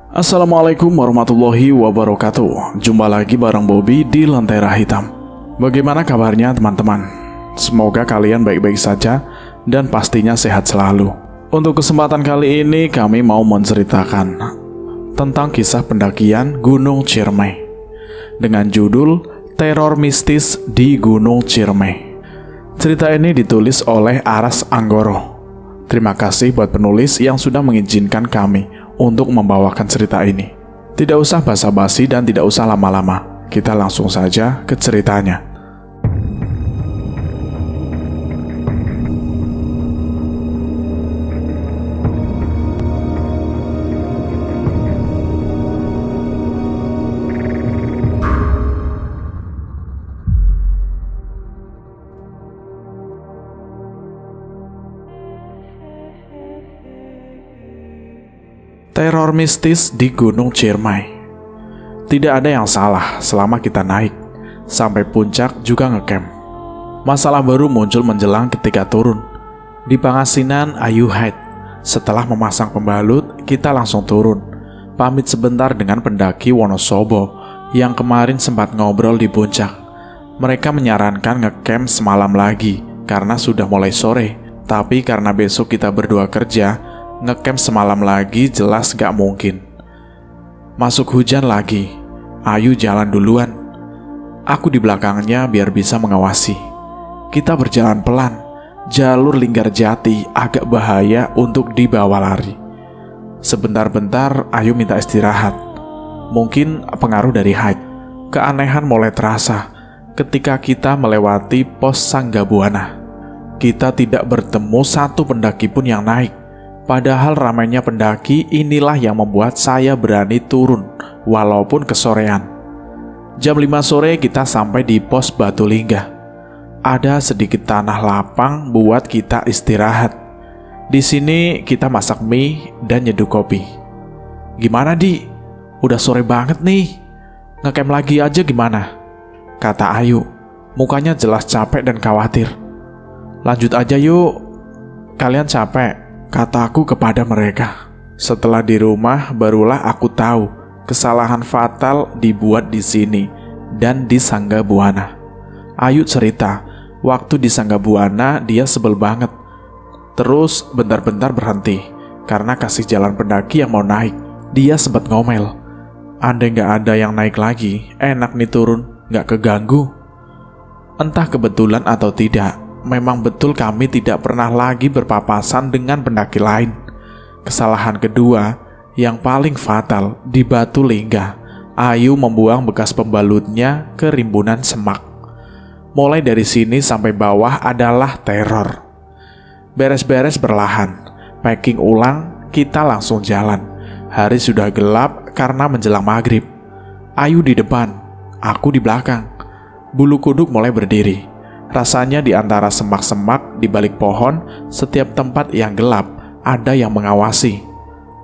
Assalamualaikum warahmatullahi wabarakatuh. Jumpa lagi bareng Bobby di Lentera Hitam. Bagaimana kabarnya teman-teman? Semoga kalian baik-baik saja dan pastinya sehat selalu. Untuk kesempatan kali ini kami mau menceritakan tentang kisah pendakian Gunung Ciremai dengan judul Teror Mistis di Gunung Ciremai. Cerita ini ditulis oleh Aras Anggoro. Terima kasih buat penulis yang sudah mengizinkan kami untuk membawakan cerita ini. Tidak usah basa-basi dan tidak usah lama-lama. Kita langsung saja ke ceritanya. Teror mistis di Gunung Ciremai. Tidak ada yang salah selama kita naik sampai puncak juga ngecamp. Masalah baru muncul menjelang ketika turun. Di Pangasinan Ayu Height, setelah memasang pembalut, kita langsung turun. Pamit sebentar dengan pendaki Wonosobo yang kemarin sempat ngobrol di puncak. Mereka menyarankan ngecamp semalam lagi karena sudah mulai sore. Tapi karena besok kita berdua kerja, ngecamp semalam lagi jelas gak mungkin. Masuk hujan lagi. Ayu jalan duluan. Aku di belakangnya biar bisa mengawasi. Kita berjalan pelan. Jalur Linggarjati agak bahaya untuk dibawa lari. Sebentar-bentar Ayu minta istirahat. Mungkin pengaruh dari haid. Keanehan mulai terasa ketika kita melewati pos Sanggabuana. Kita tidak bertemu satu pendaki pun yang naik. Padahal ramainya pendaki inilah yang membuat saya berani turun walaupun kesorean. Jam 5 sore kita sampai di pos Batu Lingga. Ada sedikit tanah lapang buat kita istirahat. Di sini kita masak mie dan nyeduh kopi. Gimana Di? Udah sore banget nih. Ngecamp lagi aja gimana? Kata Ayu. Mukanya jelas capek dan khawatir. Lanjut aja yuk. Kalian capek, kataku kepada mereka. Setelah di rumah, barulah aku tahu kesalahan fatal dibuat di sini dan di Sanggabuana. Ayu cerita, waktu di Sanggabuana dia sebel banget. Terus bentar-bentar berhenti karena kasih jalan pendaki yang mau naik. Dia sempat ngomel, andai gak ada yang naik lagi, enak nih turun, gak keganggu. Entah kebetulan atau tidak, memang betul kami tidak pernah lagi berpapasan dengan pendaki lain. Kesalahan kedua, yang paling fatal, di Batu Lingga, Ayu membuang bekas pembalutnya ke rimbunan semak. Mulai dari sini sampai bawah adalah teror. Beres-beres berlahan, packing ulang, kita langsung jalan. Hari sudah gelap karena menjelang maghrib. Ayu di depan, aku di belakang. Bulu kuduk mulai berdiri. Rasanya di antara semak-semak, di balik pohon, setiap tempat yang gelap, ada yang mengawasi.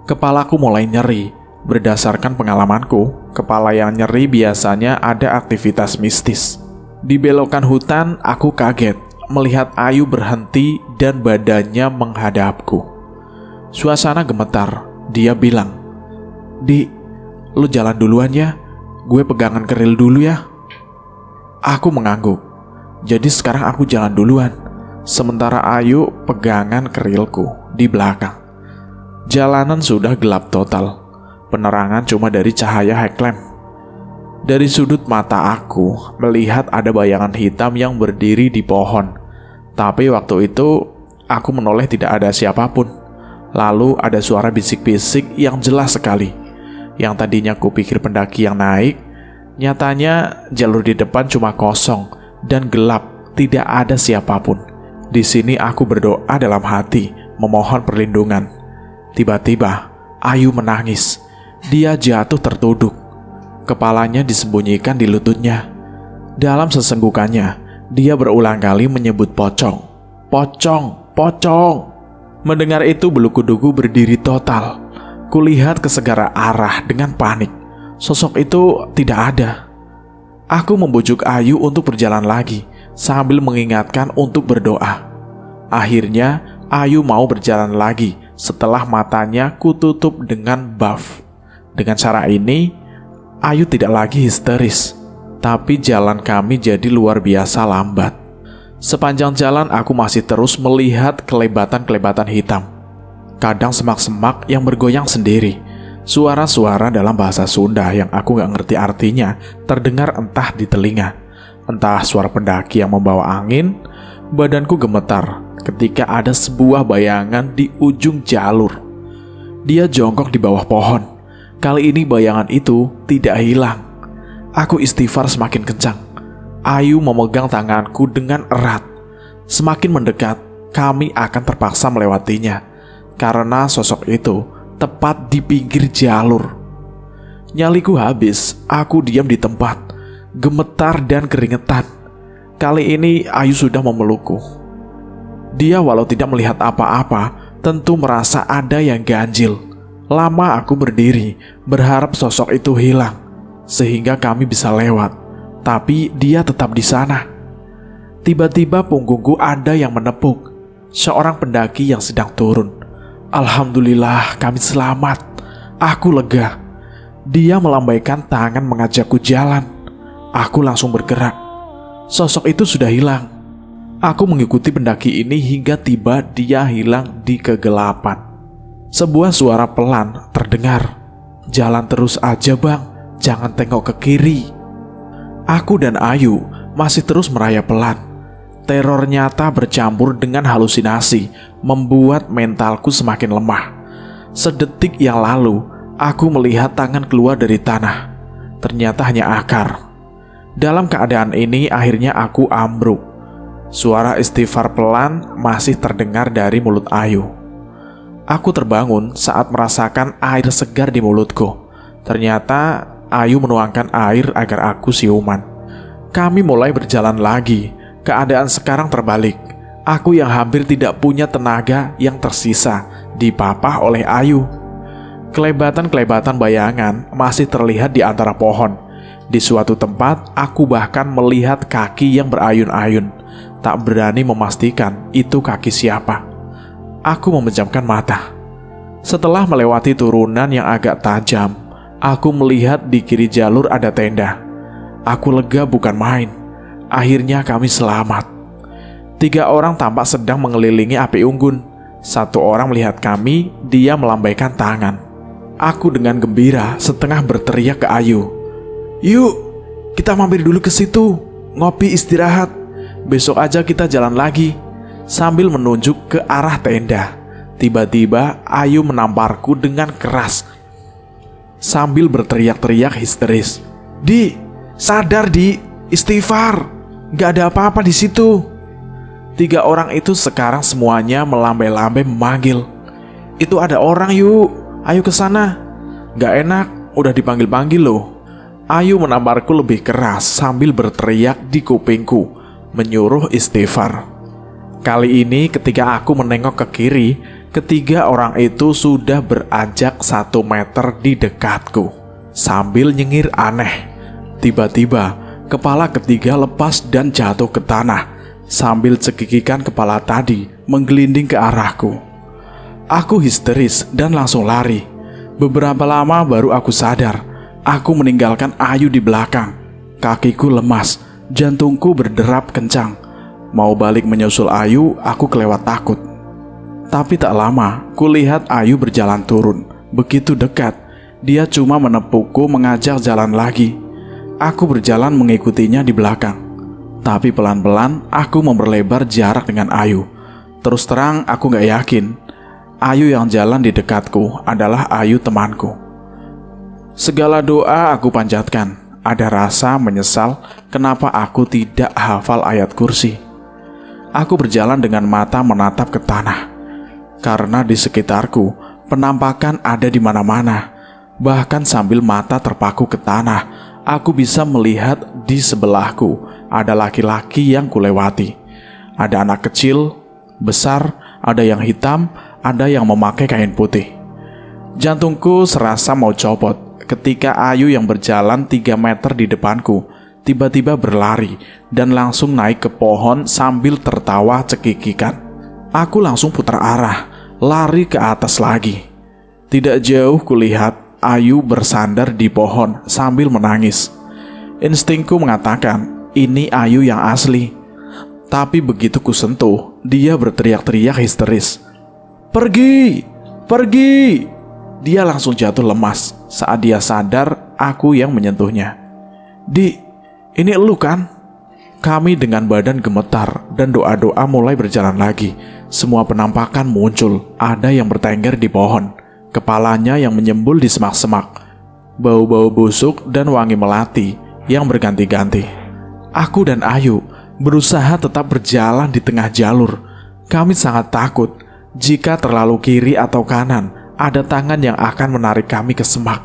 Kepalaku mulai nyeri. Berdasarkan pengalamanku, kepala yang nyeri biasanya ada aktivitas mistis. Di belokan hutan, aku kaget melihat Ayu berhenti dan badannya menghadapku. Suasana gemetar. Dia bilang, Di, lu jalan duluan ya. Gue pegangan keril dulu ya. Aku mengangguk. Jadi sekarang aku jalan duluan, sementara Ayu pegangan kerilku di belakang. Jalanan sudah gelap total. Penerangan cuma dari cahaya headlamp. Dari sudut mata aku melihat ada bayangan hitam yang berdiri di pohon. Tapi waktu itu aku menoleh tidak ada siapapun. Lalu ada suara bisik-bisik yang jelas sekali. Yang tadinya kupikir pendaki yang naik, nyatanya jalur di depan cuma kosong dan gelap, tidak ada siapapun. Di sini aku berdoa dalam hati, memohon perlindungan. Tiba-tiba, Ayu menangis. Dia jatuh tertuduk. Kepalanya disembunyikan di lututnya. Dalam sesenggukannya, dia berulang kali menyebut pocong. Pocong, pocong. Mendengar itu bulu kuduku berdiri total. Kulihat ke segala arah dengan panik. Sosok itu tidak ada. Aku membujuk Ayu untuk berjalan lagi, sambil mengingatkan untuk berdoa. Akhirnya, Ayu mau berjalan lagi setelah matanya kututup dengan buff. Dengan cara ini, Ayu tidak lagi histeris, tapi jalan kami jadi luar biasa lambat. Sepanjang jalan aku masih terus melihat kelebatan-kelebatan hitam. Kadang semak-semak yang bergoyang sendiri. Suara-suara dalam bahasa Sunda yang aku gak ngerti artinya terdengar entah di telinga, entah suara pendaki yang membawa angin. Badanku gemetar ketika ada sebuah bayangan di ujung jalur. Dia jongkok di bawah pohon. Kali ini bayangan itu tidak hilang. Aku istighfar semakin kencang. Ayu memegang tanganku dengan erat. Semakin mendekat, kami akan terpaksa melewatinya, karena sosok itu tepat di pinggir jalur. Nyaliku habis, aku diam di tempat, gemetar dan keringetan. Kali ini Ayu sudah memelukku. Dia walau tidak melihat apa-apa, tentu merasa ada yang ganjil. Lama aku berdiri, berharap sosok itu hilang, sehingga kami bisa lewat. Tapi dia tetap di sana. Tiba-tiba punggungku ada yang menepuk. Seorang pendaki yang sedang turun. Alhamdulillah kami selamat. Aku lega. Dia melambaikan tangan mengajakku jalan. Aku langsung bergerak. Sosok itu sudah hilang. Aku mengikuti pendaki ini hingga tiba dia hilang di kegelapan. Sebuah suara pelan terdengar. Jalan terus aja bang, jangan tengok ke kiri. Aku dan Ayu masih terus merayap pelan. Teror nyata bercampur dengan halusinasi membuat mentalku semakin lemah. Sedetik yang lalu, aku melihat tangan keluar dari tanah. Ternyata hanya akar. Dalam keadaan ini akhirnya aku ambruk. Suara istighfar pelan masih terdengar dari mulut Ayu. Aku terbangun saat merasakan air segar di mulutku. Ternyata Ayu menuangkan air agar aku siuman. Kami mulai berjalan lagi. Keadaan sekarang terbalik. Aku yang hampir tidak punya tenaga yang tersisa dipapah oleh Ayu. Kelebatan-kelebatan bayangan masih terlihat di antara pohon. Di suatu tempat, aku bahkan melihat kaki yang berayun-ayun. Tak berani memastikan itu kaki siapa. Aku memejamkan mata. Setelah melewati turunan yang agak tajam, aku melihat di kiri jalur ada tenda. Aku lega bukan main. Akhirnya kami selamat. 3 orang tampak sedang mengelilingi api unggun. 1 orang melihat kami, dia melambaikan tangan. Aku dengan gembira setengah berteriak ke Ayu. Yuk, kita mampir dulu ke situ, ngopi istirahat. Besok aja kita jalan lagi. Sambil menunjuk ke arah tenda. Tiba-tiba Ayu menamparku dengan keras sambil berteriak-teriak histeris. Di, sadar Di, istighfar. Gak ada apa-apa di situ. 3 orang itu sekarang semuanya melambai-lambai memanggil. Itu ada orang yuk, ayo ke sana. Gak enak, udah dipanggil-panggil loh. Ayu menamparku lebih keras sambil berteriak di kupingku, menyuruh istighfar. Kali ini ketika aku menengok ke kiri, 3 orang itu sudah beranjak 1 meter di dekatku. Sambil nyengir aneh. Tiba-tiba, kepala ketiga lepas dan jatuh ke tanah. Sambil cekikikan kepala tadi menggelinding ke arahku. Aku histeris dan langsung lari. Beberapa lama baru aku sadar. Aku meninggalkan Ayu di belakang. Kakiku lemas, jantungku berderap kencang. Mau balik menyusul Ayu, aku kelewat takut. Tapi tak lama, kulihat Ayu berjalan turun. Begitu dekat, dia cuma menepukku mengajak jalan lagi. Aku berjalan mengikutinya di belakang. Tapi pelan-pelan, aku memperlebar jarak dengan Ayu. Terus terang, aku gak yakin Ayu yang jalan di dekatku adalah Ayu temanku. Segala doa aku panjatkan. Ada rasa menyesal kenapa aku tidak hafal ayat kursi. Aku berjalan dengan mata menatap ke tanah. Karena di sekitarku, penampakan ada di mana-mana. Bahkan sambil mata terpaku ke tanah, aku bisa melihat di sebelahku ada laki-laki yang kulewati. Ada anak kecil, besar, ada yang hitam, ada yang memakai kain putih. Jantungku serasa mau copot ketika Ayu yang berjalan 3 meter di depanku tiba-tiba berlari dan langsung naik ke pohon sambil tertawa cekikikan. Aku langsung putar arah, lari ke atas lagi. Tidak jauh kulihat Ayu bersandar di pohon sambil menangis. Instingku mengatakan ini Ayu yang asli. Tapi begitu kusentuh, dia berteriak-teriak histeris. "Pergi! Pergi!" Dia langsung jatuh lemas. Saat dia sadar, aku yang menyentuhnya. "Di, ini elu kan?" Kami dengan badan gemetar dan doa-doa mulai berjalan lagi. Semua penampakan muncul. Ada yang bertengger di pohon, kepalanya yang menyembul di semak-semak. Bau-bau busuk dan wangi melati yang berganti-ganti. Aku dan Ayu berusaha tetap berjalan di tengah jalur. Kami sangat takut jika terlalu kiri atau kanan ada tangan yang akan menarik kami ke semak.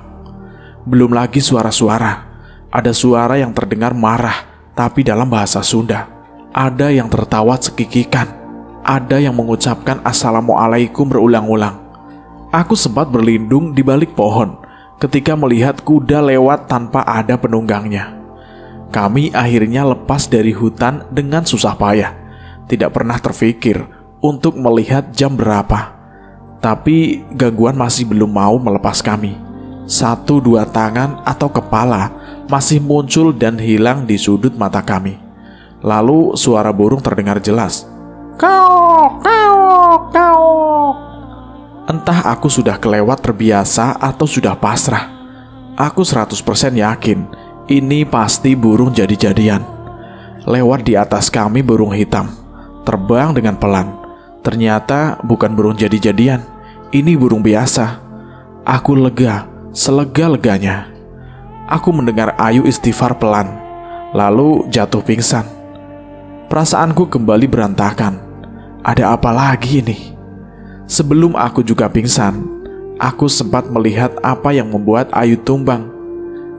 Belum lagi suara-suara. Ada suara yang terdengar marah tapi dalam bahasa Sunda. Ada yang tertawa cekikikan. Ada yang mengucapkan assalamualaikum berulang-ulang. Aku sempat berlindung di balik pohon ketika melihat kuda lewat tanpa ada penunggangnya. Kami akhirnya lepas dari hutan dengan susah payah. Tidak pernah terfikir untuk melihat jam berapa. Tapi gangguan masih belum mau melepas kami. 1-2 tangan atau kepala masih muncul dan hilang di sudut mata kami. Lalu suara burung terdengar jelas. "Kaok, kaok, kaok." Entah aku sudah kelewat terbiasa atau sudah pasrah. Aku 100% yakin ini pasti burung jadi-jadian. Lewat di atas kami burung hitam, terbang dengan pelan. Ternyata bukan burung jadi-jadian, ini burung biasa. Aku lega, selega-leganya. Aku mendengar Ayu istighfar pelan, lalu jatuh pingsan. Perasaanku kembali berantakan. Ada apa lagi ini? Sebelum aku juga pingsan, aku sempat melihat apa yang membuat Ayu tumbang.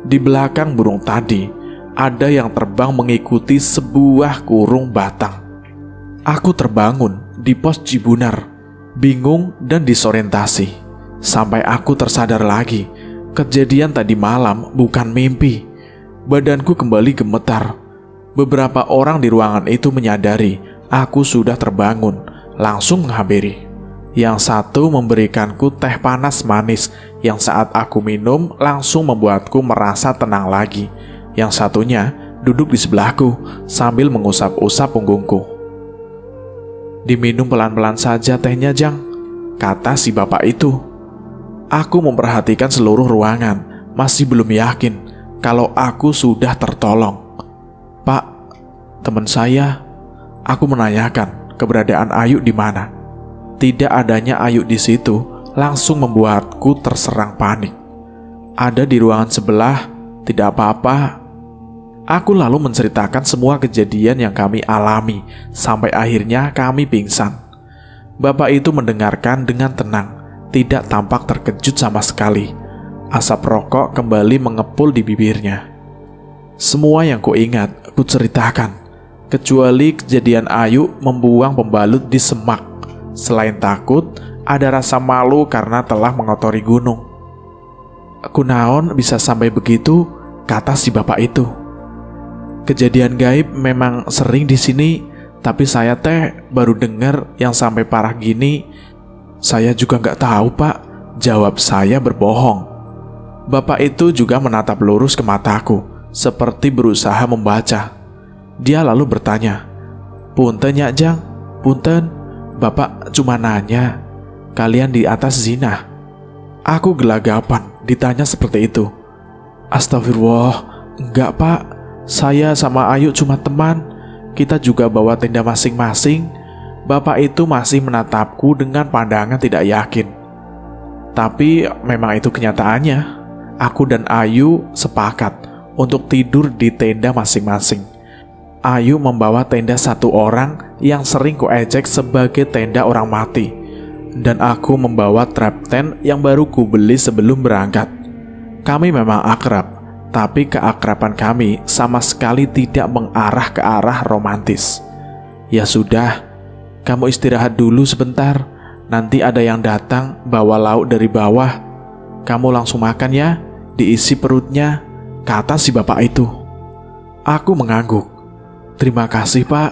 Di belakang burung tadi, ada yang terbang mengikuti sebuah kurung batang. Aku terbangun di pos Cibunar, bingung dan disorientasi. Sampai aku tersadar lagi, kejadian tadi malam bukan mimpi. Badanku kembali gemetar. Beberapa orang di ruangan itu menyadari aku sudah terbangun, langsung menghampiri. Yang satu memberikanku teh panas manis yang saat aku minum langsung membuatku merasa tenang lagi. Yang satunya duduk di sebelahku sambil mengusap-usap punggungku. "Diminum pelan-pelan saja tehnya, Jang," kata si bapak itu. Aku memperhatikan seluruh ruangan, masih belum yakin kalau aku sudah tertolong. "Pak, teman saya," aku menanyakan keberadaan Ayu di mana. Tidak adanya Ayu di situ langsung membuatku terserang panik. "Ada di ruangan sebelah, tidak apa-apa." Aku lalu menceritakan semua kejadian yang kami alami sampai akhirnya kami pingsan. Bapak itu mendengarkan dengan tenang, tidak tampak terkejut sama sekali. Asap rokok kembali mengepul di bibirnya. Semua yang kuingat, kuceritakan, kecuali kejadian Ayu membuang pembalut di semak. Selain takut, ada rasa malu karena telah mengotori gunung. "Kunaon bisa sampai begitu?" kata si bapak itu. "Kejadian gaib memang sering di sini, tapi saya teh baru dengar yang sampai parah gini." "Saya juga nggak tahu, Pak," jawab saya berbohong. Bapak itu juga menatap lurus ke mataku, seperti berusaha membaca. Dia lalu bertanya, "Punten ya, Jang, punten, Bapak cuma nanya, kalian di atas zina?" Aku gelagapan ditanya seperti itu. "Astagfirullah, enggak Pak, saya sama Ayu cuma teman, kita juga bawa tenda masing-masing." Bapak itu masih menatapku dengan pandangan tidak yakin. Tapi memang itu kenyataannya. Aku dan Ayu sepakat untuk tidur di tenda masing-masing. Ayu membawa tenda satu orang yang sering kuejek sebagai tenda orang mati. Dan aku membawa trap tent yang baru kubeli sebelum berangkat. Kami memang akrab, tapi keakraban kami sama sekali tidak mengarah ke arah romantis. "Ya sudah, kamu istirahat dulu sebentar. Nanti ada yang datang bawa lauk dari bawah. Kamu langsung makan ya, diisi perutnya," kata si bapak itu. Aku mengangguk. "Terima kasih, Pak."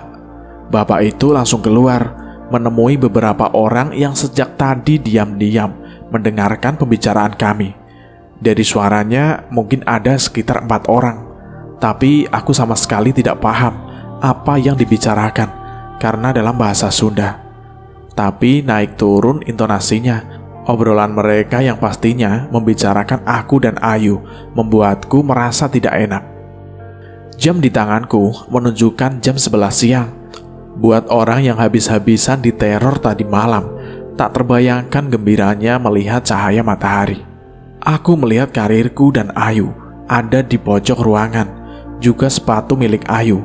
Bapak itu langsung keluar, menemui beberapa orang yang sejak tadi diam-diam mendengarkan pembicaraan kami. Dari suaranya mungkin ada sekitar 4 orang. Tapi aku sama sekali tidak paham apa yang dibicarakan karena dalam bahasa Sunda. Tapi naik turun intonasinya. Obrolan mereka yang pastinya membicarakan aku dan Ayu membuatku merasa tidak enak. Jam di tanganku menunjukkan jam 11 siang. Buat orang yang habis-habisan diteror tadi malam, tak terbayangkan gembiranya melihat cahaya matahari. Aku melihat karirku dan Ayu ada di pojok ruangan, juga sepatu milik Ayu.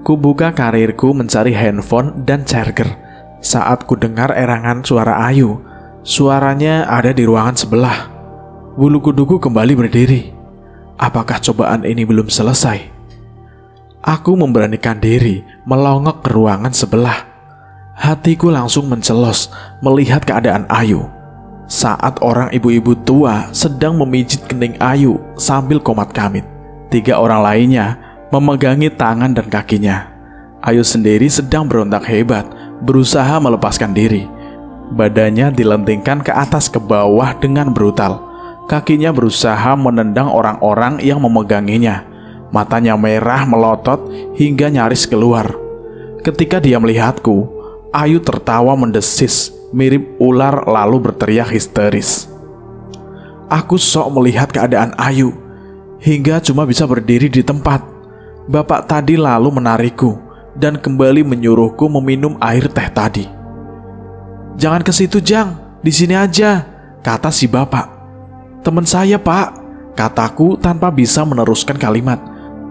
Kubuka karirku mencari handphone dan charger saat ku dengar erangan suara Ayu. Suaranya ada di ruangan sebelah. Bulu kuduku kembali berdiri. Apakah cobaan ini belum selesai? Aku memberanikan diri melongok ke ruangan sebelah. Hatiku langsung mencelos melihat keadaan Ayu. Saat orang ibu-ibu tua sedang memijit kening Ayu sambil komat-kamit. 3 orang lainnya memegangi tangan dan kakinya. Ayu sendiri sedang berontak hebat, berusaha melepaskan diri. Badannya dilentingkan ke atas ke bawah dengan brutal. Kakinya berusaha menendang orang-orang yang memeganginya. Matanya merah melotot hingga nyaris keluar. Ketika dia melihatku, Ayu tertawa mendesis mirip ular lalu berteriak histeris. Aku sok melihat keadaan Ayu hingga cuma bisa berdiri di tempat. Bapak tadi lalu menarikku dan kembali menyuruhku meminum air teh tadi. "Jangan ke situ, Jang, di sini aja," kata si bapak. "Teman saya, Pak," kataku tanpa bisa meneruskan kalimat.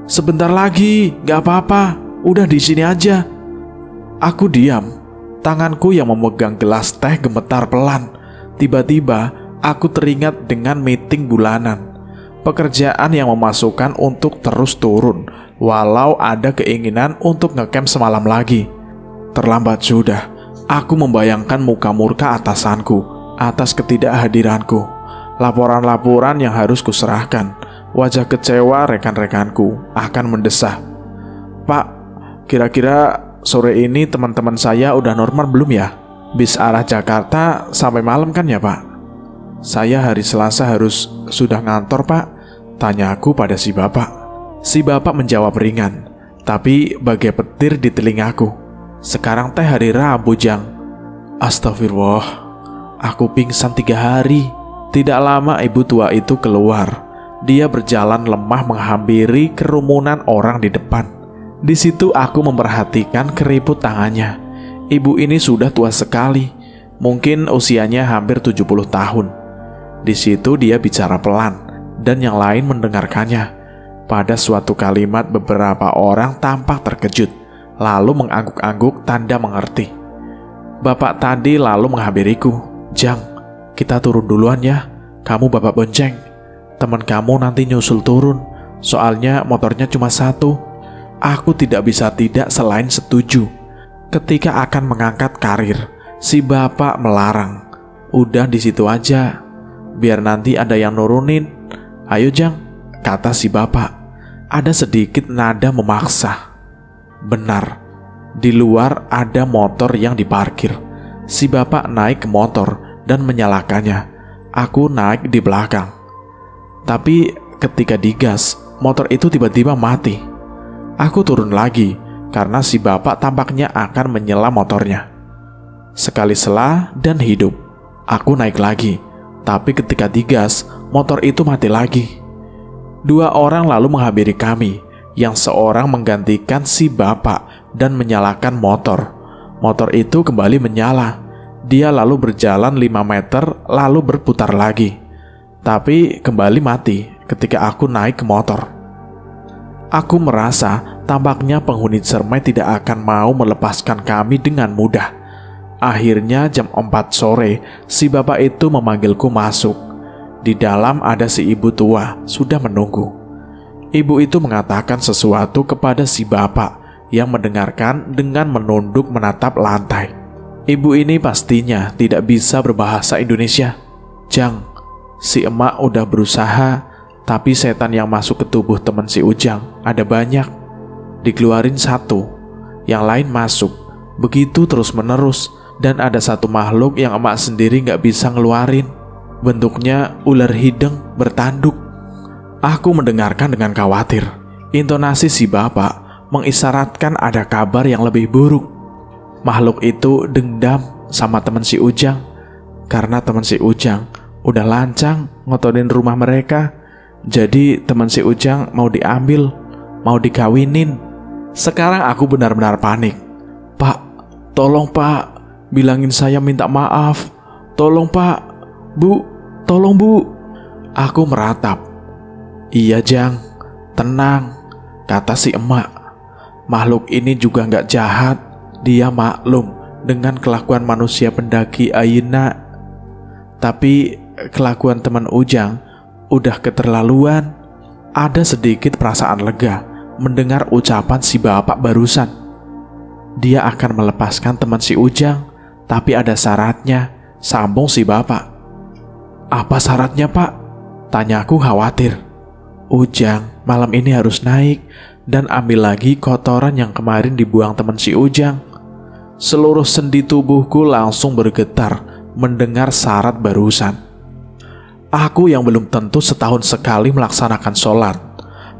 "Sebentar lagi, gak apa-apa, udah di sini aja." Aku diam. Tanganku yang memegang gelas teh gemetar pelan. Tiba-tiba aku teringat dengan meeting bulanan. Pekerjaan yang memasukkan untuk terus turun, walau ada keinginan untuk ngecamp semalam lagi. Terlambat sudah. Aku membayangkan muka murka atasanku atas ketidakhadiranku. Laporan-laporan yang harus kuserahkan. Wajah kecewa rekan-rekanku akan mendesah. "Pak, kira-kira sore ini teman-teman saya udah normal belum ya? Bis arah Jakarta sampai malam kan ya, Pak?" "Saya hari Selasa harus sudah ngantor, Pak," tanyaku pada si bapak. Si bapak menjawab ringan, tapi bagai petir di telingaku. "Sekarang teh hari Rabu, Jang." Astagfirullah, aku pingsan 3 hari. Tidak lama ibu tua itu keluar. Dia berjalan lemah menghampiri kerumunan orang di depan. Di situ aku memperhatikan keriput tangannya. Ibu ini sudah tua sekali, mungkin usianya hampir 70 tahun. Di situ dia bicara pelan, dan yang lain mendengarkannya. Pada suatu kalimat beberapa orang tampak terkejut, lalu mengangguk-angguk tanda mengerti. Bapak tadi lalu menghampiriku. "Jang, kita turun duluan ya. Kamu bapak bonceng. Teman kamu nanti nyusul turun, soalnya motornya cuma 1. Aku tidak bisa tidak selain setuju. Ketika akan mengangkat karir, si bapak melarang. "Udah di situ aja, biar nanti ada yang nurunin. Ayo Jang," kata si bapak. Ada sedikit nada memaksa. Benar, di luar ada motor yang diparkir. Si bapak naik ke motor dan menyalakannya. Aku naik di belakang. Tapi ketika digas, motor itu tiba-tiba mati. Aku turun lagi karena si bapak tampaknya akan menyela motornya. Sekali sela dan hidup, aku naik lagi. Tapi ketika digas, motor itu mati lagi. 2 orang lalu menghampiri kami, yang seorang menggantikan si bapak dan menyalakan motor. Motor itu kembali menyala. Dia lalu berjalan 5 meter lalu berputar lagi. Tapi kembali mati ketika aku naik ke motor. Aku merasa tampaknya penghuni Cermai tidak akan mau melepaskan kami dengan mudah. Akhirnya jam 4 sore, si bapak itu memanggilku masuk. Di dalam ada si ibu tua sudah menunggu. Ibu itu mengatakan sesuatu kepada si bapak yang mendengarkan dengan menunduk menatap lantai. Ibu ini pastinya tidak bisa berbahasa Indonesia. "Jang, si emak udah berusaha, tapi setan yang masuk ke tubuh teman si Ujang ada banyak. Dikeluarin 1, yang lain masuk. Begitu terus menerus, dan ada 1 makhluk yang emak sendiri gak bisa ngeluarin." Bentuknya ular hideng bertanduk. Aku mendengarkan dengan khawatir. Intonasi si bapak mengisyaratkan ada kabar yang lebih buruk. Makhluk itu dendam sama teman si Ujang. Karena teman si Ujang udah lancang ngotorin rumah mereka. Jadi teman si Ujang mau diambil, mau dikawinin. Sekarang aku benar-benar panik. Pak, tolong pak, bilangin saya minta maaf. Tolong pak, bu, tolong bu. Aku meratap. Iya Jang, tenang, kata si emak. Makhluk ini juga gak jahat. Dia maklum dengan kelakuan manusia pendaki ayeuna. Tapi kelakuan teman Ujang udah keterlaluan. Ada sedikit perasaan lega mendengar ucapan si bapak barusan. Dia akan melepaskan teman si Ujang, tapi ada syaratnya, sambung si bapak. Apa syaratnya pak? Tanyaku khawatir. Ujang malam ini harus naik dan ambil lagi kotoran yang kemarin dibuang teman si Ujang. Seluruh sendi tubuhku langsung bergetar mendengar syarat barusan. Aku yang belum tentu setahun sekali melaksanakan sholat.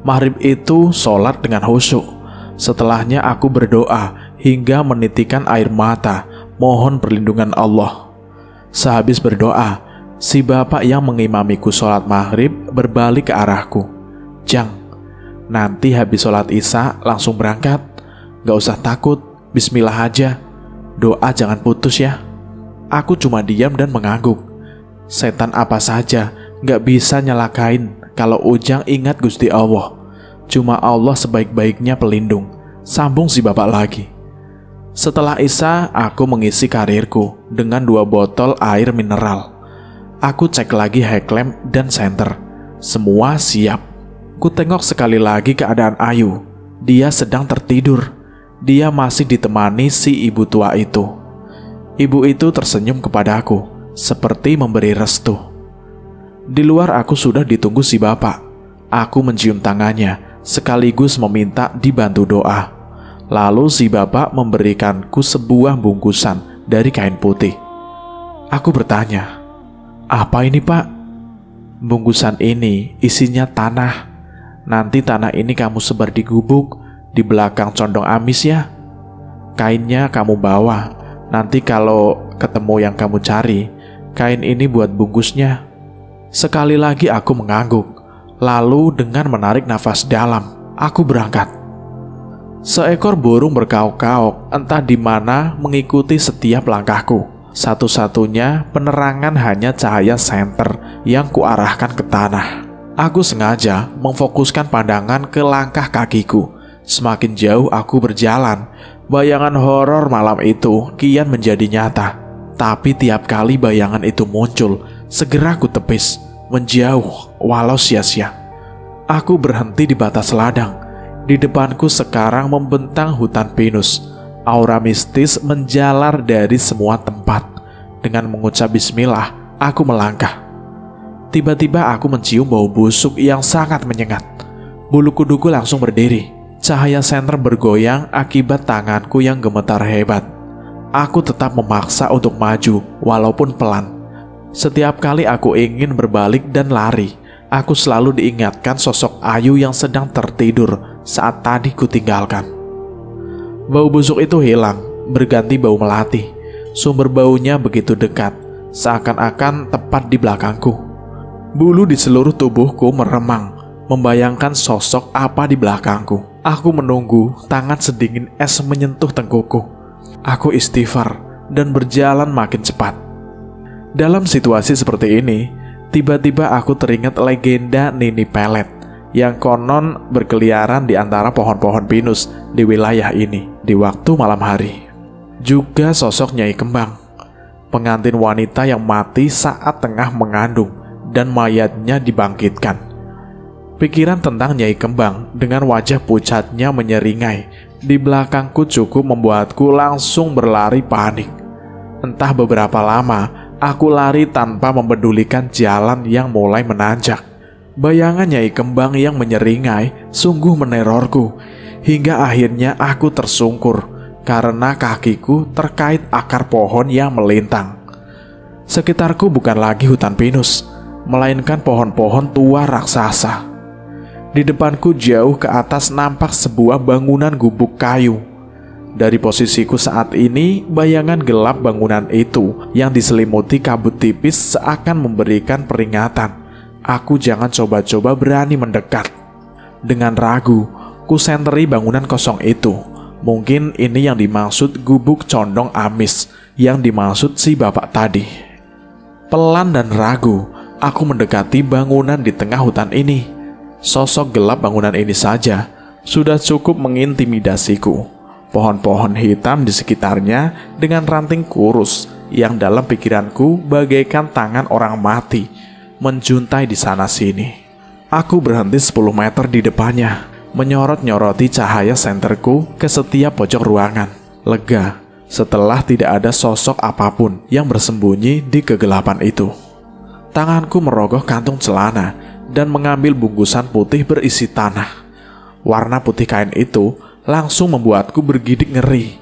Maghrib itu sholat dengan khusyuk. Setelahnya aku berdoa hingga menitikan air mata, mohon perlindungan Allah. Sehabis berdoa, si bapak yang mengimamiku sholat maghrib berbalik ke arahku. Jang, nanti habis sholat isya langsung berangkat. Gak usah takut, bismillah aja. Doa jangan putus ya. Aku cuma diam dan mengangguk. Setan apa saja gak bisa nyelakain kalau Ujang ingat Gusti Allah. Cuma Allah sebaik-baiknya pelindung, sambung si bapak lagi. Setelah isya, aku mengisi karirku dengan 2 botol air mineral. Aku cek lagi headlamp dan senter. Semua siap. Ku tengok sekali lagi keadaan Ayu. Dia sedang tertidur. Dia masih ditemani si ibu tua itu. Ibu itu tersenyum kepadaku, seperti memberi restu. Di luar aku sudah ditunggu si bapak. Aku mencium tangannya, sekaligus meminta dibantu doa. Lalu si bapak memberikanku sebuah bungkusan dari kain putih. Aku bertanya, apa ini pak? Bungkusan ini isinya tanah. Nanti tanah ini kamu sebar di gubuk di belakang condong amis ya. Kainnya kamu bawa. Nanti kalau ketemu yang kamu cari, kain ini buat bungkusnya. Sekali lagi aku mengangguk. Lalu dengan menarik nafas dalam, aku berangkat. Seekor burung berkauk-kauk entah di mana mengikuti setiap langkahku. Satu-satunya penerangan hanya cahaya senter yang kuarahkan ke tanah. Aku sengaja memfokuskan pandangan ke langkah kakiku. Semakin jauh aku berjalan, bayangan horor malam itu kian menjadi nyata. Tapi tiap kali bayangan itu muncul, segera ku tepis, menjauh walau sia-sia. Aku berhenti di batas ladang. Di depanku sekarang membentang hutan pinus. Aura mistis menjalar dari semua tempat. Dengan mengucap bismillah, aku melangkah. Tiba-tiba aku mencium bau busuk yang sangat menyengat. Bulu kuduku langsung berdiri. Cahaya senter bergoyang akibat tanganku yang gemetar hebat. Aku tetap memaksa untuk maju, walaupun pelan. Setiap kali aku ingin berbalik dan lari, aku selalu diingatkan sosok Ayu yang sedang tertidur saat tadi kutinggalkan. Bau busuk itu hilang, berganti bau melati. Sumber baunya begitu dekat, seakan-akan tepat di belakangku. Bulu di seluruh tubuhku meremang, membayangkan sosok apa di belakangku. Aku menunggu, tangan sedingin es menyentuh tengkukku. Aku istighfar dan berjalan makin cepat. Dalam situasi seperti ini, tiba-tiba aku teringat legenda Nini Pelet yang konon berkeliaran di antara pohon-pohon pinus di wilayah ini di waktu malam hari. Juga sosok Nyai Kembang, pengantin wanita yang mati saat tengah mengandung dan mayatnya dibangkitkan. Pikiran tentang Nyai Kembang dengan wajah pucatnya menyeringai di belakangku cukup membuatku langsung berlari panik. Entah beberapa lama aku lari tanpa mempedulikan jalan yang mulai menanjak. Bayangan Nyai Kembang yang menyeringai sungguh menerorku, hingga akhirnya aku tersungkur karena kakiku terkait akar pohon yang melintang. Sekitarku bukan lagi hutan pinus, melainkan pohon-pohon tua raksasa. Di depanku jauh ke atas nampak sebuah bangunan gubuk kayu. Dari posisiku saat ini, bayangan gelap bangunan itu yang diselimuti kabut tipis seakan memberikan peringatan. Aku jangan coba-coba berani mendekat. Dengan ragu, ku senteri bangunan kosong itu. Mungkin ini yang dimaksud gubuk condong amis, yang dimaksud si bapak tadi. Pelan dan ragu, aku mendekati bangunan di tengah hutan ini. Sosok gelap bangunan ini saja sudah cukup mengintimidasiku. Pohon-pohon hitam di sekitarnya dengan ranting kurus yang dalam pikiranku bagaikan tangan orang mati menjuntai di sana-sini. Aku berhenti 10 meter di depannya, menyorot-nyoroti cahaya senterku ke setiap pojok ruangan. Lega setelah tidak ada sosok apapun yang bersembunyi di kegelapan itu. Tanganku merogoh kantung celana dan mengambil bungkusan putih berisi tanah. Warna putih kain itu langsung membuatku bergidik ngeri.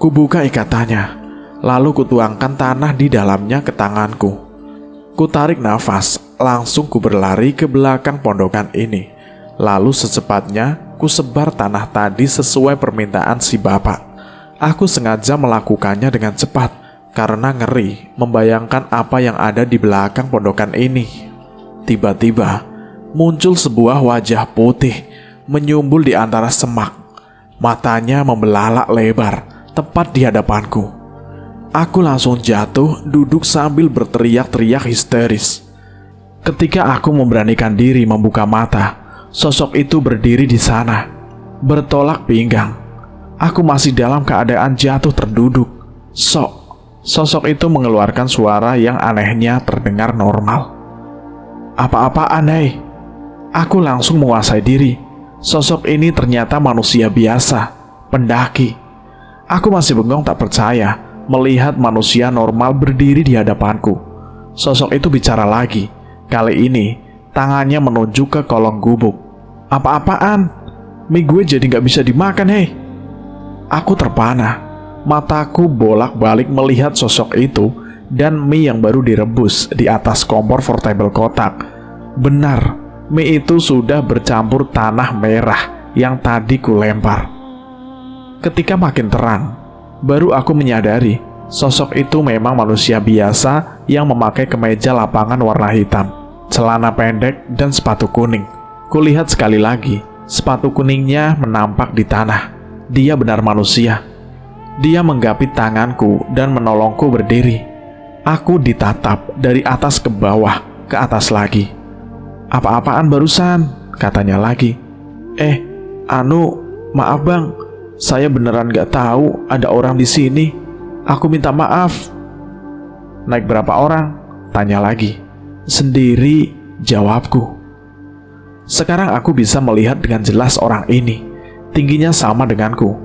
Kubuka ikatannya, lalu kutuangkan tanah di dalamnya ke tanganku. Kutarik nafas, langsung ku berlari ke belakang pondokan ini. Lalu secepatnya ku sebar tanah tadi sesuai permintaan si bapak. Aku sengaja melakukannya dengan cepat karena ngeri membayangkan apa yang ada di belakang pondokan ini. Tiba-tiba muncul sebuah wajah putih menyumbul di antara semak. Matanya membelalak lebar tepat di hadapanku. Aku langsung jatuh duduk sambil berteriak-teriak histeris. Ketika aku memberanikan diri membuka mata, sosok itu berdiri di sana, bertolak pinggang. Aku masih dalam keadaan jatuh terduduk. Sosok itu mengeluarkan suara yang anehnya terdengar normal. Apa-apaan, hei? Aku langsung menguasai diri. Sosok ini ternyata manusia biasa, pendaki. Aku masih bengong tak percaya melihat manusia normal berdiri di hadapanku. Sosok itu bicara lagi. Kali ini tangannya menunjuk ke kolong gubuk. Apa-apaan? Mie gue jadi gak bisa dimakan, hei. Aku terpana, mataku bolak-balik melihat sosok itu dan mie yang baru direbus di atas kompor portable kotak. Benar, mie itu sudah bercampur tanah merah yang tadi ku lempar. Ketika makin terang, baru aku menyadari sosok itu memang manusia biasa yang memakai kemeja lapangan warna hitam, celana pendek, dan sepatu kuning. Kulihat sekali lagi, sepatu kuningnya menampak di tanah. Dia benar manusia. Dia menggapi tanganku dan menolongku berdiri. Aku ditatap dari atas ke bawah, ke atas lagi. Apa-apaan barusan? Katanya lagi. Maaf bang, saya beneran gak tahu ada orang di sini. Aku minta maaf. Naik berapa orang? Tanya lagi. Sendiri, jawabku. Sekarang aku bisa melihat dengan jelas orang ini. Tingginya sama denganku.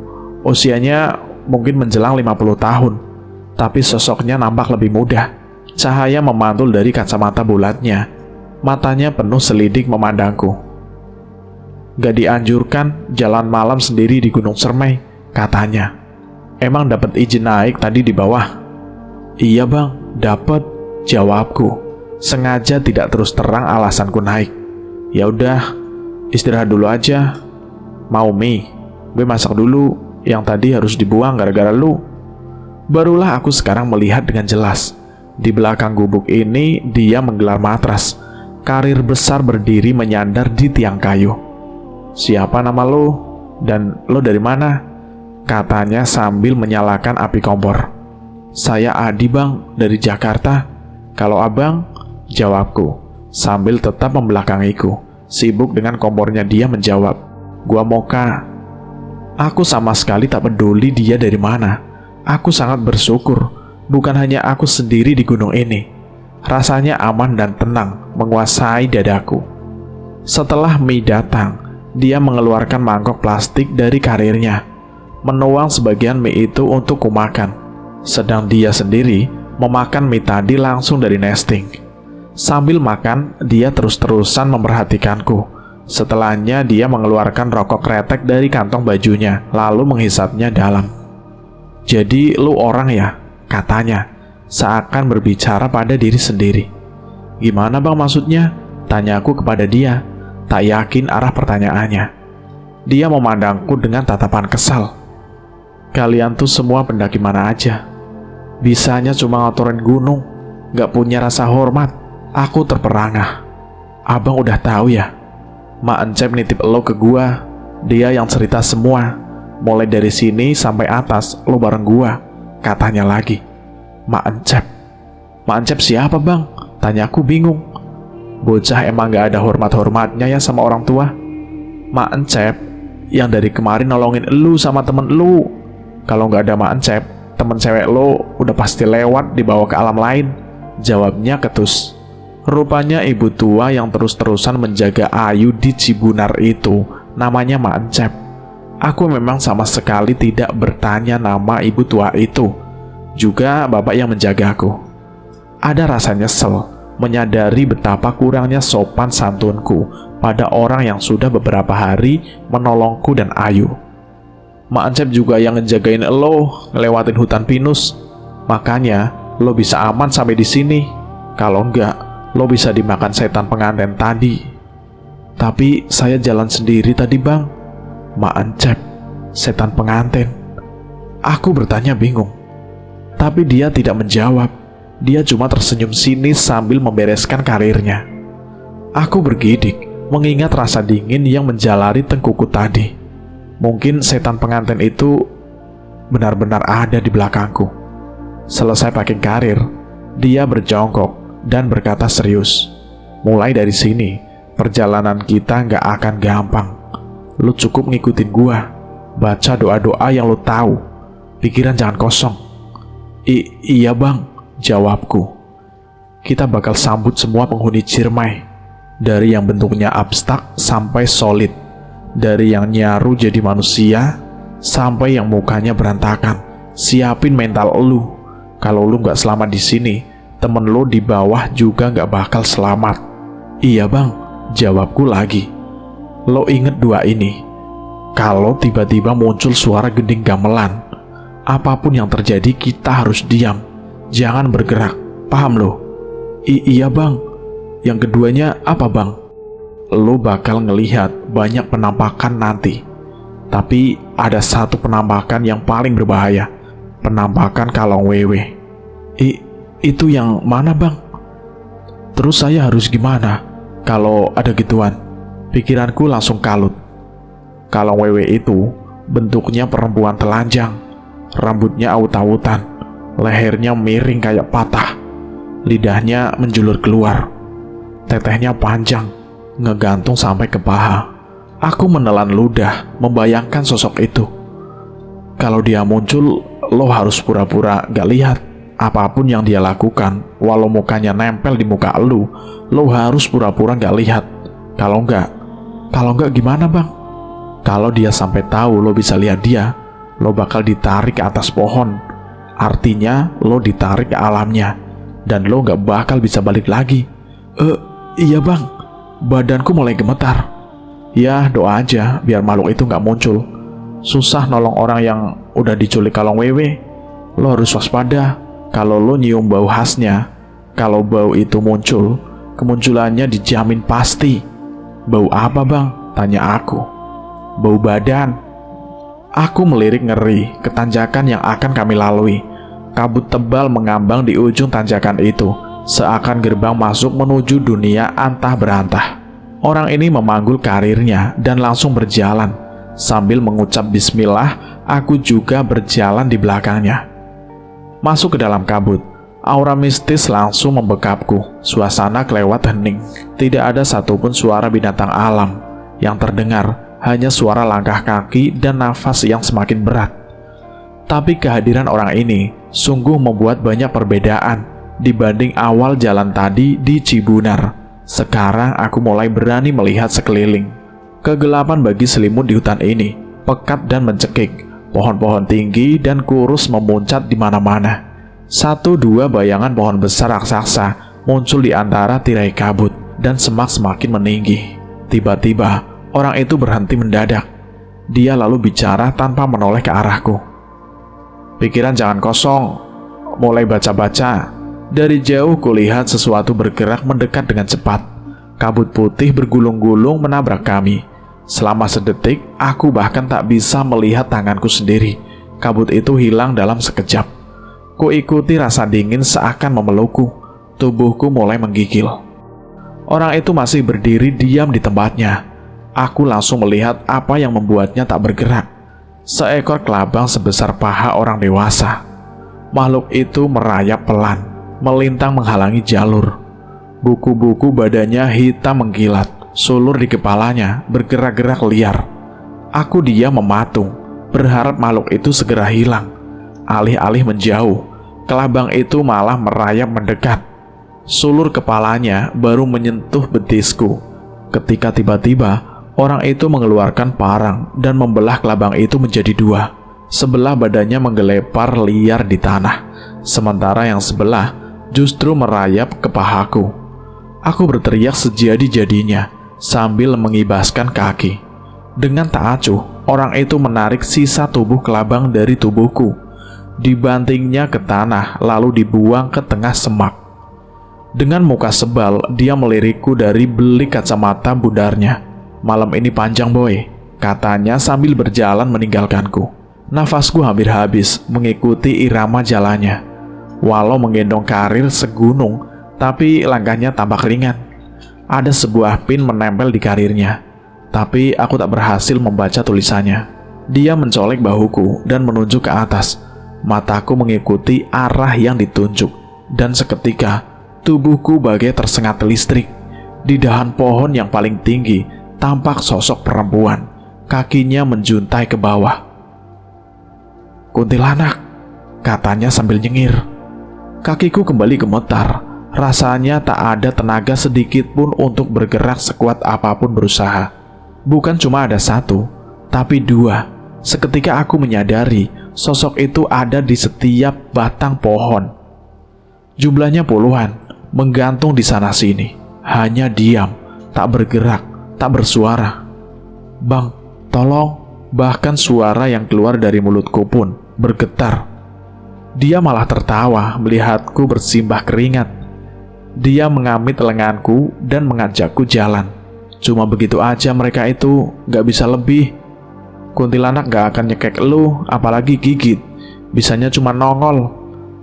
Usianya mungkin menjelang 50 tahun. Tapi sosoknya nampak lebih muda. Cahaya memantul dari kacamata bulatnya. Matanya penuh selidik memandangku. Gak dianjurkan jalan malam sendiri di Gunung Cermai, katanya. Emang dapat izin naik tadi di bawah? Iya bang, dapat, jawabku. Sengaja tidak terus terang alasanku naik. Ya udah, istirahat dulu aja. Mau mie? Gue masak dulu. Yang tadi harus dibuang gara-gara lu. Barulah aku sekarang melihat dengan jelas. Di belakang gubuk ini dia menggelar matras. Karir besar berdiri menyandar di tiang kayu. Siapa nama lu? Dan lu dari mana? Katanya sambil menyalakan api kompor. Saya Adi bang, dari Jakarta. Kalau abang? Jawabku, sambil tetap membelakangiku. Sibuk dengan kompornya dia menjawab. Gua Moka. Aku sama sekali tak peduli dia dari mana. Aku sangat bersyukur bukan hanya aku sendiri di gunung ini. Rasanya aman dan tenang menguasai dadaku. Setelah mie datang, dia mengeluarkan mangkok plastik dari karirnya, menuang sebagian mie itu untuk kumakan. Sedang dia sendiri memakan mie tadi langsung dari nesting. Sambil makan, dia terus-terusan memperhatikanku. Setelahnya dia mengeluarkan rokok kretek dari kantong bajunya, lalu menghisapnya dalam. Jadi lu orang ya? Katanya, seakan berbicara pada diri sendiri. "Gimana bang maksudnya?" tanyaku kepada dia, tak yakin arah pertanyaannya. Dia memandangku dengan tatapan kesal. "Kalian tuh semua pendaki mana aja? Bisanya cuma ngotorin gunung, gak punya rasa hormat." Aku terperangah. "Abang udah tahu ya, Mak Encep nitip lo ke gua. Dia yang cerita semua. Mulai dari sini sampai atas lo bareng gua," katanya lagi. "Mak Encep? Mak Encep siapa bang?" tanyaku bingung. Bocah emang gak ada hormat-hormatnya ya sama orang tua. "Mak Encep yang dari kemarin nolongin lu sama temen lu. Kalau gak ada Mak Encep, temen cewek lo udah pasti lewat dibawa ke alam lain," jawabnya ketus. Rupanya ibu tua yang terus-terusan menjaga Ayu di Cibunar itu namanya Mak Encep. Aku memang sama sekali tidak bertanya nama ibu tua itu, juga bapak yang menjagaku. Ada rasa nyesel menyadari betapa kurangnya sopan santunku pada orang yang sudah beberapa hari menolongku dan Ayu. "Mak Encep juga yang ngejagain lo ngelewatin hutan pinus. Makanya lo bisa aman sampai di sini. Kalau enggak, lo bisa dimakan setan pengantin tadi." "Tapi saya jalan sendiri tadi bang." "Mak Encep, setan pengantin?" Aku bertanya bingung. Tapi dia tidak menjawab. Dia cuma tersenyum sinis sambil membereskan karirnya. Aku bergidik mengingat rasa dingin yang menjalari tengkuku tadi. Mungkin setan pengantin itu benar-benar ada di belakangku. Selesai packing karir, dia berjongkok dan berkata serius, "Mulai dari sini, perjalanan kita nggak akan gampang. Lu cukup ngikutin gua, baca doa-doa yang lu tahu, pikiran jangan kosong." Iya bang," jawabku. "Kita bakal sambut semua penghuni Ciremai, dari yang bentuknya abstrak sampai solid, dari yang nyaru jadi manusia sampai yang mukanya berantakan. Siapin mental lu. Kalau lu nggak selamat di sini, temen lo di bawah juga gak bakal selamat." "Iya bang," jawabku lagi. "Lo inget dua ini. Kalau tiba-tiba muncul suara gending gamelan, apapun yang terjadi kita harus diam, jangan bergerak, paham lo?" Iya bang." "Yang keduanya apa bang?" "Lo bakal ngelihat banyak penampakan nanti. Tapi ada satu penampakan yang paling berbahaya, penampakan Kalong Wewe." Itu yang mana bang? Terus saya harus gimana kalau ada gituan?" Pikiranku langsung kalut. Kalong Wewe itu bentuknya perempuan telanjang, rambutnya awut-awutan, lehernya miring kayak patah, lidahnya menjulur keluar, tetehnya panjang, ngegantung sampai ke paha. Aku menelan ludah membayangkan sosok itu. Kalau dia muncul, lo harus pura-pura gak lihat. Apapun yang dia lakukan, walau mukanya nempel di muka lo harus pura-pura gak lihat. Kalau enggak gimana bang? Kalau dia sampai tahu lo bisa lihat dia, lo bakal ditarik ke atas pohon. Artinya lo ditarik ke alamnya, dan lo gak bakal bisa balik lagi." Iya bang." Badanku mulai gemetar. Ya doa aja biar makhluk itu gak muncul. Susah nolong orang yang udah diculik Kalong Wewe. Lo harus waspada. Kalau lo nyium bau khasnya, kalau bau itu muncul, kemunculannya dijamin pasti. "Bau apa bang?" tanya aku. "Bau badan." Aku melirik ngeri ke tanjakan yang akan kami lalui. Kabut tebal mengambang di ujung tanjakan itu, seakan gerbang masuk menuju dunia antah berantah. Orang ini memanggul karirnya dan langsung berjalan. Sambil mengucap bismillah, aku juga berjalan di belakangnya. Masuk ke dalam kabut, aura mistis langsung membekapku. Suasana kelewat hening. Tidak ada satupun suara binatang alam yang terdengar, hanya suara langkah kaki dan nafas yang semakin berat. Tapi kehadiran orang ini sungguh membuat banyak perbedaan dibanding awal jalan tadi di Cibunar. Sekarang aku mulai berani melihat sekeliling. Kegelapan bagi selimut di hutan ini, pekat dan mencekik. Pohon-pohon tinggi dan kurus memuncat di mana-mana. Satu dua bayangan pohon besar raksasa muncul di antara tirai kabut dan semak semakin meninggi. Tiba-tiba, orang itu berhenti mendadak. Dia lalu bicara tanpa menoleh ke arahku. "Pikiran jangan kosong. mulai baca-baca. Dari jauh kulihat sesuatu bergerak mendekat dengan cepat. Kabut putih bergulung-gulung menabrak kami. Selama sedetik, aku bahkan tak bisa melihat tanganku sendiri. Kabut itu hilang dalam sekejap. Kuikuti rasa dingin seakan memelukku. Tubuhku mulai menggigil. Orang itu masih berdiri diam di tempatnya. Aku langsung melihat apa yang membuatnya tak bergerak. Seekor kelabang sebesar paha orang dewasa. Makhluk itu merayap pelan, melintang menghalangi jalur. Buku-buku badannya hitam mengkilat, sulur di kepalanya bergerak-gerak liar. Aku diam mematung, berharap makhluk itu segera hilang. Alih-alih menjauh, kelabang itu malah merayap mendekat. Sulur kepalanya baru menyentuh betisku, ketika tiba-tiba orang itu mengeluarkan parang dan membelah kelabang itu menjadi dua. Sebelah badannya menggelepar liar di tanah, sementara yang sebelah justru merayap ke pahaku. Aku berteriak sejadi-jadinya sambil mengibaskan kaki. Dengan tak acuh, orang itu menarik sisa tubuh kelabang dari tubuhku. Dibantingnya ke tanah lalu dibuang ke tengah semak. Dengan muka sebal, dia melirikku dari belik kacamata bundarnya. "Malam ini panjang, boy," katanya sambil berjalan meninggalkanku. Nafasku hampir habis mengikuti irama jalannya. Walau menggendong karir segunung, tapi langkahnya tampak ringan. Ada sebuah pin menempel di karirnya, tapi aku tak berhasil membaca tulisannya. Dia mencolek bahuku dan menunjuk ke atas. Mataku mengikuti arah yang ditunjuk, dan seketika tubuhku bagai tersengat listrik. Di dahan pohon yang paling tinggi tampak sosok perempuan, kakinya menjuntai ke bawah. "Kuntilanak," katanya sambil nyengir. Kakiku kembali gemetar, rasanya tak ada tenaga sedikit pun untuk bergerak sekuat apapun berusaha. Bukan cuma ada satu, tapi dua. Seketika aku menyadari sosok itu ada di setiap batang pohon. Jumlahnya puluhan, menggantung di sana-sini, hanya diam, tak bergerak, tak bersuara. "Bang, tolong." Bahkan suara yang keluar dari mulutku pun bergetar. Dia malah tertawa melihatku bersimbah keringat. Dia mengamit lenganku dan mengajakku jalan. Cuma begitu aja mereka itu, gak bisa lebih. Kuntilanak gak akan nyekek lu, apalagi gigit. Bisanya cuma nongol.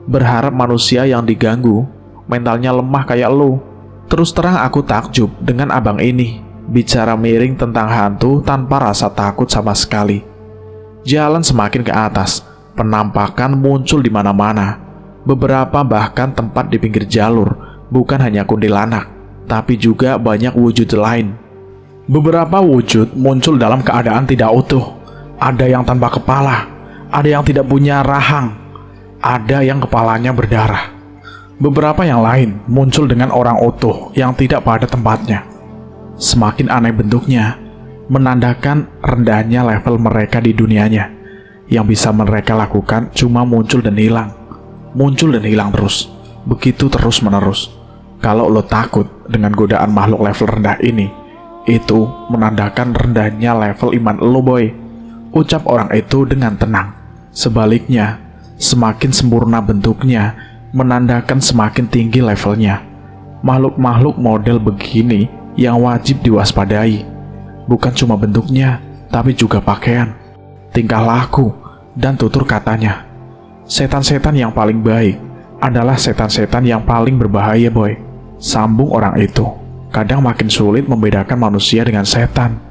Berharap manusia yang diganggu mentalnya lemah kayak lu. Terus terang aku takjub dengan abang ini, bicara miring tentang hantu tanpa rasa takut sama sekali. Jalan semakin ke atas, penampakan muncul di mana-mana. Beberapa bahkan tempat di pinggir jalur, bukan hanya kuntilanak, tapi juga banyak wujud lain. Beberapa wujud muncul dalam keadaan tidak utuh. Ada yang tanpa kepala, ada yang tidak punya rahang, ada yang kepalanya berdarah. Beberapa yang lain muncul dengan orang utuh yang tidak pada tempatnya. Semakin aneh bentuknya, menandakan rendahnya level mereka di dunianya. Yang bisa mereka lakukan cuma muncul dan hilang. Muncul dan hilang terus. Begitu terus menerus. Kalau lo takut dengan godaan makhluk level rendah ini, itu menandakan rendahnya level iman lo, boy. Ucap orang itu dengan tenang. Sebaliknya, semakin sempurna bentuknya, menandakan semakin tinggi levelnya. Makhluk-makhluk model begini yang wajib diwaspadai. Bukan cuma bentuknya, tapi juga pakaian, tingkah laku, dan tutur katanya. Setan-setan yang paling baik adalah setan-setan yang paling berbahaya, boy. Sambung orang itu. Kadang makin sulit membedakan manusia dengan setan.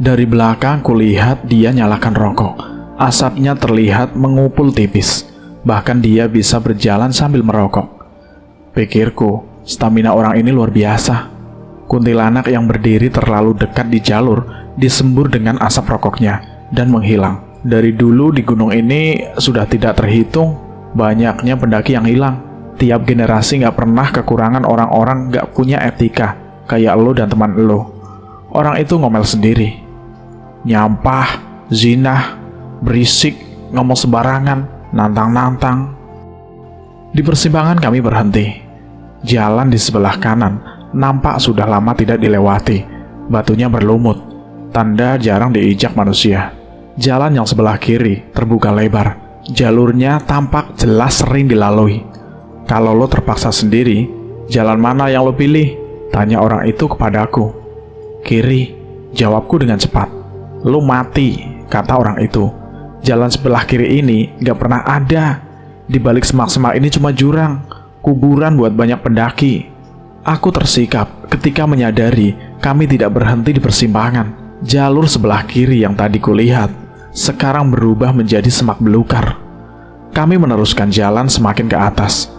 Dari belakang kulihat dia nyalakan rokok. Asapnya terlihat mengupul tipis. Bahkan dia bisa berjalan sambil merokok. Pikirku, stamina orang ini luar biasa. Kuntilanak yang berdiri terlalu dekat di jalur disembur dengan asap rokoknya dan menghilang. Dari dulu di gunung ini sudah tidak terhitung banyaknya pendaki yang hilang. Tiap generasi gak pernah kekurangan orang-orang gak punya etika kayak lo dan teman lo. Orang itu ngomel sendiri. Nyampah, zinah, berisik, ngomong sembarangan, nantang-nantang. Di persimpangan kami berhenti. Jalan di sebelah kanan nampak sudah lama tidak dilewati. Batunya berlumut, tanda jarang diinjak manusia. Jalan yang sebelah kiri terbuka lebar, Jalurnya tampak jelas sering dilalui. "Kalau lo terpaksa sendiri, jalan mana yang lo pilih?" tanya orang itu kepadaku. "Kiri," jawabku dengan cepat. "Lo mati," kata orang itu. "Jalan sebelah kiri ini gak pernah ada. Di balik semak-semak ini cuma jurang, kuburan buat banyak pendaki." Aku tersikap ketika menyadari kami tidak berhenti di persimpangan. Jalur sebelah kiri yang tadi kulihat sekarang berubah menjadi semak belukar. Kami meneruskan jalan semakin ke atas.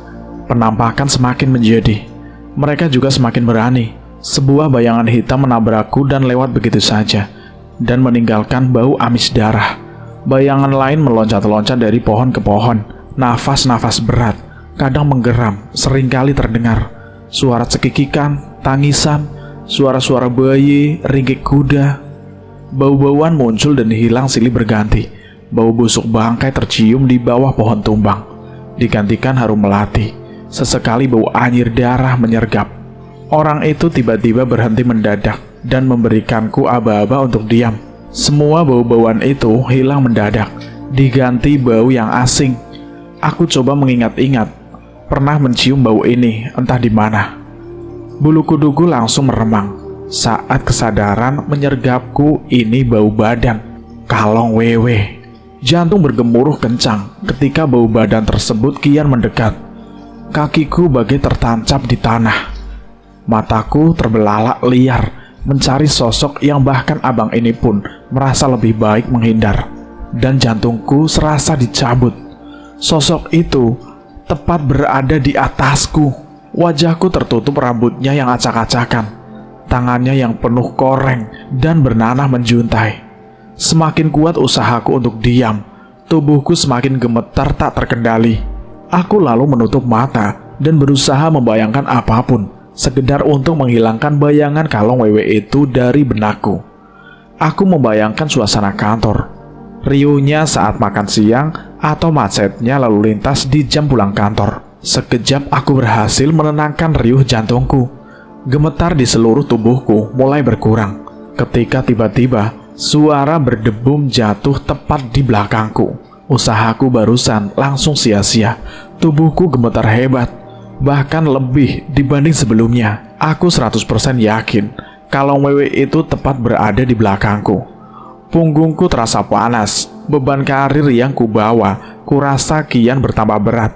Penampakan semakin menjadi. Mereka juga semakin berani. Sebuah bayangan hitam menabrakku dan lewat begitu saja, dan meninggalkan bau amis darah. Bayangan lain meloncat-loncat dari pohon ke pohon. Nafas-nafas berat, kadang menggeram, seringkali terdengar. Suara cekikikan, tangisan, suara-suara bayi, ringgik kuda. Bau-bauan muncul dan hilang silih berganti. Bau busuk bangkai tercium di bawah pohon tumbang, digantikan harum melati. Sesekali bau anyir darah menyergap. Orang itu tiba-tiba berhenti mendadak dan memberikanku aba-aba untuk diam. Semua bau-bauan itu hilang mendadak, diganti bau yang asing. Aku coba mengingat-ingat, pernah mencium bau ini entah di mana. Bulu kuduku langsung meremang saat kesadaran menyergapku. Ini bau badan kalong wewe. Jantung bergemuruh kencang ketika bau badan tersebut kian mendekat. Kakiku bagai tertancap di tanah. Mataku terbelalak liar mencari sosok yang bahkan abang ini pun merasa lebih baik menghindar. Dan jantungku serasa dicabut. Sosok itu tepat berada di atasku. Wajahku tertutup rambutnya yang acak-acakan, tangannya yang penuh koreng dan bernanah menjuntai. Semakin kuat usahaku untuk diam, tubuhku semakin gemetar tak terkendali. Aku lalu menutup mata dan berusaha membayangkan apapun, sekedar untuk menghilangkan bayangan kalong wewe itu dari benakku. Aku membayangkan suasana kantor, riuhnya saat makan siang, atau macetnya lalu lintas di jam pulang kantor. Sekejap aku berhasil menenangkan riuh jantungku. Gemetar di seluruh tubuhku mulai berkurang ketika tiba-tiba suara berdebum jatuh tepat di belakangku. Usahaku barusan langsung sia-sia. Tubuhku gemetar hebat, bahkan lebih dibanding sebelumnya. Aku 100% yakin kalau wewe itu tepat berada di belakangku. Punggungku terasa panas, beban karir yang kubawa kurasa kian bertambah berat.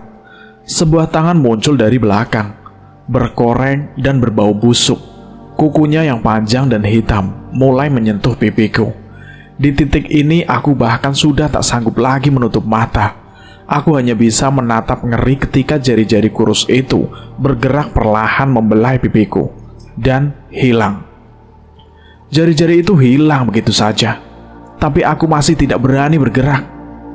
Sebuah tangan muncul dari belakang, berkoreng dan berbau busuk. Kukunya yang panjang dan hitam mulai menyentuh pipiku. Di titik ini aku bahkan sudah tak sanggup lagi menutup mata. Aku hanya bisa menatap ngeri ketika jari-jari kurus itu bergerak perlahan membelai pipiku dan hilang. Jari-jari itu hilang begitu saja, tapi aku masih tidak berani bergerak.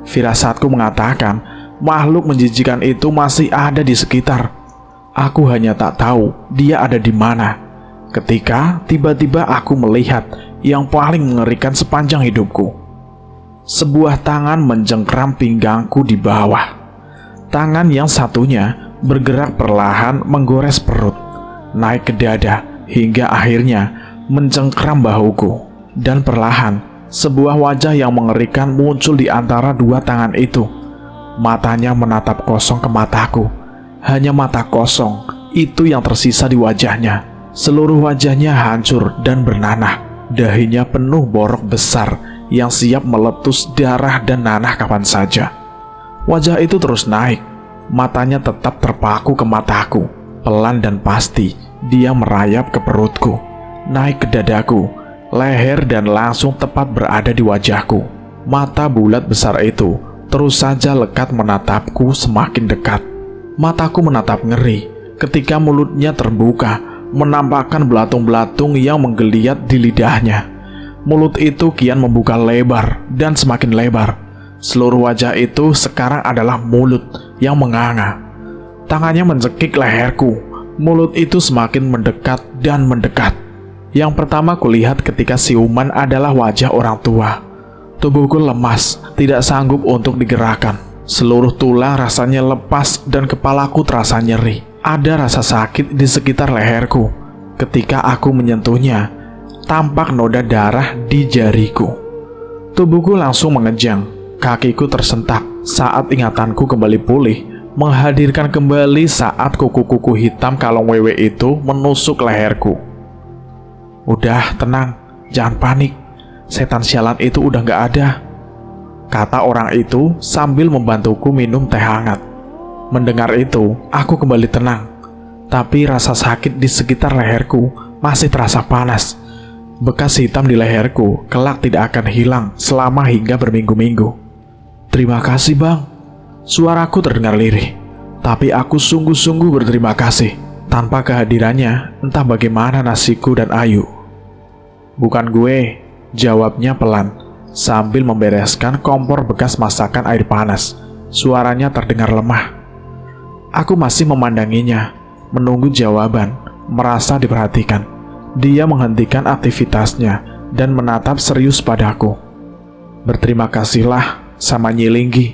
Firasatku mengatakan makhluk menjijikan itu masih ada di sekitar. Aku hanya tak tahu dia ada di mana. Ketika tiba-tiba aku melihat yang paling mengerikan sepanjang hidupku. Sebuah tangan mencengkram pinggangku di bawah. Tangan yang satunya bergerak perlahan menggores perut, naik ke dada, hingga akhirnya mencengkram bahuku. Dan perlahan, sebuah wajah yang mengerikan muncul di antara dua tangan itu. Matanya menatap kosong ke mataku. Hanya mata kosong itu yang tersisa di wajahnya. Seluruh wajahnya hancur dan bernanah. Dahinya penuh borok besar yang siap meletus darah dan nanah kapan saja. Wajah itu terus naik. Matanya tetap terpaku ke mataku. Pelan dan pasti dia merayap ke perutku, naik ke dadaku, leher, dan langsung tepat berada di wajahku. Mata bulat besar itu terus saja lekat menatapku semakin dekat. Mataku menatap ngeri ketika mulutnya terbuka, menampakkan belatung-belatung yang menggeliat di lidahnya. Mulut itu kian membuka lebar dan semakin lebar. Seluruh wajah itu sekarang adalah mulut yang menganga. Tangannya mencekik leherku. Mulut itu semakin mendekat dan mendekat. Yang pertama kulihat ketika siuman adalah wajah orang tua. Tubuhku lemas, tidak sanggup untuk digerakkan. Seluruh tulang rasanya lepas dan kepalaku terasa nyeri. Ada rasa sakit di sekitar leherku. Ketika aku menyentuhnya, tampak noda darah di jariku. Tubuhku langsung mengejang. Kakiku tersentak saat ingatanku kembali pulih, menghadirkan kembali saat kuku-kuku hitam kalung wewe itu menusuk leherku. "Udah, tenang, jangan panik. Setan sialan itu udah gak ada," kata orang itu sambil membantuku minum teh hangat. Mendengar itu, aku kembali tenang. Tapi rasa sakit di sekitar leherku masih terasa panas. Bekas hitam di leherku kelak tidak akan hilang selama hingga berminggu-minggu. "Terima kasih, Bang." Suaraku terdengar lirih. Tapi aku sungguh-sungguh berterima kasih. Tanpa kehadirannya, entah bagaimana nasiku dan Ayu. "Bukan gue," jawabnya pelan, sambil membereskan kompor bekas masakan air panas. Suaranya terdengar lemah. Aku masih memandanginya, menunggu jawaban, merasa diperhatikan. Dia menghentikan aktivitasnya dan menatap serius padaku. "Berterima kasihlah sama Nyi Linggi,"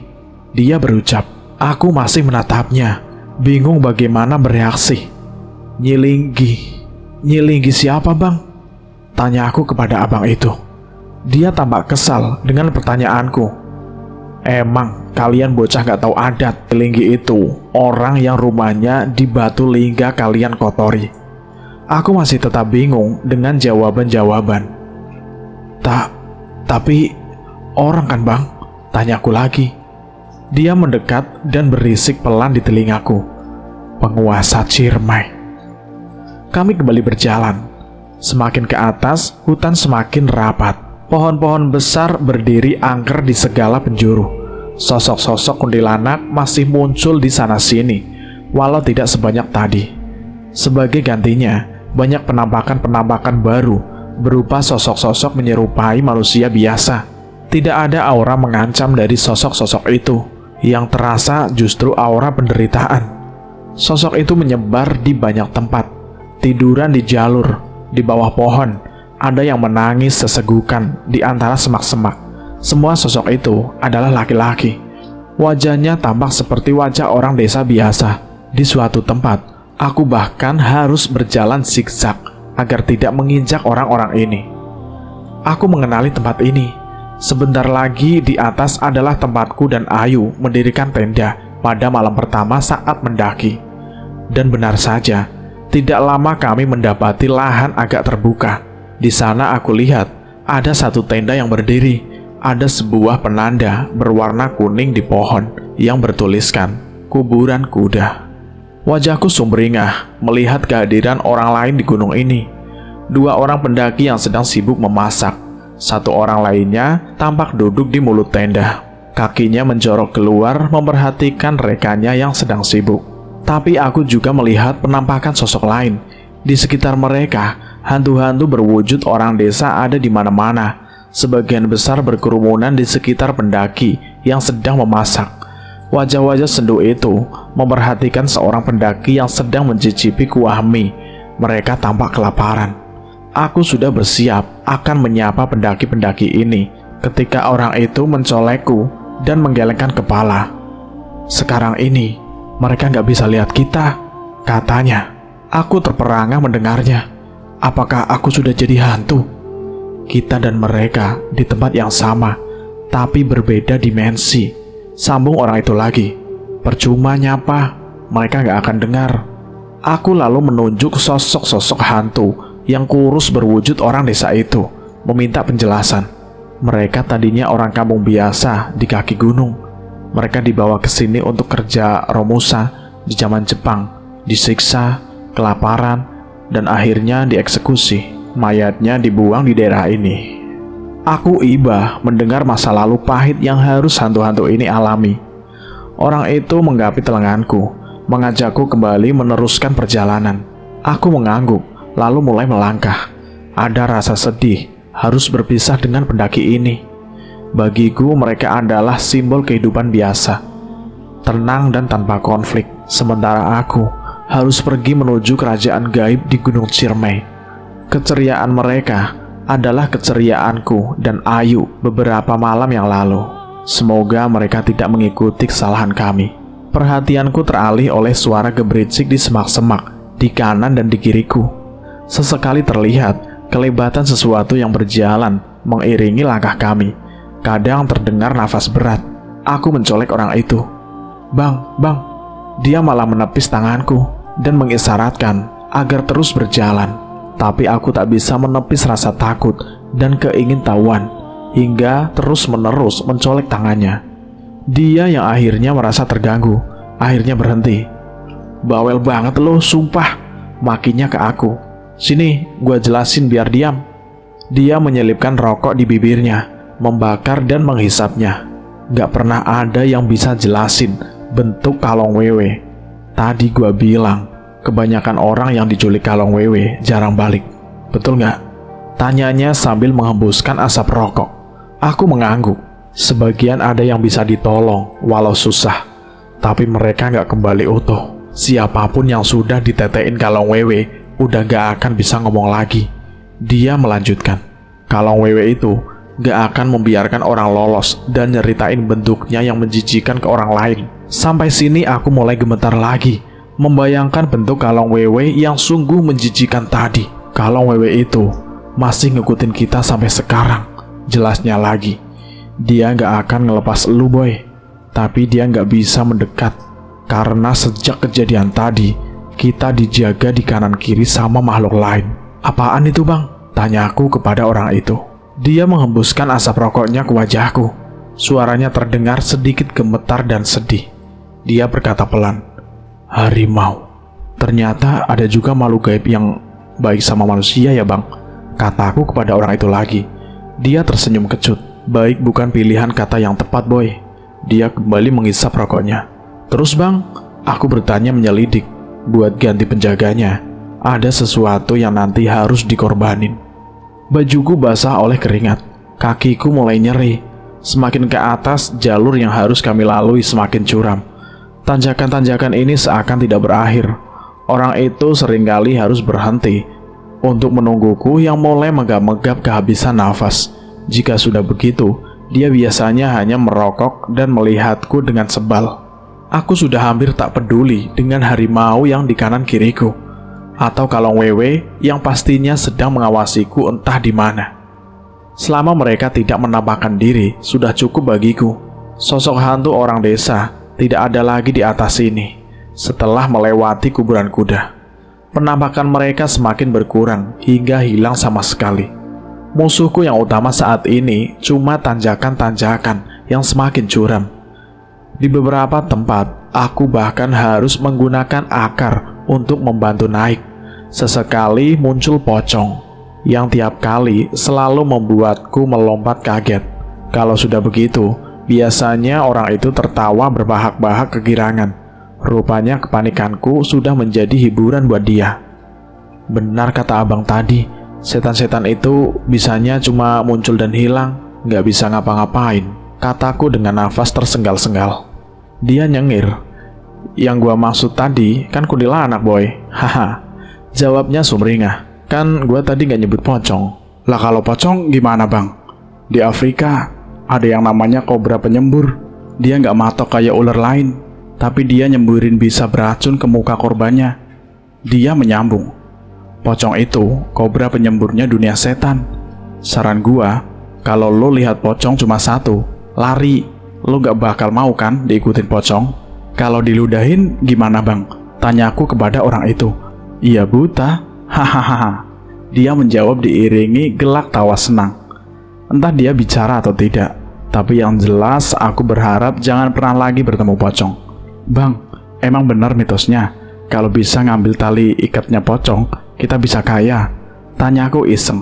dia berucap. Aku masih menatapnya, bingung bagaimana bereaksi. "Nyi Linggi? Nyi Linggi siapa, Bang?" tanya aku kepada abang itu. Dia tampak kesal dengan pertanyaanku. "Emang kalian bocah gak tahu adat? Nyi Linggi itu orang yang rumahnya di Batu Lingga kalian kotori." Aku masih tetap bingung dengan jawaban-jawaban. Tapi orang kan, Bang?" tanyaku lagi. Dia mendekat dan berisik pelan di telingaku. "Penguasa Ciremai." Kami kembali berjalan. Semakin ke atas, hutan semakin rapat. Pohon-pohon besar berdiri angker di segala penjuru. Sosok-sosok kuntilanak masih muncul di sana-sini, walau tidak sebanyak tadi. Sebagai gantinya, banyak penampakan-penampakan baru berupa sosok-sosok menyerupai manusia biasa. Tidak ada aura mengancam dari sosok-sosok itu. Yang terasa justru aura penderitaan. Sosok itu menyebar di banyak tempat. Tiduran di jalur, di bawah pohon. Ada yang menangis sesegukan di antara semak-semak. Semua sosok itu adalah laki-laki. Wajahnya tampak seperti wajah orang desa biasa. Di suatu tempat, aku bahkan harus berjalan zigzag agar tidak menginjak orang-orang ini. Aku mengenali tempat ini. Sebentar lagi di atas adalah tempatku dan Ayu mendirikan tenda pada malam pertama saat mendaki. Dan benar saja, tidak lama kami mendapati lahan agak terbuka. Di sana aku lihat ada satu tenda yang berdiri. Ada sebuah penanda berwarna kuning di pohon yang bertuliskan "Kuburan Kuda." Wajahku sumringah melihat kehadiran orang lain di gunung ini. Dua orang pendaki yang sedang sibuk memasak. Satu orang lainnya tampak duduk di mulut tenda. Kakinya menjorok keluar memperhatikan rekannya yang sedang sibuk. Tapi aku juga melihat penampakan sosok lain. Di sekitar mereka, hantu-hantu berwujud orang desa ada di mana-mana. Sebagian besar berkerumunan di sekitar pendaki yang sedang memasak. Wajah-wajah sendu itu memperhatikan seorang pendaki yang sedang mencicipi kuah mie. Mereka tampak kelaparan. Aku sudah bersiap akan menyapa pendaki-pendaki ini ketika orang itu mencolekku dan menggelengkan kepala. "Sekarang ini mereka nggak bisa lihat kita," katanya. Aku terperangah mendengarnya. Apakah aku sudah jadi hantu? Kita dan mereka di tempat yang sama, tapi berbeda dimensi. Sambung orang itu lagi. "Percuma nyapa, mereka nggak akan dengar." Aku lalu menunjuk sosok-sosok hantu yang kurus berwujud orang desa itu, meminta penjelasan. Mereka tadinya orang kampung biasa di kaki gunung. Mereka dibawa ke sini untuk kerja romusa di zaman Jepang, disiksa, kelaparan, dan akhirnya dieksekusi. Mayatnya dibuang di daerah ini. Aku iba mendengar masa lalu pahit yang harus hantu-hantu ini alami. Orang itu menggapai lenganku, mengajakku kembali meneruskan perjalanan. Aku mengangguk, lalu mulai melangkah. Ada rasa sedih harus berpisah dengan pendaki ini. Bagiku mereka adalah simbol kehidupan biasa, tenang dan tanpa konflik. Sementara aku harus pergi menuju kerajaan gaib di Gunung Ciremai. Keceriaan mereka adalah keceriaanku dan Ayu beberapa malam yang lalu. Semoga mereka tidak mengikuti kesalahan kami. Perhatianku teralih oleh suara gemericik di semak-semak di kanan dan di kiriku. Sesekali terlihat kelebatan sesuatu yang berjalan mengiringi langkah kami. Kadang terdengar nafas berat. Aku mencolek orang itu. Bang. Dia malah menepis tanganku dan mengisyaratkan agar terus berjalan. Tapi aku tak bisa menepis rasa takut dan keingintahuan hingga terus-menerus mencolek tangannya. Dia yang akhirnya merasa terganggu, akhirnya berhenti. Bawel banget lo, sumpah, makinya ke aku. Sini, gua jelasin biar diam. Dia menyelipkan rokok di bibirnya, membakar dan menghisapnya. Gak pernah ada yang bisa jelasin bentuk kalong wewe. Tadi gua bilang, kebanyakan orang yang diculik kalong wewe jarang balik. Betul gak? Tanyanya sambil menghembuskan asap rokok. Aku mengangguk. Sebagian ada yang bisa ditolong walau susah, tapi mereka gak kembali utuh. Siapapun yang sudah ditetein kalong wewe udah gak akan bisa ngomong lagi. Dia melanjutkan, kalong wewe itu gak akan membiarkan orang lolos dan nyeritain bentuknya yang menjijikan ke orang lain. Sampai sini aku mulai gemetar lagi, membayangkan bentuk kalong wewe yang sungguh menjijikan tadi. Kalong wewe itu masih ngikutin kita sampai sekarang. Jelasnya lagi, dia gak akan ngelepas elu boy. Tapi dia gak bisa mendekat, karena sejak kejadian tadi, kita dijaga di kanan kiri sama makhluk lain. Apaan itu bang? Tanyaku kepada orang itu. Dia menghembuskan asap rokoknya ke wajahku. Suaranya terdengar sedikit gemetar dan sedih. Dia berkata pelan, harimau. Ternyata ada juga makhluk gaib yang baik sama manusia ya bang, kataku kepada orang itu lagi. Dia tersenyum kecut. Baik bukan pilihan kata yang tepat boy. Dia kembali menghisap rokoknya. Terus bang, aku bertanya menyelidik. Buat ganti penjaganya, ada sesuatu yang nanti harus dikorbanin. Bajuku basah oleh keringat. Kakiku mulai nyeri. Semakin ke atas, jalur yang harus kami lalui semakin curam. Tanjakan-tanjakan ini seakan tidak berakhir. Orang itu seringkali harus berhenti untuk menungguku yang mulai megap-megap kehabisan nafas. Jika sudah begitu, dia biasanya hanya merokok dan melihatku dengan sebal. Aku sudah hampir tak peduli dengan harimau yang di kanan kiriku, atau kalong wewe yang pastinya sedang mengawasiku entah di mana. Selama mereka tidak menampakkan diri, sudah cukup bagiku. Sosok hantu orang desa tidak ada lagi di atas sini. Setelah melewati kuburan kuda, penampakan mereka semakin berkurang hingga hilang sama sekali. Musuhku yang utama saat ini cuma tanjakan-tanjakan yang semakin curam. Di beberapa tempat, aku bahkan harus menggunakan akar untuk membantu naik. Sesekali muncul pocong, yang tiap kali selalu membuatku melompat kaget. Kalau sudah begitu, biasanya orang itu tertawa berbahak-bahak kegirangan. Rupanya kepanikanku sudah menjadi hiburan buat dia. Benar kata abang tadi, setan-setan itu bisanya cuma muncul dan hilang, nggak bisa ngapa-ngapain, kataku dengan nafas tersenggal-senggal. Dia nyengir. Yang gua maksud tadi kan kuntilanak boy. Haha. Jawabnya sumringah. Kan gua tadi nggak nyebut pocong. Lah kalau pocong gimana bang? Di Afrika ada yang namanya kobra penyembur. Dia nggak matok kayak ular lain, tapi dia nyemburin bisa beracun ke muka korbannya. Dia menyambung, pocong itu kobra penyemburnya dunia setan. Saran gua, kalau lo lihat pocong cuma satu, lari. Lo gak bakal mau kan diikutin pocong? Kalau diludahin gimana bang? Tanyaku kepada orang itu. Iya buta. Hahaha. Dia menjawab diiringi gelak tawa senang. Entah dia bicara atau tidak, tapi yang jelas aku berharap jangan pernah lagi bertemu pocong. Bang, emang benar mitosnya kalau bisa ngambil tali ikatnya pocong, kita bisa kaya? Tanyaku iseng.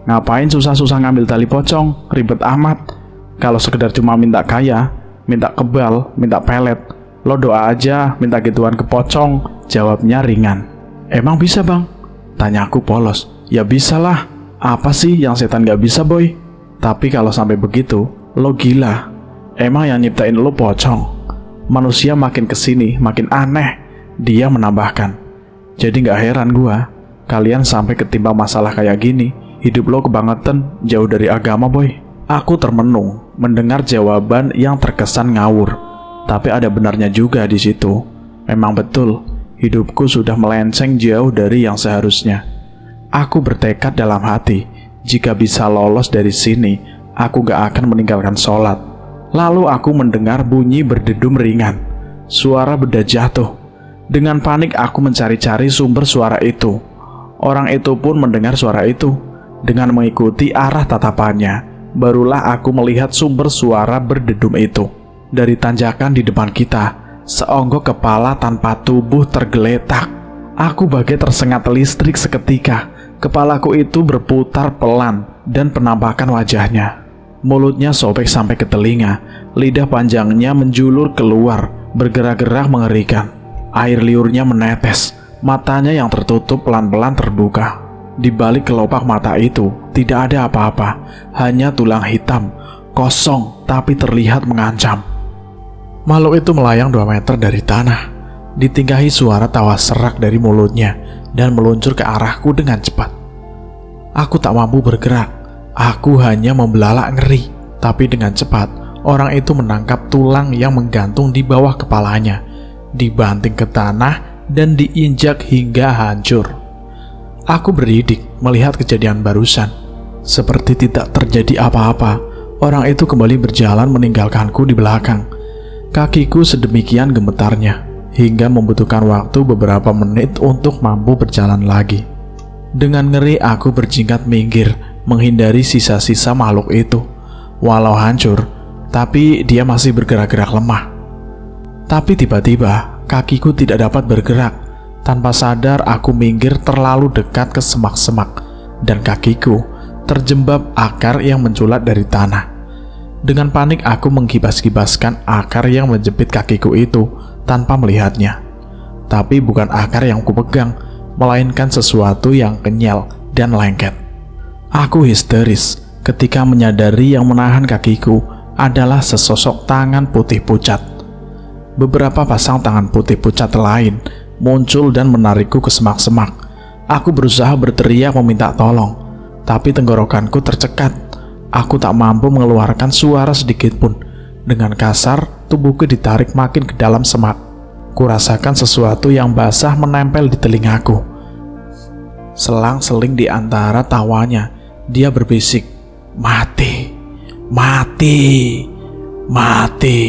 Ngapain susah-susah ngambil tali pocong? Ribet amat. Kalau sekedar cuma minta kaya, minta kebal, minta pelet, lo doa aja minta gituan ke pocong. Jawabnya ringan. Emang bisa bang? Tanyaku polos. Ya bisa lah. Apa sih yang setan gak bisa boy? Tapi kalau sampai begitu, lo gila. Emang yang nyiptain lo pocong? Manusia makin kesini makin aneh. Dia menambahkan. Jadi gak heran gua kalian sampai ketimpa masalah kayak gini. Hidup lo kebangetan, jauh dari agama boy. Aku termenung mendengar jawaban yang terkesan ngawur, tapi ada benarnya juga di situ. Memang betul, hidupku sudah melenceng jauh dari yang seharusnya. Aku bertekad dalam hati, jika bisa lolos dari sini, aku gak akan meninggalkan sholat. Lalu aku mendengar bunyi berdedum ringan. Suara benda jatuh. Dengan panik aku mencari-cari sumber suara itu. Orang itu pun mendengar suara itu. Dengan mengikuti arah tatapannya, barulah aku melihat sumber suara berdedum itu. Dari tanjakan di depan kita, seonggok kepala tanpa tubuh tergeletak. Aku bagai tersengat listrik seketika. Kepalaku itu berputar pelan dan penampakan wajahnya. Mulutnya sobek sampai ke telinga, lidah panjangnya menjulur keluar, bergerak-gerak mengerikan. Air liurnya menetes, matanya yang tertutup pelan-pelan terbuka. Di balik kelopak mata itu tidak ada apa-apa, hanya tulang hitam, kosong tapi terlihat mengancam. Makhluk itu melayang 2 meter dari tanah, ditinggahi suara tawa serak dari mulutnya dan meluncur ke arahku dengan cepat. Aku tak mampu bergerak. Aku hanya membelalak ngeri, tapi dengan cepat orang itu menangkap tulang yang menggantung di bawah kepalanya, dibanting ke tanah dan diinjak hingga hancur. Aku beridik melihat kejadian barusan. Seperti tidak terjadi apa-apa, orang itu kembali berjalan meninggalkanku di belakang. Kakiku sedemikian gemetarnya, hingga membutuhkan waktu beberapa menit untuk mampu berjalan lagi. Dengan ngeri aku berjingkat minggir, menghindari sisa-sisa makhluk itu. Walau hancur, tapi dia masih bergerak-gerak lemah. Tapi tiba-tiba kakiku tidak dapat bergerak. Tanpa sadar aku minggir terlalu dekat ke semak-semak, dan kakiku terjembab akar yang menculat dari tanah. Dengan panik aku menggibas-gibaskan akar yang menjepit kakiku itu tanpa melihatnya. Tapi bukan akar yang kupegang, melainkan sesuatu yang kenyal dan lengket. Aku histeris ketika menyadari yang menahan kakiku adalah sesosok tangan putih pucat. Beberapa pasang tangan putih pucat lain muncul dan menarikku ke semak-semak. Aku berusaha berteriak meminta tolong, tapi tenggorokanku tercekat. Aku tak mampu mengeluarkan suara sedikit pun. Dengan kasar, tubuhku ditarik makin ke dalam semak. Kurasakan sesuatu yang basah menempel di telingaku. Selang-seling di antara tawanya, dia berbisik, "Mati, mati, mati."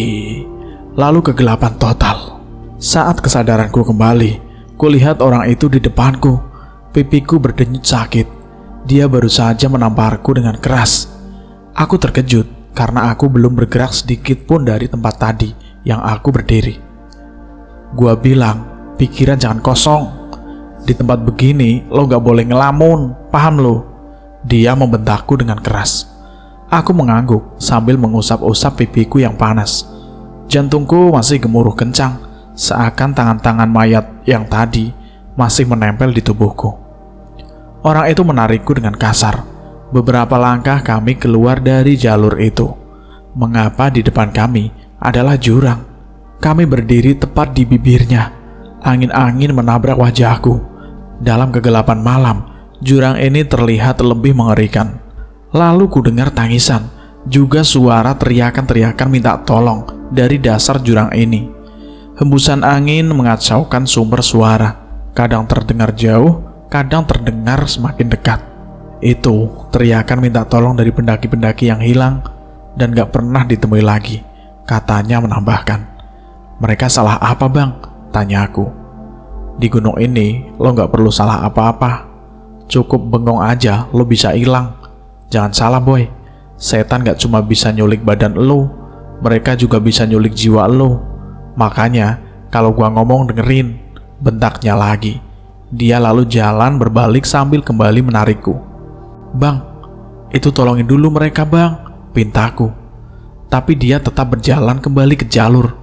Lalu kegelapan total. Saat kesadaranku kembali, kulihat orang itu di depanku. Pipiku berdenyut sakit. Dia baru saja menamparku dengan keras. Aku terkejut karena aku belum bergerak sedikit pun dari tempat tadi yang aku berdiri. Gua bilang, pikiran jangan kosong. Di tempat begini lo gak boleh ngelamun, paham lo? Dia membentakku dengan keras. Aku mengangguk sambil mengusap-usap pipiku yang panas. Jantungku masih gemuruh kencang, seakan tangan-tangan mayat yang tadi masih menempel di tubuhku. Orang itu menarikku dengan kasar. Beberapa langkah kami keluar dari jalur itu. Mengapa di depan kami adalah jurang? Kami berdiri tepat di bibirnya. Angin-angin menabrak wajahku. Dalam kegelapan malam, jurang ini terlihat lebih mengerikan. Lalu ku dengar tangisan, juga suara teriakan-teriakan minta tolong dari dasar jurang ini. Hembusan angin mengacaukan sumber suara. Kadang terdengar jauh, kadang terdengar semakin dekat. Itu teriakan minta tolong dari pendaki-pendaki yang hilang dan gak pernah ditemui lagi. Katanya menambahkan, "Mereka salah apa bang?" tanya aku. "Di gunung ini lo gak perlu salah apa-apa. Cukup bengong aja lo bisa hilang. Jangan salah boy, setan gak cuma bisa nyulik badan lo, mereka juga bisa nyulik jiwa lo. Makanya kalau gua ngomong dengerin," bentaknya lagi. Dia lalu jalan berbalik sambil kembali menarikku. "Bang, itu tolongin dulu mereka bang," pintaku. Tapi dia tetap berjalan kembali ke jalur.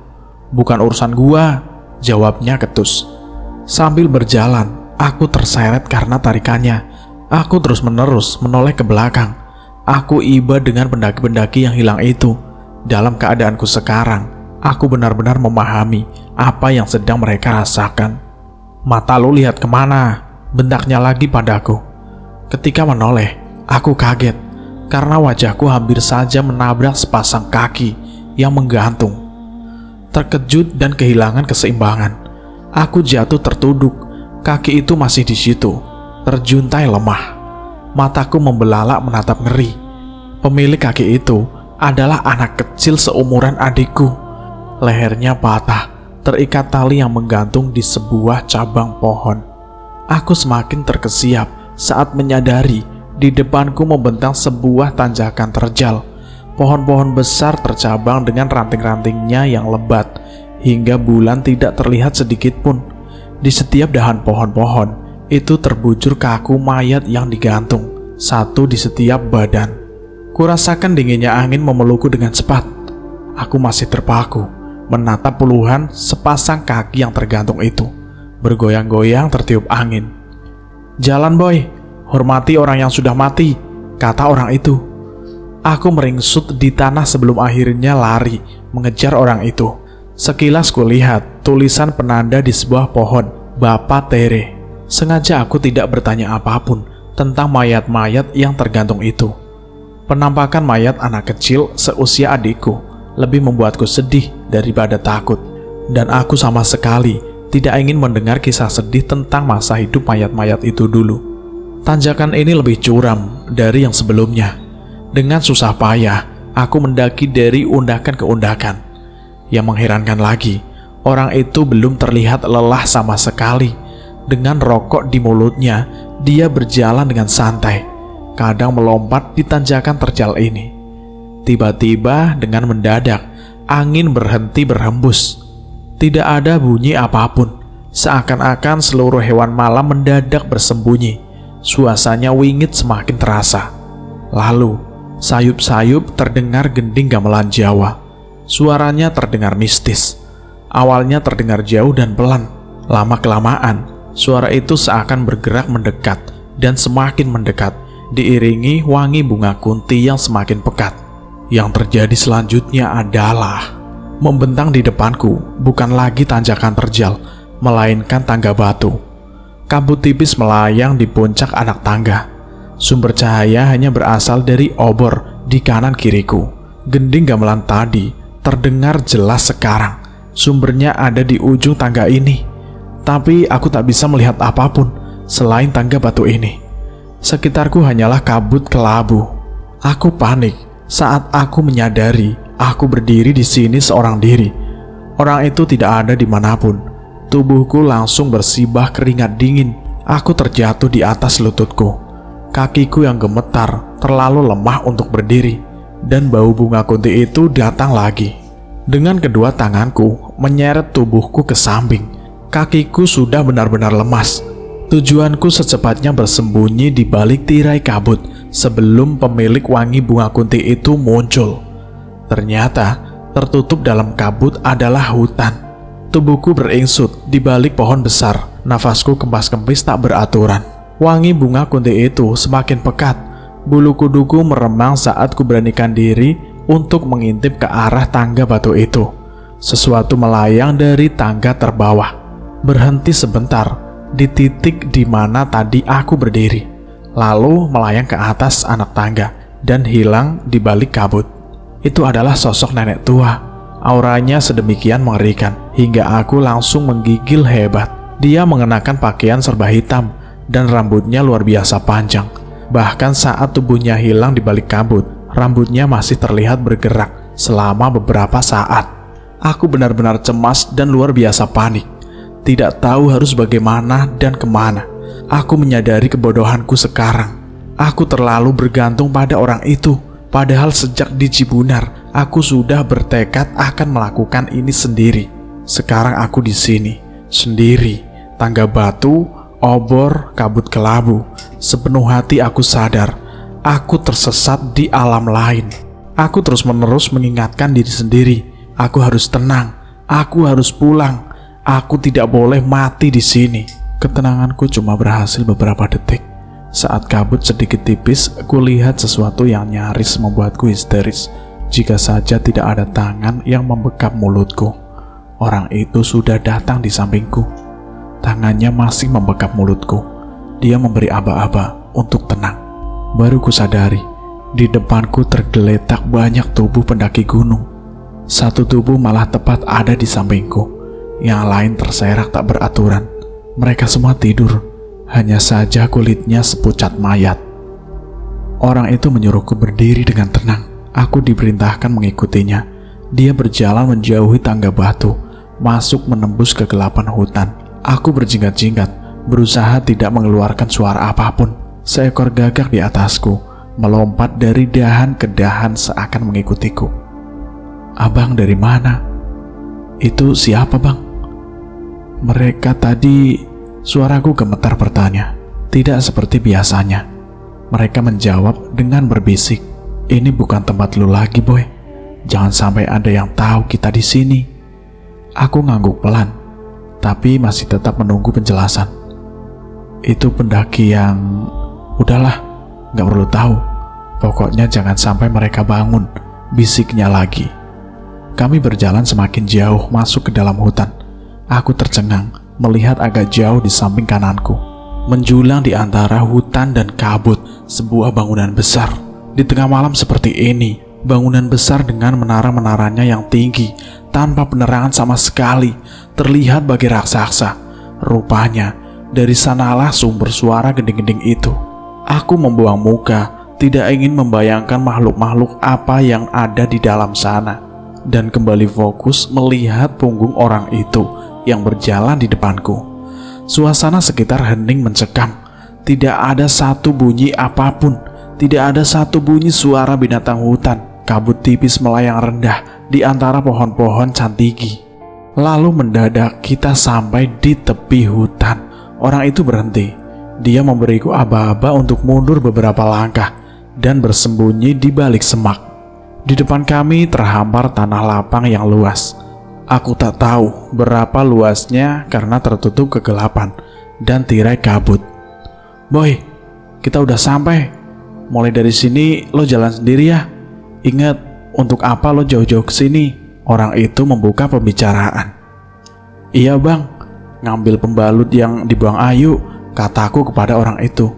"Bukan urusan gua," jawabnya ketus. Sambil berjalan, aku terseret karena tarikannya. Aku terus-menerus menoleh ke belakang. Aku iba dengan pendaki-pendaki yang hilang itu. Dalam keadaanku sekarang, aku benar-benar memahami apa yang sedang mereka rasakan. "Mata lu lihat kemana?" bentaknya lagi padaku. Ketika menoleh, aku kaget karena wajahku hampir saja menabrak sepasang kaki yang menggantung. Terkejut dan kehilangan keseimbangan, aku jatuh tertuduk. Kaki itu masih di situ, terjuntai lemah. Mataku membelalak menatap ngeri. Pemilik kaki itu adalah anak kecil seumuran adikku. Lehernya patah, terikat tali yang menggantung di sebuah cabang pohon. Aku semakin terkesiap saat menyadari di depanku membentang sebuah tanjakan terjal. Pohon-pohon besar tercabang dengan ranting-rantingnya yang lebat, hingga bulan tidak terlihat sedikit pun. Di setiap dahan pohon-pohon itu terbujur kaku mayat yang digantung, satu di setiap badan. Kurasakan dinginnya angin memelukku dengan cepat. Aku masih terpaku menatap puluhan sepasang kaki yang tergantung itu, bergoyang-goyang tertiup angin. "Jalan boy, hormati orang yang sudah mati," kata orang itu. Aku meringsut di tanah sebelum akhirnya lari mengejar orang itu. Sekilas kulihat tulisan penanda di sebuah pohon, Bapak Tere. Sengaja aku tidak bertanya apapun tentang mayat-mayat yang tergantung itu. Penampakan mayat anak kecil seusia adikku lebih membuatku sedih daripada takut. Dan aku sama sekali tidak ingin mendengar kisah sedih tentang masa hidup mayat-mayat itu dulu. Tanjakan ini lebih curam dari yang sebelumnya. Dengan susah payah, aku mendaki dari undakan ke undakan. Yang mengherankan lagi, orang itu belum terlihat lelah sama sekali. Dengan rokok di mulutnya, dia berjalan dengan santai, kadang melompat di tanjakan terjal ini. Tiba-tiba dengan mendadak, angin berhenti berhembus. Tidak ada bunyi apapun, seakan-akan seluruh hewan malam mendadak bersembunyi. Suasananya wingit semakin terasa. Lalu, sayup-sayup terdengar gending gamelan Jawa. Suaranya terdengar mistis. Awalnya terdengar jauh dan pelan. Lama-kelamaan, suara itu seakan bergerak mendekat dan semakin mendekat, diiringi wangi bunga kunti yang semakin pekat. Yang terjadi selanjutnya adalah membentang di depanku bukan lagi tanjakan terjal, melainkan tangga batu. Kabut tipis melayang di puncak anak tangga. Sumber cahaya hanya berasal dari obor di kanan kiriku. Gending gamelan tadi terdengar jelas sekarang. Sumbernya ada di ujung tangga ini. Tapi aku tak bisa melihat apapun selain tangga batu ini. Sekitarku hanyalah kabut kelabu. Aku panik saat aku menyadari aku berdiri di sini seorang diri. Orang itu tidak ada dimanapun. Tubuhku langsung bersibah keringat dingin. Aku terjatuh di atas lututku. Kakiku yang gemetar terlalu lemah untuk berdiri, dan bau bunga kunti itu datang lagi. Dengan kedua tanganku menyeret tubuhku ke samping. Kakiku sudah benar-benar lemas. Tujuanku secepatnya bersembunyi di balik tirai kabut sebelum pemilik wangi bunga kunti itu muncul. Ternyata tertutup dalam kabut adalah hutan. Tubuhku beringsut di balik pohon besar. Nafasku kempas-kempis tak beraturan. Wangi bunga kunti itu semakin pekat. Bulu kuduku meremang saat kuberanikan diri untuk mengintip ke arah tangga batu itu. Sesuatu melayang dari tangga terbawah, berhenti sebentar di titik di mana tadi aku berdiri, lalu melayang ke atas anak tangga dan hilang di balik kabut. Itu adalah sosok nenek tua. Auranya sedemikian mengerikan hingga aku langsung menggigil hebat. Dia mengenakan pakaian serba hitam dan rambutnya luar biasa panjang. Bahkan saat tubuhnya hilang di balik kabut, rambutnya masih terlihat bergerak selama beberapa saat. Aku benar-benar cemas dan luar biasa panik. Tidak tahu harus bagaimana dan kemana. Aku menyadari kebodohanku sekarang. Aku terlalu bergantung pada orang itu. Padahal sejak di Cibunar, aku sudah bertekad akan melakukan ini sendiri. Sekarang aku di sini, sendiri. Tangga batu, obor, kabut kelabu. Sepenuh hati aku sadar, aku tersesat di alam lain. Aku terus-menerus mengingatkan diri sendiri. Aku harus tenang. Aku harus pulang. Aku tidak boleh mati di sini. Ketenanganku cuma berhasil beberapa detik. Saat kabut sedikit tipis, kulihat sesuatu yang nyaris membuatku histeris. Jika saja tidak ada tangan yang membekap mulutku. Orang itu sudah datang di sampingku. Tangannya masih membekap mulutku. Dia memberi aba-aba untuk tenang. Baru kusadari, di depanku tergeletak banyak tubuh pendaki gunung. Satu tubuh malah tepat ada di sampingku. Yang lain terserak tak beraturan. Mereka semua tidur. Hanya saja kulitnya sepucat mayat. Orang itu menyuruhku berdiri dengan tenang. Aku diperintahkan mengikutinya. Dia berjalan menjauhi tangga batu, masuk menembus kegelapan hutan. Aku berjinggat-jinggat, berusaha tidak mengeluarkan suara apapun. Seekor gagak di atasku, melompat dari dahan ke dahan seakan mengikutiku. "Abang dari mana? Itu siapa, Bang?" "Mereka tadi..." Suaraku gemetar bertanya. Tidak seperti biasanya. Mereka menjawab dengan berbisik, "Ini bukan tempat lu lagi, boy. Jangan sampai ada yang tahu kita di sini." Aku ngangguk pelan, tapi masih tetap menunggu penjelasan. "Itu pendaki yang..." "Udahlah, gak perlu tahu. Pokoknya jangan sampai mereka bangun," bisiknya lagi. Kami berjalan semakin jauh masuk ke dalam hutan. Aku tercengang melihat agak jauh di samping kananku. Menjulang di antara hutan dan kabut, sebuah bangunan besar. Di tengah malam seperti ini, bangunan besar dengan menara-menaranya yang tinggi, tanpa penerangan sama sekali, terlihat bagai raksasa. Rupanya, dari sanalah sumber suara gending-gending itu. Aku membuang muka, tidak ingin membayangkan makhluk-makhluk apa yang ada di dalam sana, dan kembali fokus melihat punggung orang itu yang berjalan di depanku. Suasana sekitar hening mencekam. Tidak ada satu bunyi apapun. Tidak ada satu bunyi suara binatang hutan. Kabut tipis melayang rendah di antara pohon-pohon cantigi. Lalu mendadak kita sampai di tepi hutan. Orang itu berhenti. Dia memberiku aba-aba untuk mundur beberapa langkah dan bersembunyi di balik semak. Di depan kami terhampar tanah lapang yang luas. Aku tak tahu berapa luasnya karena tertutup kegelapan dan tirai kabut. "Boy, kita udah sampai. Mulai dari sini lo jalan sendiri ya. Ingat, untuk apa lo jauh-jauh ke sini?" Orang itu membuka pembicaraan. "Iya, Bang, ngambil pembalut yang dibuang Ayu," kataku kepada orang itu.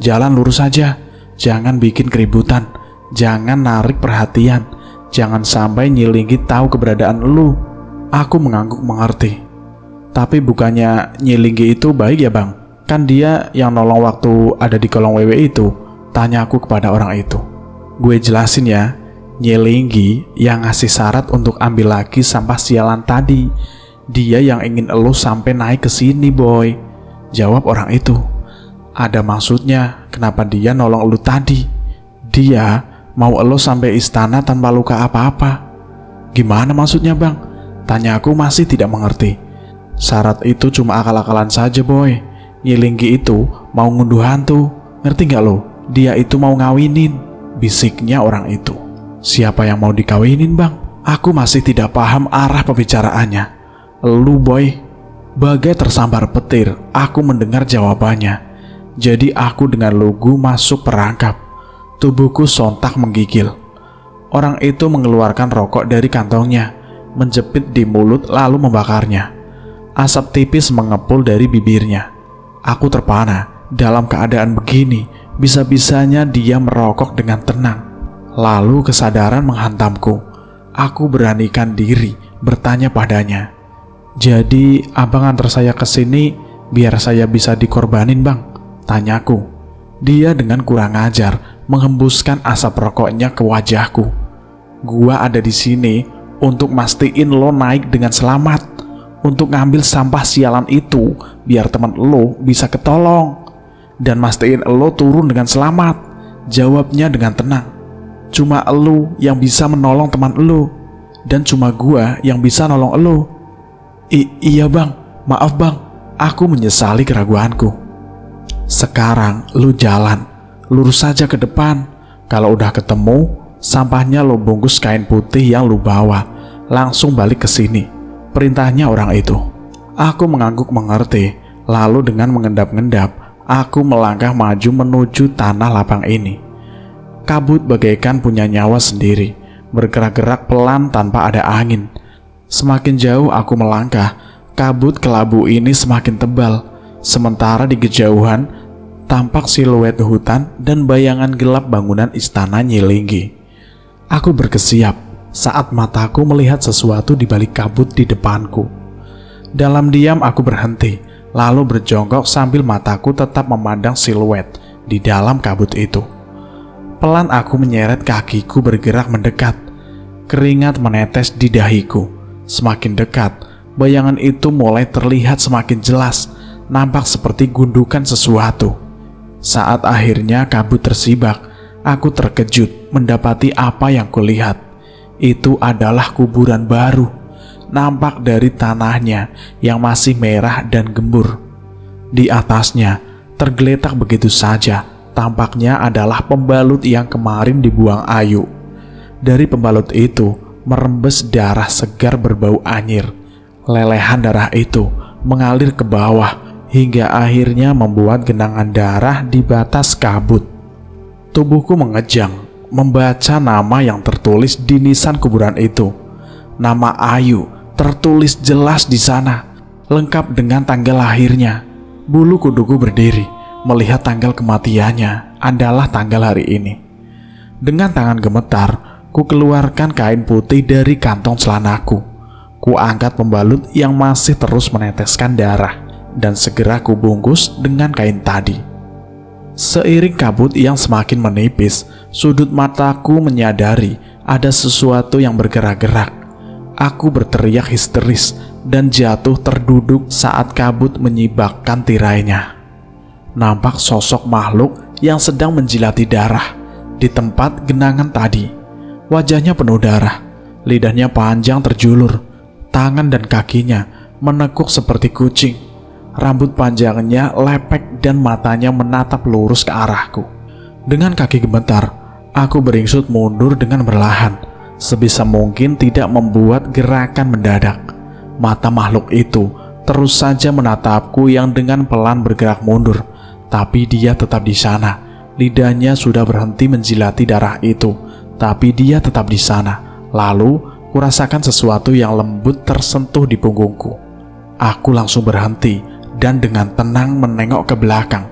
"Jalan lurus saja, jangan bikin keributan, jangan narik perhatian, jangan sampai Nyilinggi tahu keberadaan lu." Aku mengangguk mengerti. "Tapi bukannya Nyilinggi itu baik ya, Bang? Kan dia yang nolong waktu ada di kolong WW itu," tanya aku kepada orang itu. "Gue jelasin ya, Nyilinggi yang ngasih syarat untuk ambil lagi sampah sialan tadi. Dia yang ingin elu sampai naik ke sini, boy," jawab orang itu. "Ada maksudnya kenapa dia nolong elu tadi? Dia mau elu sampai istana tanpa luka apa-apa." "Gimana maksudnya, Bang?" tanya aku masih tidak mengerti. "Syarat itu cuma akal-akalan saja, boy. Nyilinggi itu mau ngunduh hantu. Ngerti gak lo? Dia itu mau ngawinin," bisiknya orang itu. "Siapa yang mau dikawinin, Bang?" Aku masih tidak paham arah pembicaraannya. "Lu, boy." Bagai tersambar petir, aku mendengar jawabannya. Jadi aku dengan lugu masuk perangkap. Tubuhku sontak menggigil. Orang itu mengeluarkan rokok dari kantongnya, menjepit di mulut lalu membakarnya. Asap tipis mengepul dari bibirnya. Aku terpana. Dalam keadaan begini, bisa-bisanya dia merokok dengan tenang. Lalu kesadaran menghantamku. Aku beranikan diri bertanya padanya, "Jadi abang antar saya ke sini biar saya bisa dikorbanin, Bang?" tanyaku. Dia dengan kurang ajar menghembuskan asap rokoknya ke wajahku. "Gua ada di sini untuk mastiin lo naik dengan selamat, untuk ngambil sampah sialan itu biar teman lo bisa ketolong, dan mastiin lo turun dengan selamat," jawabnya dengan tenang. "Cuma lo yang bisa menolong teman lo, dan cuma gua yang bisa nolong lo." Iya, Bang, maaf, Bang." Aku menyesali keraguanku. "Sekarang lu jalan lurus saja ke depan. Kalau udah ketemu, sampahnya lo bungkus kain putih yang lu bawa, langsung balik ke sini," perintahnya orang itu. Aku mengangguk mengerti. Lalu dengan mengendap-endap, aku melangkah maju menuju tanah lapang ini. Kabut bagaikan punya nyawa sendiri, bergerak-gerak pelan tanpa ada angin. Semakin jauh aku melangkah, kabut kelabu ini semakin tebal. Sementara di kejauhan tampak siluet hutan dan bayangan gelap bangunan istana Nyilinggi. Aku berkesiap saat mataku melihat sesuatu di balik kabut di depanku. Dalam diam aku berhenti, lalu berjongkok sambil mataku tetap memandang siluet di dalam kabut itu. Pelan aku menyeret kakiku bergerak mendekat. Keringat menetes di dahiku. Semakin dekat, bayangan itu mulai terlihat semakin jelas, nampak seperti gundukan sesuatu. Saat akhirnya kabut tersibak, aku terkejut mendapati apa yang kulihat. Itu adalah kuburan baru, nampak dari tanahnya yang masih merah dan gembur. Di atasnya tergeletak begitu saja, tampaknya adalah pembalut yang kemarin dibuang Ayu. Dari pembalut itu merembes darah segar berbau anyir. Lelehan darah itu mengalir ke bawah hingga akhirnya membuat genangan darah di batas kabut. Tubuhku mengejang membaca nama yang tertulis di nisan kuburan itu. Nama Ayu tertulis jelas di sana, lengkap dengan tanggal lahirnya. Bulu kuduku berdiri melihat tanggal kematiannya adalah tanggal hari ini. Dengan tangan gemetar, ku keluarkan kain putih dari kantong celanaku. Ku angkat pembalut yang masih terus meneteskan darah dan segera ku bungkus dengan kain tadi. Seiring kabut yang semakin menipis, sudut mataku menyadari ada sesuatu yang bergerak-gerak. Aku berteriak histeris dan jatuh terduduk saat kabut menyibakkan tirainya. Nampak sosok makhluk yang sedang menjilati darah di tempat genangan tadi. Wajahnya penuh darah, lidahnya panjang terjulur, tangan dan kakinya menekuk seperti kucing. Rambut panjangnya lepek dan matanya menatap lurus ke arahku. Dengan kaki gemetar, aku beringsut mundur dengan perlahan, sebisa mungkin tidak membuat gerakan mendadak. Mata makhluk itu terus saja menatapku yang dengan pelan bergerak mundur, tapi dia tetap di sana. Lidahnya sudah berhenti menjilati darah itu, tapi dia tetap di sana. Lalu, kurasakan sesuatu yang lembut tersentuh di punggungku. Aku langsung berhenti dan dengan tenang menengok ke belakang.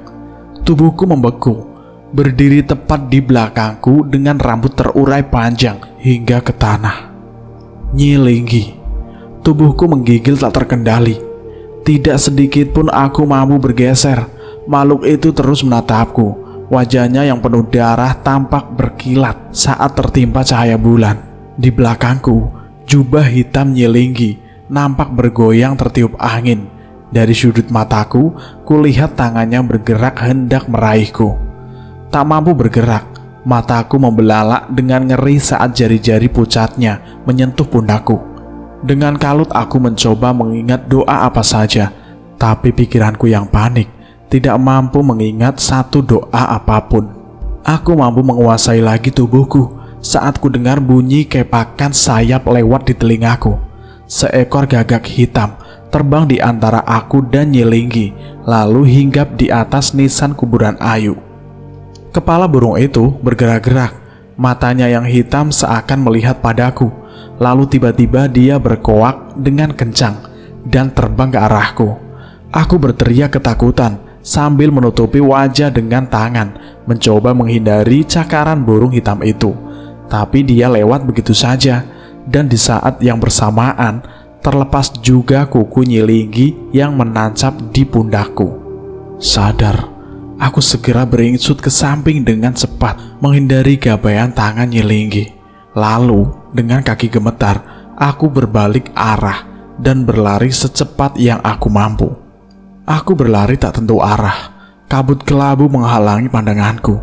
Tubuhku membeku, berdiri tepat di belakangku dengan rambut terurai panjang hingga ke tanah. Nyi Linggi. Tubuhku menggigil tak terkendali. Tidak sedikit pun aku mampu bergeser. Makhluk itu terus menatapku. Wajahnya yang penuh darah tampak berkilat saat tertimpa cahaya bulan. Di belakangku, jubah hitam Nyi Linggi nampak bergoyang tertiup angin. Dari sudut mataku, kulihat tangannya bergerak hendak meraihku. Tak mampu bergerak, mataku membelalak dengan ngeri saat jari-jari pucatnya menyentuh pundakku. Dengan kalut aku mencoba mengingat doa apa saja, tapi pikiranku yang panik tidak mampu mengingat satu doa apapun. Aku mampu menguasai lagi tubuhku saat ku dengar bunyi kepakan sayap lewat di telingaku. Seekor gagak hitam terbang di antara aku dan Nyi Linggi, lalu hinggap di atas nisan kuburan Ayu. Kepala burung itu bergerak-gerak, matanya yang hitam seakan melihat padaku. Lalu tiba-tiba dia berkoak dengan kencang dan terbang ke arahku. Aku berteriak ketakutan sambil menutupi wajah dengan tangan, mencoba menghindari cakaran burung hitam itu. Tapi dia lewat begitu saja, dan di saat yang bersamaan terlepas juga kuku Nyi Linggi yang menancap di pundakku. Sadar, aku segera beringsut ke samping dengan cepat menghindari gabaian tangan Nyi Linggi. Lalu, dengan kaki gemetar, aku berbalik arah dan berlari secepat yang aku mampu. Aku berlari tak tentu arah. Kabut kelabu menghalangi pandanganku.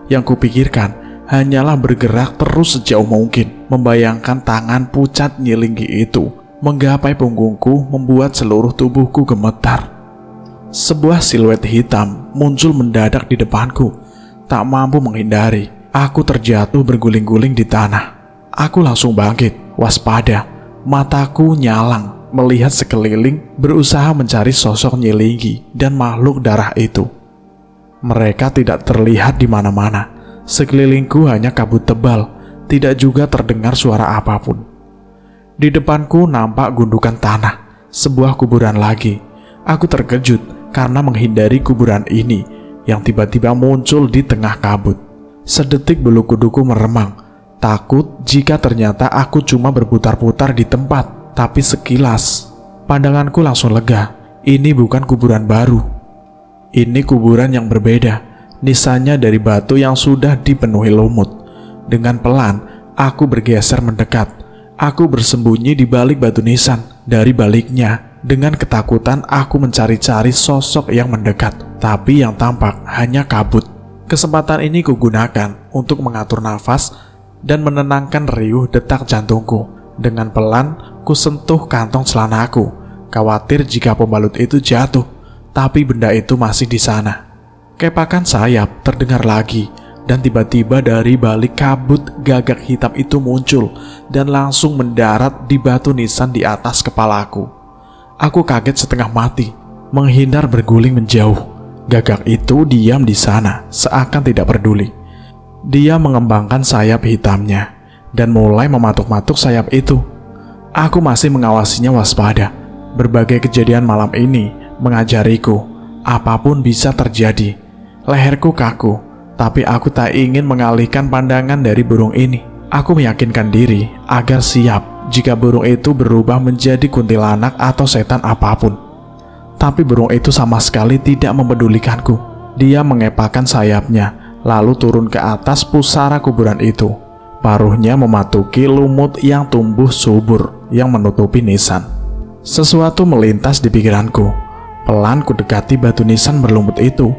Yang kupikirkan hanyalah bergerak terus sejauh mungkin, membayangkan tangan pucat Nyi Linggi itu menggapai punggungku membuat seluruh tubuhku gemetar. Sebuah siluet hitam muncul mendadak di depanku. Tak mampu menghindari, aku terjatuh berguling-guling di tanah. Aku langsung bangkit, waspada. Mataku nyalang melihat sekeliling, berusaha mencari sosok Nyi Linggi dan makhluk darah itu. Mereka tidak terlihat di mana-mana. Sekelilingku hanya kabut tebal, tidak juga terdengar suara apapun. Di depanku nampak gundukan tanah, sebuah kuburan lagi. Aku terkejut karena menghindari kuburan ini yang tiba-tiba muncul di tengah kabut. Sedetik bulu kuduku meremang, takut jika ternyata aku cuma berputar-putar di tempat. Tapi sekilas, pandanganku langsung lega. Ini bukan kuburan baru. Ini kuburan yang berbeda, Nisannya dari batu yang sudah dipenuhi lumut. Dengan pelan, aku bergeser mendekat. Aku bersembunyi di balik batu nisan. Dari baliknya, dengan ketakutan aku mencari-cari sosok yang mendekat, tapi yang tampak hanya kabut. Kesempatan ini kugunakan untuk mengatur nafas dan menenangkan riuh detak jantungku. Dengan pelan, ku sentuh kantong celanaku, khawatir jika pembalut itu jatuh, tapi benda itu masih di sana. Kepakan sayap terdengar lagi, dan tiba-tiba dari balik kabut gagak hitam itu muncul dan langsung mendarat di batu nisan di atas kepalaku. Aku kaget setengah mati, menghindar berguling menjauh. Gagak itu diam di sana, seakan tidak peduli. Dia mengembangkan sayap hitamnya dan mulai mematuk-matuk sayap itu. Aku masih mengawasinya waspada. Berbagai kejadian malam ini mengajariku, apapun bisa terjadi. Leherku kaku, tapi aku tak ingin mengalihkan pandangan dari burung ini. Aku meyakinkan diri agar siap jika burung itu berubah menjadi kuntilanak atau setan apapun. Tapi burung itu sama sekali tidak mempedulikanku. Dia mengepakkan sayapnya, lalu turun ke atas pusara kuburan itu. Paruhnya mematuki lumut yang tumbuh subur yang menutupi nisan. Sesuatu melintas di pikiranku. Pelan ku dekati batu nisan berlumut itu.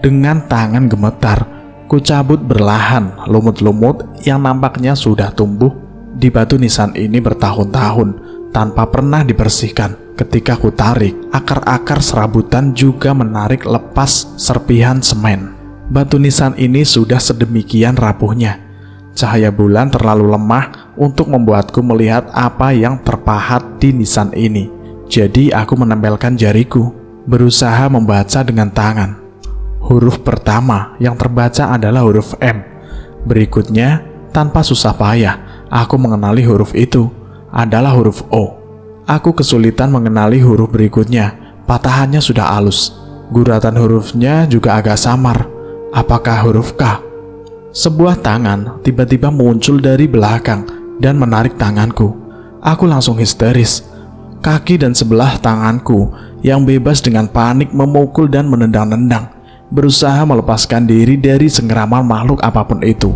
Dengan tangan gemetar, ku cabut berlahan lumut-lumut yang nampaknya sudah tumbuh di batu nisan ini bertahun-tahun tanpa pernah dibersihkan. Ketika ku tarik, akar-akar serabutan juga menarik lepas serpihan semen. Batu nisan ini sudah sedemikian rapuhnya. Cahaya bulan terlalu lemah untuk membuatku melihat apa yang terpahat di nisan ini. Jadi aku menempelkan jariku, berusaha membaca dengan tangan. Huruf pertama yang terbaca adalah huruf M. Berikutnya, tanpa susah payah, aku mengenali huruf itu adalah huruf O. Aku kesulitan mengenali huruf berikutnya, patahannya sudah halus. Guratan hurufnya juga agak samar. Apakah huruf K? Sebuah tangan tiba-tiba muncul dari belakang dan menarik tanganku. Aku langsung histeris. Kaki dan sebelah tanganku yang bebas dengan panik memukul dan menendang-nendang, berusaha melepaskan diri dari senggeraman makhluk apapun itu.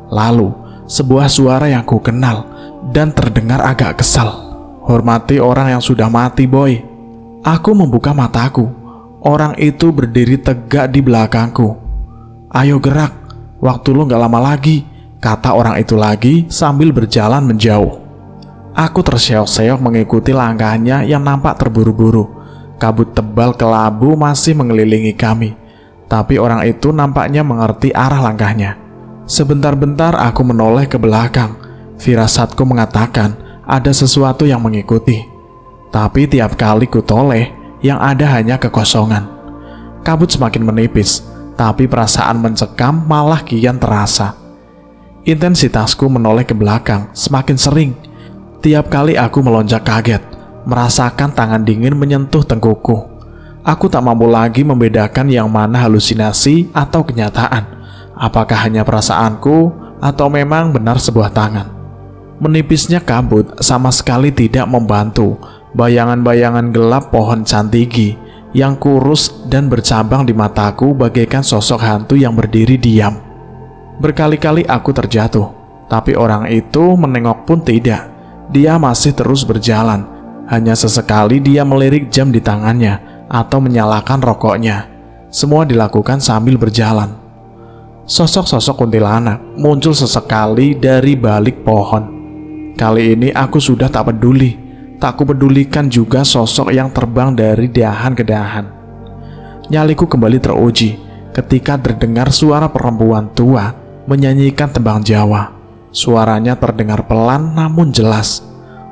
Lalu, sebuah suara yang ku kenal dan terdengar agak kesal. "Hormati orang yang sudah mati, boy." Aku membuka mataku. Orang itu berdiri tegak di belakangku. "Ayo gerak, waktu lu gak lama lagi," kata orang itu lagi sambil berjalan menjauh. Aku terseok-seok mengikuti langkahnya yang nampak terburu-buru. Kabut tebal kelabu masih mengelilingi kami, tapi orang itu nampaknya mengerti arah langkahnya. Sebentar-bentar aku menoleh ke belakang. Firasatku mengatakan ada sesuatu yang mengikuti. Tapi tiap kali ku toleh, yang ada hanya kekosongan. Kabut semakin menipis, tapi perasaan mencekam malah kian terasa. Intensitasku menoleh ke belakang semakin sering. Tiap kali aku melonjak kaget, merasakan tangan dingin menyentuh tengkukku. Aku tak mampu lagi membedakan yang mana halusinasi atau kenyataan. Apakah hanya perasaanku atau memang benar sebuah tangan? Menipisnya kabut sama sekali tidak membantu. Bayangan-bayangan gelap pohon cantigi yang kurus dan bercabang di mataku bagaikan sosok hantu yang berdiri diam. Berkali-kali aku terjatuh, tapi orang itu menengok pun tidak. Dia masih terus berjalan. Hanya sesekali dia melirik jam di tangannya atau menyalakan rokoknya. Semua dilakukan sambil berjalan. Sosok-sosok kuntilanak muncul sesekali dari balik pohon. Kali ini aku sudah tak peduli. Tak kupedulikan juga sosok yang terbang dari dahan ke dahan. Nyaliku kembali teruji ketika terdengar suara perempuan tua menyanyikan tembang Jawa. Suaranya terdengar pelan namun jelas.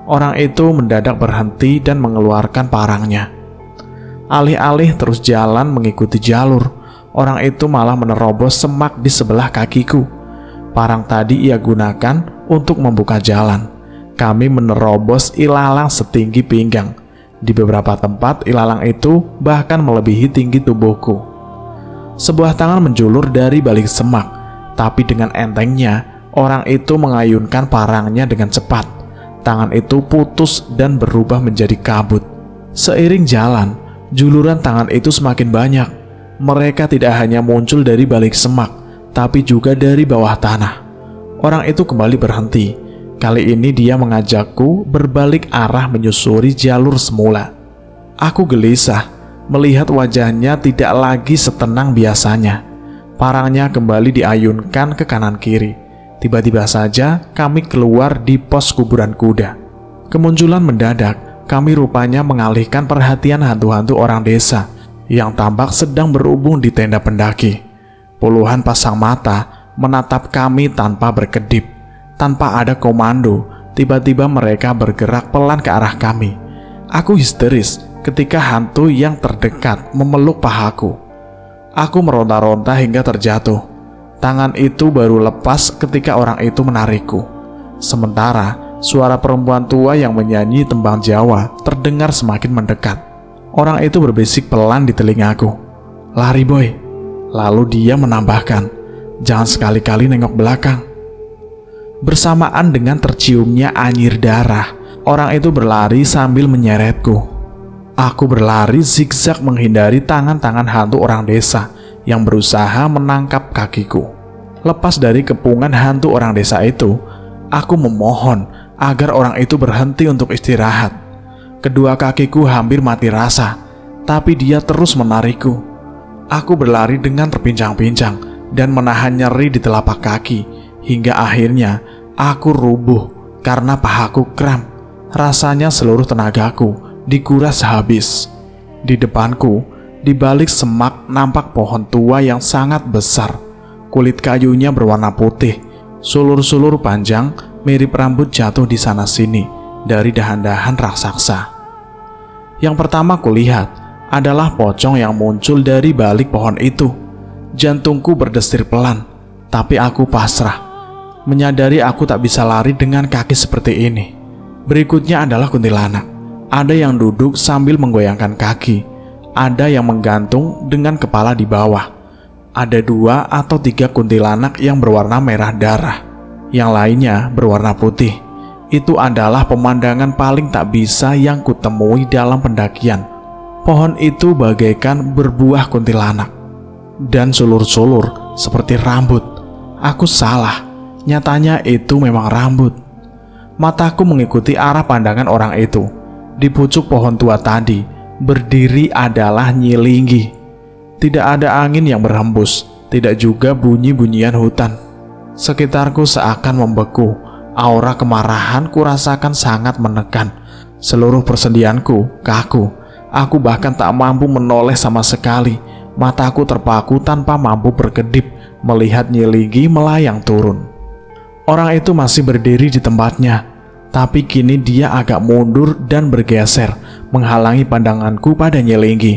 Orang itu mendadak berhenti dan mengeluarkan parangnya. Alih-alih terus jalan mengikuti jalur, orang itu malah menerobos semak di sebelah kakiku. Parang tadi ia gunakan untuk membuka jalan. Kami menerobos ilalang setinggi pinggang. Di beberapa tempat ilalang itu bahkan melebihi tinggi tubuhku. Sebuah tangan menjulur dari balik semak, tapi dengan entengnya orang itu mengayunkan parangnya dengan cepat. Tangan itu putus dan berubah menjadi kabut. Seiring jalan, juluran tangan itu semakin banyak. Mereka tidak hanya muncul dari balik semak, tapi juga dari bawah tanah. Orang itu kembali berhenti. Kali ini dia mengajakku berbalik arah menyusuri jalur semula. Aku gelisah melihat wajahnya tidak lagi setenang biasanya. Parangnya kembali diayunkan ke kanan kiri. Tiba-tiba saja kami keluar di pos kuburan kuda. Kemunculan mendadak kami rupanya mengalihkan perhatian hantu-hantu orang desa yang tampak sedang berhubung di tenda pendaki. Puluhan pasang mata menatap kami tanpa berkedip. Tanpa ada komando, tiba-tiba mereka bergerak pelan ke arah kami. Aku histeris ketika hantu yang terdekat memeluk pahaku. Aku meronta-ronta hingga terjatuh. Tangan itu baru lepas ketika orang itu menarikku. Sementara suara perempuan tua yang menyanyi tembang Jawa terdengar semakin mendekat. Orang itu berbisik pelan di telingaku, "Lari boy." Lalu dia menambahkan, "Jangan sekali-kali nengok belakang." Bersamaan dengan terciumnya anyir darah, orang itu berlari sambil menyeretku. Aku berlari zigzag menghindari tangan-tangan hantu orang desa yang berusaha menangkap kakiku. Lepas dari kepungan hantu orang desa itu, aku memohon agar orang itu berhenti untuk istirahat. Kedua kakiku hampir mati rasa, tapi dia terus menarikku. Aku berlari dengan terpincang-pincang dan menahan nyeri di telapak kaki, hingga akhirnya aku rubuh karena pahaku kram. Rasanya seluruh tenagaku dikuras habis. Di depanku, di balik semak nampak pohon tua yang sangat besar. Kulit kayunya berwarna putih, sulur-sulur panjang mirip rambut jatuh di sana-sini dari dahan-dahan raksasa. Yang pertama kulihat adalah pocong yang muncul dari balik pohon itu. Jantungku berdesir pelan, tapi aku pasrah, menyadari aku tak bisa lari dengan kaki seperti ini. Berikutnya adalah kuntilanak. Ada yang duduk sambil menggoyangkan kaki, ada yang menggantung dengan kepala di bawah. Ada 2 atau 3 kuntilanak yang berwarna merah darah, yang lainnya berwarna putih. Itu adalah pemandangan paling tak bisa yang kutemui dalam pendakian. Pohon itu bagaikan berbuah kuntilanak dan sulur-sulur seperti rambut. Aku salah, nyatanya itu memang rambut. Mataku mengikuti arah pandangan orang itu. Di pucuk pohon tua tadi berdiri adalah Nyi Linggi. Tidak ada angin yang berhembus, tidak juga bunyi-bunyian hutan. Sekitarku seakan membeku. Aura kemarahan kurasakan sangat menekan. Seluruh persendianku kaku. Aku bahkan tak mampu menoleh sama sekali. Mataku terpaku tanpa mampu berkedip melihat Nyi Linggi melayang turun. Orang itu masih berdiri di tempatnya, tapi kini dia agak mundur dan bergeser, menghalangi pandanganku pada Nyi Linggi.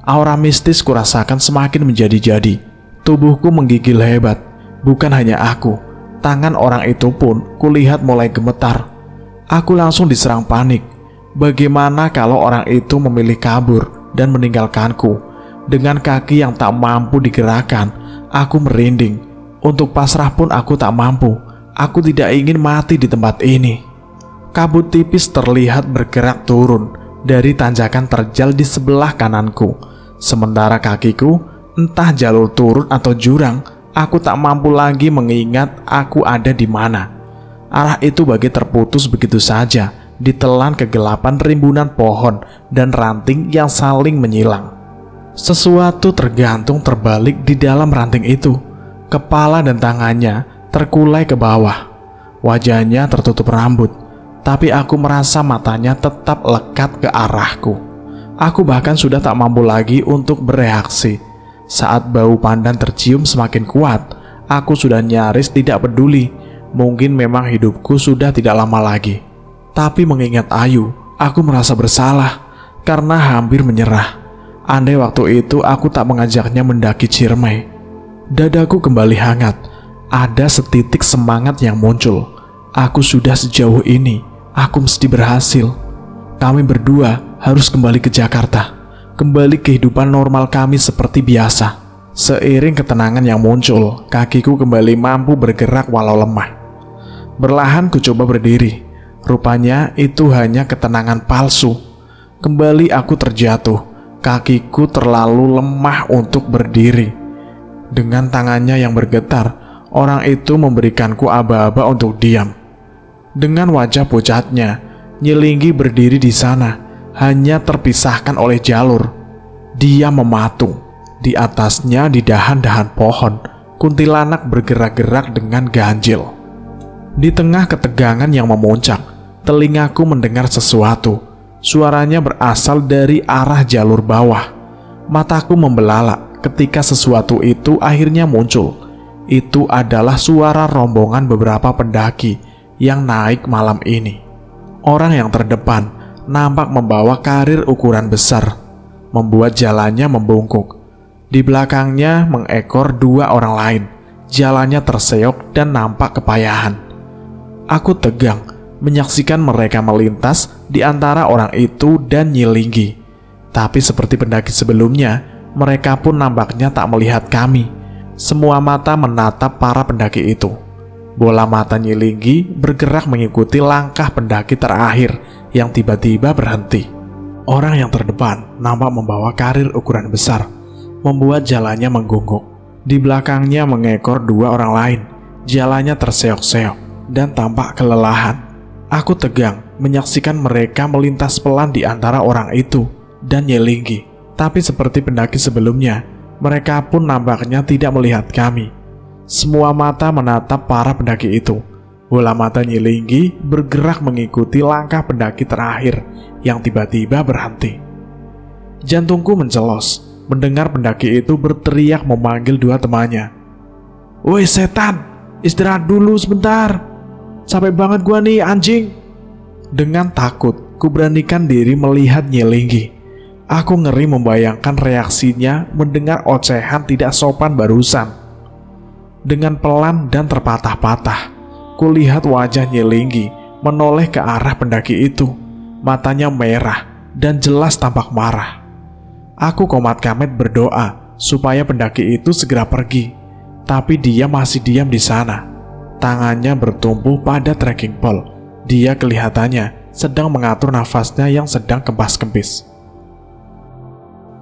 Aura mistis kurasakan semakin menjadi-jadi. Tubuhku menggigil hebat. Bukan hanya aku, tangan orang itu pun kulihat mulai gemetar. Aku langsung diserang panik. Bagaimana kalau orang itu memilih kabur dan meninggalkanku? Dengan kaki yang tak mampu digerakkan, aku merinding. Untuk pasrah pun aku tak mampu. Aku tidak ingin mati di tempat ini. Kabut tipis terlihat bergerak turun dari tanjakan terjal di sebelah kananku. Sementara kakiku, entah jalur turun atau jurang, aku tak mampu lagi mengingat aku ada di mana. Arah itu bagai terputus begitu saja, ditelan kegelapan rimbunan pohon dan ranting yang saling menyilang. Sesuatu tergantung terbalik di dalam ranting itu. Kepala dan tangannya terkulai ke bawah. Wajahnya tertutup rambut, tapi aku merasa matanya tetap lekat ke arahku. Aku bahkan sudah tak mampu lagi untuk bereaksi. Saat bau pandan tercium semakin kuat, aku sudah nyaris tidak peduli. Mungkin memang hidupku sudah tidak lama lagi. Tapi mengingat Ayu, aku merasa bersalah karena hampir menyerah. Andai waktu itu aku tak mengajaknya mendaki Ciremai. Dadaku kembali hangat. Ada setitik semangat yang muncul. Aku sudah sejauh ini. Aku mesti berhasil. Kami berdua harus kembali ke Jakarta. Kembali kehidupan normal kami seperti biasa. Seiring ketenangan yang muncul, kakiku kembali mampu bergerak walau lemah. Berlahan ku coba berdiri. Rupanya itu hanya ketenangan palsu. Kembali aku terjatuh. Kakiku terlalu lemah untuk berdiri. Dengan tangannya yang bergetar, orang itu memberikanku aba-aba untuk diam. Dengan wajah pucatnya, Nyilinggi berdiri di sana, hanya terpisahkan oleh jalur. Dia mematung. Di atasnya di dahan-dahan pohon, kuntilanak bergerak-gerak dengan ganjil. Di tengah ketegangan yang memuncak, telingaku mendengar sesuatu. Suaranya berasal dari arah jalur bawah. Mataku membelalak ketika sesuatu itu akhirnya muncul. Itu adalah suara rombongan beberapa pendaki yang naik malam ini. Orang yang terdepan nampak membawa karir ukuran besar, membuat jalannya membungkuk. Di belakangnya mengekor dua orang lain. Jalannya terseok dan nampak kepayahan. Aku tegang menyaksikan mereka melintas di antara orang itu dan Nyilinggi. Tapi seperti pendaki sebelumnya, mereka pun nampaknya tak melihat kami. Semua mata menatap para pendaki itu. Bola mata Nyilinggi bergerak mengikuti langkah pendaki terakhir yang tiba-tiba berhenti. Orang yang terdepan nampak membawa karir ukuran besar, membuat jalannya menggungguk. Di belakangnya mengekor dua orang lain. Jalannya terseok-seok dan tampak kelelahan. Aku tegang menyaksikan mereka melintas pelan di antara orang itu dan Nyilinggi. Tapi seperti pendaki sebelumnya, mereka pun nampaknya tidak melihat kami. Semua mata menatap para pendaki itu. Bola mata Nyilinggi bergerak mengikuti langkah pendaki terakhir yang tiba-tiba berhenti. Jantungku mencelos mendengar pendaki itu berteriak memanggil dua temannya. "Woi setan, istirahat dulu sebentar. Capek banget gua nih anjing." Dengan takut, ku beranikan diri melihat Nyilinggi. Aku ngeri membayangkan reaksinya mendengar ocehan tidak sopan barusan. Dengan pelan dan terpatah-patah, kulihat wajah Nyilinggi menoleh ke arah pendaki itu. Matanya merah dan jelas tampak marah. Aku komat-kamit berdoa supaya pendaki itu segera pergi. Tapi dia masih diam di sana. Tangannya bertumpu pada trekking pole. Dia kelihatannya sedang mengatur nafasnya yang sedang kempas-kempis.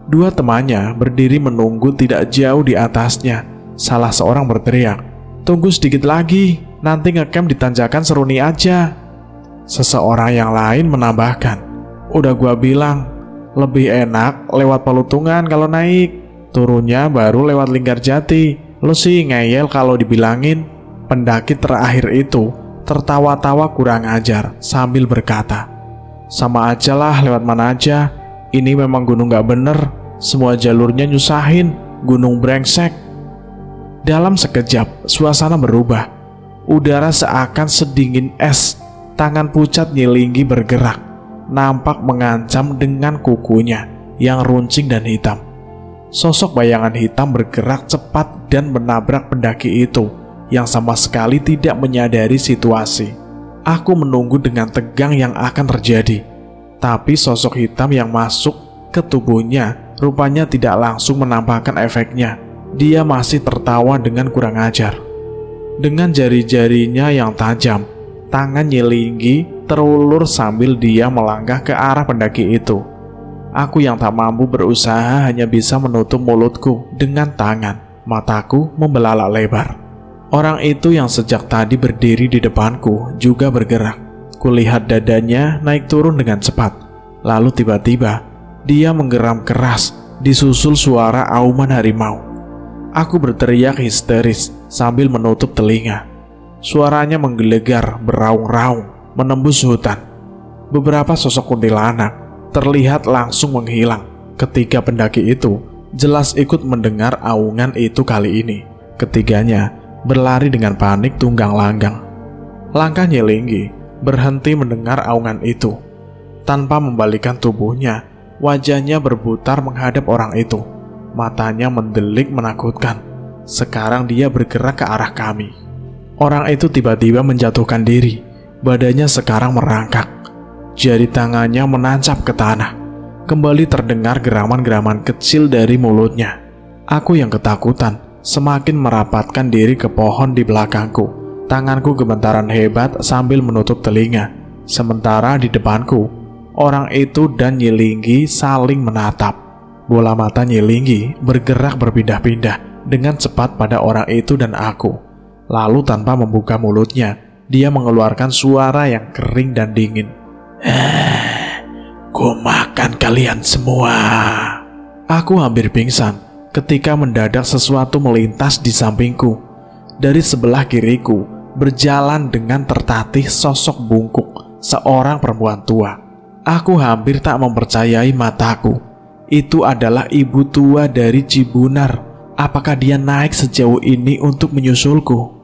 Dua temannya berdiri menunggu tidak jauh di atasnya. Salah seorang berteriak, "Tunggu sedikit lagi, nanti ngecamp di tanjakan Seruni aja." Seseorang yang lain menambahkan, "Udah gua bilang, lebih enak lewat Palutungan kalau naik. Turunnya baru lewat Linggarjati. Lu sih ngeyel kalau dibilangin." Pendaki terakhir itu tertawa-tawa kurang ajar sambil berkata, "Sama aja lah lewat mana aja. Ini memang gunung gak bener. Semua jalurnya nyusahin. Gunung brengsek." Dalam sekejap, suasana berubah. Udara seakan sedingin es. Tangan pucat Nyilinggi bergerak, nampak mengancam dengan kukunya yang runcing dan hitam. Sosok bayangan hitam bergerak cepat dan menabrak pendaki itu yang sama sekali tidak menyadari situasi. Aku menunggu dengan tegang yang akan terjadi. Tapi sosok hitam yang masuk ke tubuhnya rupanya tidak langsung menampakkan efeknya. Dia masih tertawa dengan kurang ajar. Dengan jari-jarinya yang tajam, tangan Nyilinggi terulur sambil dia melangkah ke arah pendaki itu. Aku yang tak mampu berusaha hanya bisa menutup mulutku dengan tangan. Mataku membelalak lebar. Orang itu yang sejak tadi berdiri di depanku juga bergerak. Kulihat dadanya naik turun dengan cepat. Lalu tiba-tiba dia menggeram keras, disusul suara auman harimau. Aku berteriak histeris sambil menutup telinga. Suaranya menggelegar beraung-raung menembus hutan. Beberapa sosok kuntilanak terlihat langsung menghilang ketika pendaki itu jelas ikut mendengar aungan itu kali ini. Ketiganya berlari dengan panik tunggang langgang. Langkah Nyilinggi berhenti mendengar aungan itu. Tanpa membalikan tubuhnya, wajahnya berputar menghadap orang itu. Matanya mendelik menakutkan. Sekarang dia bergerak ke arah kami. Orang itu tiba-tiba menjatuhkan diri. Badannya sekarang merangkak. Jari tangannya menancap ke tanah. Kembali terdengar geraman-geraman kecil dari mulutnya. Aku yang ketakutan semakin merapatkan diri ke pohon di belakangku. Tanganku gemetaran hebat sambil menutup telinga. Sementara di depanku, orang itu dan Nyilinggi saling menatap. Bola mata Nyilinggi bergerak berpindah-pindah dengan cepat pada orang itu dan aku. Lalu tanpa membuka mulutnya, dia mengeluarkan suara yang kering dan dingin. Ku makan kalian semua. Aku hampir pingsan ketika mendadak sesuatu melintas di sampingku. Dari sebelah kiriku berjalan dengan tertatih sosok bungkuk seorang perempuan tua. Aku hampir tak mempercayai mataku. Itu adalah ibu tua dari Cibunar. Apakah dia naik sejauh ini untuk menyusulku?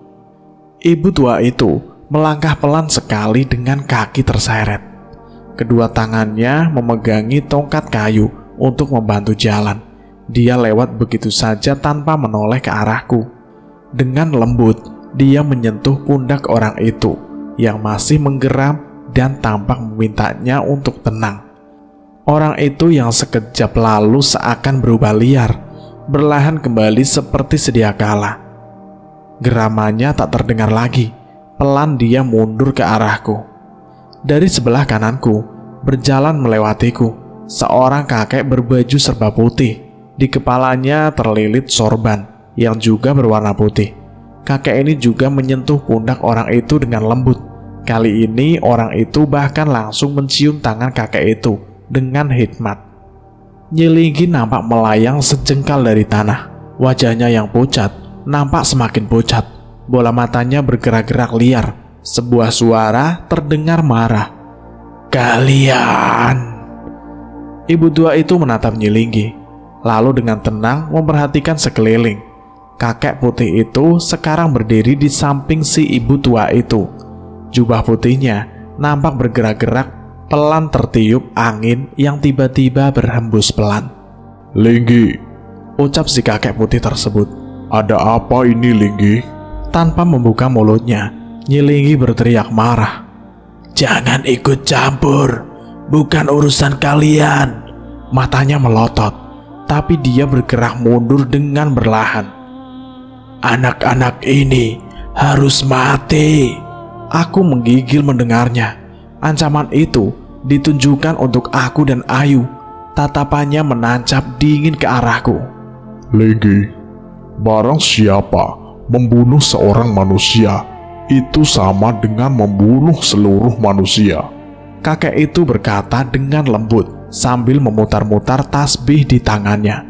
Ibu tua itu melangkah pelan sekali dengan kaki terseret. Kedua tangannya memegangi tongkat kayu untuk membantu jalan. Dia lewat begitu saja tanpa menoleh ke arahku. Dengan lembut, dia menyentuh pundak orang itu yang masih menggeram dan tampak memintanya untuk tenang. Orang itu yang sekejap lalu seakan berubah liar, berlahan kembali seperti sedia kala. Geramannya tak terdengar lagi. Pelan dia mundur ke arahku. Dari sebelah kananku, berjalan melewatiku, seorang kakek berbaju serba putih. Di kepalanya terlilit sorban yang juga berwarna putih. Kakek ini juga menyentuh pundak orang itu dengan lembut. Kali ini orang itu bahkan langsung mencium tangan kakek itu dengan hikmat. Nyilinggi nampak melayang sejengkal dari tanah. Wajahnya yang pucat nampak semakin pucat. Bola matanya bergerak-gerak liar. Sebuah suara terdengar marah. Kalian! Ibu tua itu menatap Nyilinggi, lalu dengan tenang memperhatikan sekeliling. Kakek putih itu sekarang berdiri di samping si ibu tua itu. Jubah putihnya nampak bergerak-gerak, pelan tertiup angin yang tiba-tiba berhembus pelan. Linggi, ucap si kakek putih tersebut. Ada apa ini, Linggi? Tanpa membuka mulutnya, Nyilinggi berteriak marah. Jangan ikut campur, bukan urusan kalian. Matanya melotot, tapi dia bergerak mundur dengan berlahan. Anak-anak ini harus mati. Aku menggigil mendengarnya. Ancaman itu ditunjukkan untuk aku dan Ayu. Tatapannya menancap dingin ke arahku. Linggi, barang siapa membunuh seorang manusia, itu sama dengan membunuh seluruh manusia. Kakek itu berkata dengan lembut sambil memutar-mutar tasbih di tangannya.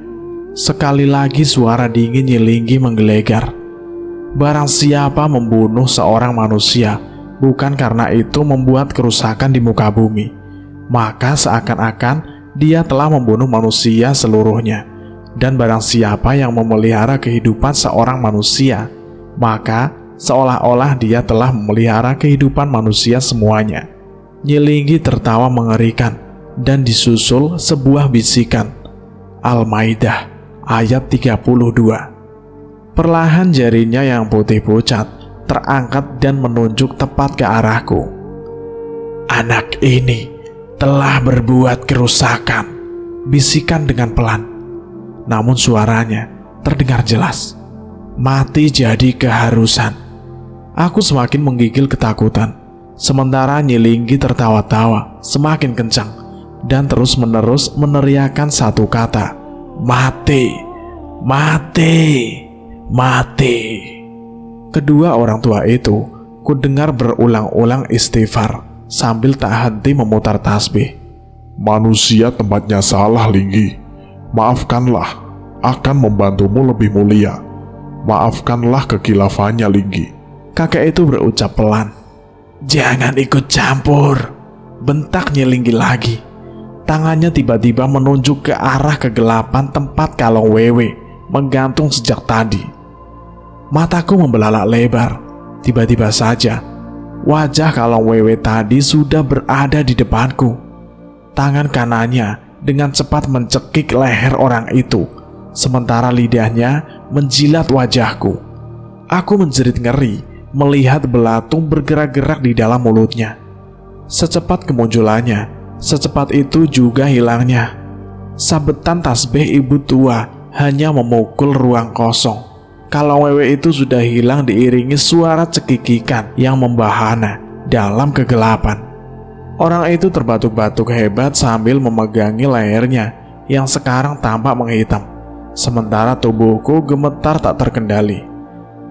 Sekali lagi suara dingin Nyilinggi menggelegar. Barang siapa membunuh seorang manusia, bukan karena itu membuat kerusakan di muka bumi, maka seakan-akan dia telah membunuh manusia seluruhnya. Dan barang siapa yang memelihara kehidupan seorang manusia, maka seolah-olah dia telah memelihara kehidupan manusia semuanya. Nyilinggi tertawa mengerikan dan disusul sebuah bisikan. Al-Maidah ayat 32. Perlahan jarinya yang putih pucat terangkat dan menunjuk tepat ke arahku. Anak ini telah berbuat kerusakan, bisikan dengan pelan. Namun suaranya terdengar jelas. Mati jadi keharusan. Aku semakin menggigil ketakutan. Sementara Nyilinggi tertawa-tawa semakin kencang dan terus-menerus meneriakkan satu kata. Mati, mati, mati. Kedua orang tua itu kudengar berulang-ulang istighfar sambil tak henti memutar tasbih. Manusia tempatnya salah, Linggi. Maafkanlah, akan membantumu lebih mulia. Maafkanlah kekilafannya, Linggi. Kakek itu berucap pelan. Jangan ikut campur, bentak Nyilinggi lagi. Tangannya tiba-tiba menunjuk ke arah kegelapan tempat Kalong Wewe menggantung sejak tadi. Mataku membelalak lebar. Tiba-tiba saja wajah Kalong Wewe tadi sudah berada di depanku. Tangan kanannya dengan cepat mencekik leher orang itu, sementara lidahnya menjilat wajahku. Aku menjerit ngeri melihat belatung bergerak-gerak di dalam mulutnya. Secepat kemunculannya, secepat itu juga hilangnya. Sabetan tasbih ibu tua hanya memukul ruang kosong. Kalong Wewe itu sudah hilang diiringi suara cekikikan yang membahana dalam kegelapan. Orang itu terbatuk-batuk hebat sambil memegangi lehernya yang sekarang tampak menghitam. Sementara tubuhku gemetar tak terkendali.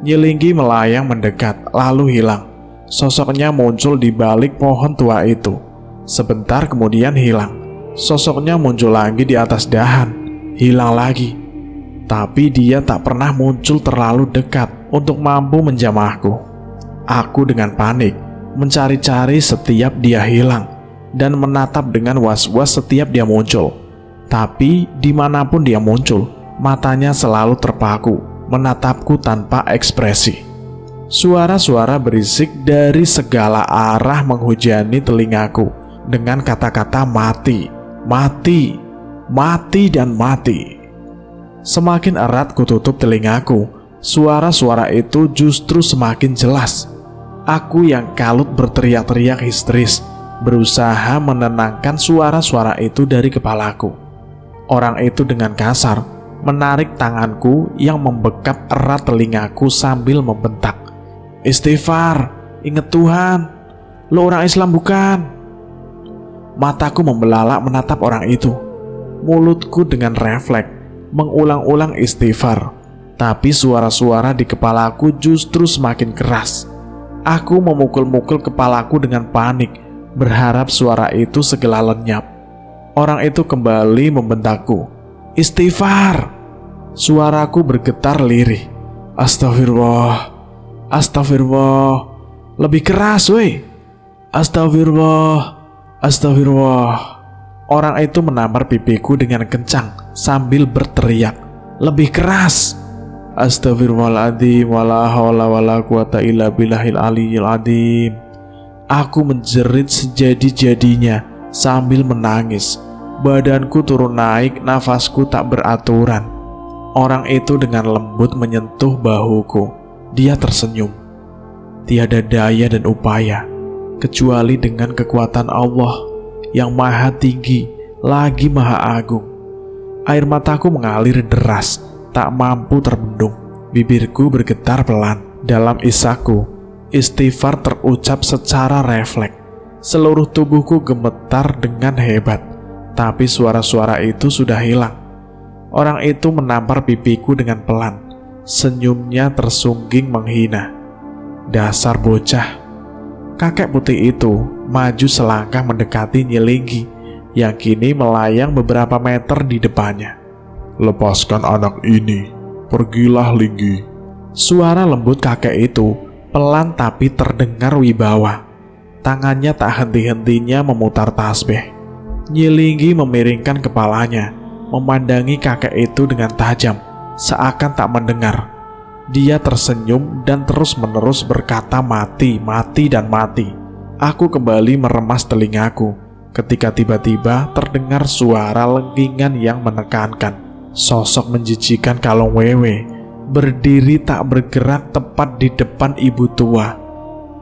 Nyilinggi melayang mendekat, lalu hilang. Sosoknya muncul di balik pohon tua itu. Sebentar kemudian hilang. Sosoknya muncul lagi di atas dahan, hilang lagi. Tapi dia tak pernah muncul terlalu dekat untuk mampu menjamahku. Aku dengan panik mencari-cari setiap dia hilang dan menatap dengan was-was setiap dia muncul. Tapi dimanapun dia muncul, matanya selalu terpaku, menatapku tanpa ekspresi. Suara-suara berisik dari segala arah menghujani telingaku dengan kata-kata mati, mati, mati dan mati. Semakin erat kututup telingaku, suara-suara itu justru semakin jelas. Aku yang kalut berteriak-teriak histeris, berusaha menenangkan suara-suara itu dari kepalaku. Orang itu dengan kasar menarik tanganku yang membekap erat telingaku sambil membentak, "Istighfar, ingat Tuhan, lo orang Islam bukan?" Mataku membelalak menatap orang itu. Mulutku dengan refleks mengulang-ulang istighfar, tapi suara-suara di kepalaku justru semakin keras. Aku memukul-mukul kepalaku dengan panik, berharap suara itu segera lenyap. Orang itu kembali membentakku, "Istighfar!" Suaraku bergetar lirih. "Astagfirullah, astagfirullah, lebih keras weh. Astagfirullah, astagfirullah." Orang itu menampar pipiku dengan kencang sambil berteriak, "Lebih keras." "Astagfirullahaladzim, wala hawla wala quwata illa billahil aliyyil adzim." Aku menjerit sejadi-jadinya sambil menangis. Badanku turun naik, nafasku tak beraturan. Orang itu dengan lembut menyentuh bahuku. Dia tersenyum. Tiada daya dan upaya kecuali dengan kekuatan Allah yang maha tinggi lagi maha agung. Air mataku mengalir deras, tak mampu terbendung. Bibirku bergetar pelan. Dalam isaku, istighfar terucap secara refleks. Seluruh tubuhku gemetar dengan hebat, tapi suara-suara itu sudah hilang. Orang itu menampar pipiku dengan pelan. Senyumnya tersungging menghina. "Dasar bocah." Kakek putih itu maju selangkah mendekati Nyilinggi yang kini melayang beberapa meter di depannya. "Lepaskan anak ini, pergilah Linggi." Suara lembut kakek itu pelan tapi terdengar wibawa. Tangannya tak henti-hentinya memutar tasbih. Nyilinggi memiringkan kepalanya, memandangi kakek itu dengan tajam, seakan tak mendengar. Dia tersenyum dan terus-menerus berkata mati, mati dan mati. Aku kembali meremas telingaku ketika tiba-tiba terdengar suara lengkingan yang menekankan. Sosok menjijikan Kalong Wewe berdiri tak bergerak tepat di depan ibu tua.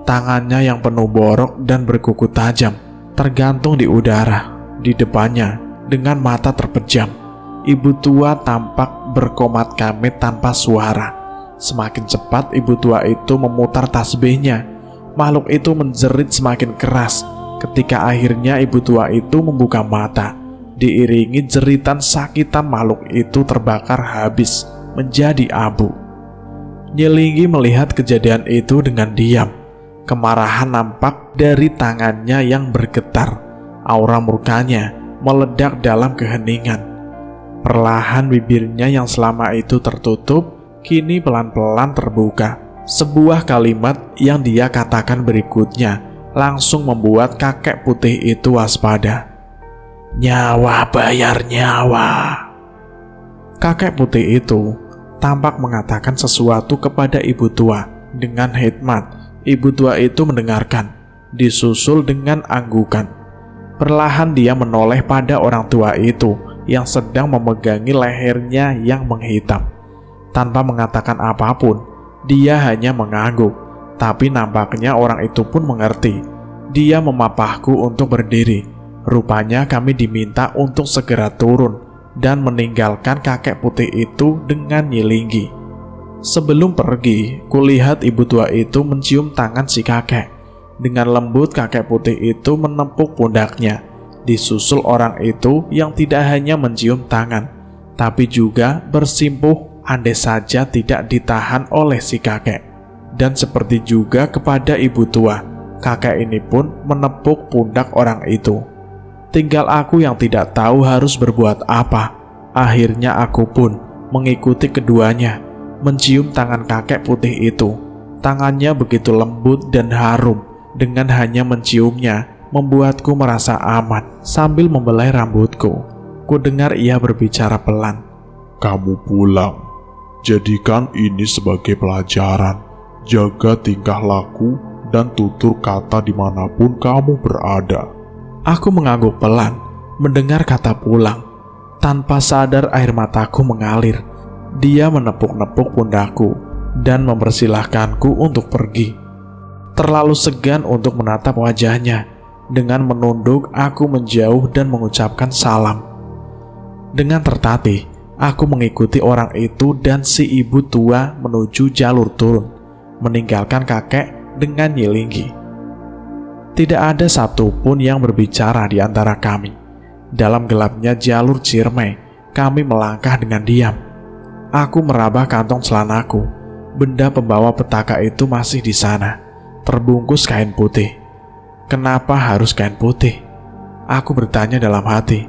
Tangannya yang penuh borok dan berkuku tajam tergantung di udara di depannya dengan mata terpejam. Ibu tua tampak berkomat kamit tanpa suara. Semakin cepat ibu tua itu memutar tasbihnya. Makhluk itu menjerit semakin keras ketika akhirnya ibu tua itu membuka mata. Diiringi jeritan sakitan, makhluk itu terbakar habis menjadi abu. Nyilinggi melihat kejadian itu dengan diam. Kemarahan nampak dari tangannya yang bergetar. Aura murkanya meledak dalam keheningan. Perlahan bibirnya yang selama itu tertutup kini pelan-pelan terbuka. Sebuah kalimat yang dia katakan berikutnya langsung membuat kakek putih itu waspada. "Nyawa bayar nyawa." Kakek putih itu tampak mengatakan sesuatu kepada ibu tua dengan hikmat. Ibu tua itu mendengarkan, disusul dengan anggukan. Perlahan dia menoleh pada orang tua itu yang sedang memegangi lehernya yang menghitam. Tanpa mengatakan apapun, dia hanya mengangguk. Tapi nampaknya orang itu pun mengerti. Dia memapahku untuk berdiri. Rupanya kami diminta untuk segera turun dan meninggalkan kakek putih itu dengan Nyilinggi. Sebelum pergi, kulihat ibu tua itu mencium tangan si kakek. Dengan lembut kakek putih itu menepuk pundaknya, disusul orang itu yang tidak hanya mencium tangan, tapi juga bersimpuh andai saja tidak ditahan oleh si kakek. Dan seperti juga kepada ibu tua, kakek ini pun menepuk pundak orang itu. Tinggal aku yang tidak tahu harus berbuat apa. Akhirnya aku pun mengikuti keduanya, mencium tangan kakek putih itu. Tangannya begitu lembut dan harum, dengan hanya menciumnya membuatku merasa aman. Sambil membelai rambutku, ku dengar ia berbicara pelan. Kamu pulang, jadikan ini sebagai pelajaran. Jaga tingkah laku dan tutur kata dimanapun kamu berada. Aku mengangguk pelan, mendengar kata pulang. Tanpa sadar air mataku mengalir. Dia menepuk-nepuk pundakku dan mempersilahkanku untuk pergi. Terlalu segan untuk menatap wajahnya. Dengan menunduk, aku menjauh dan mengucapkan salam. Dengan tertatih, aku mengikuti orang itu dan si ibu tua menuju jalur turun, meninggalkan kakek dengan nyilingi. Tidak ada satupun yang berbicara di antara kami. Dalam gelapnya jalur Ciremai, kami melangkah dengan diam. Aku meraba kantong celanaku. Benda pembawa petaka itu masih di sana, terbungkus kain putih. Kenapa harus kain putih? Aku bertanya dalam hati.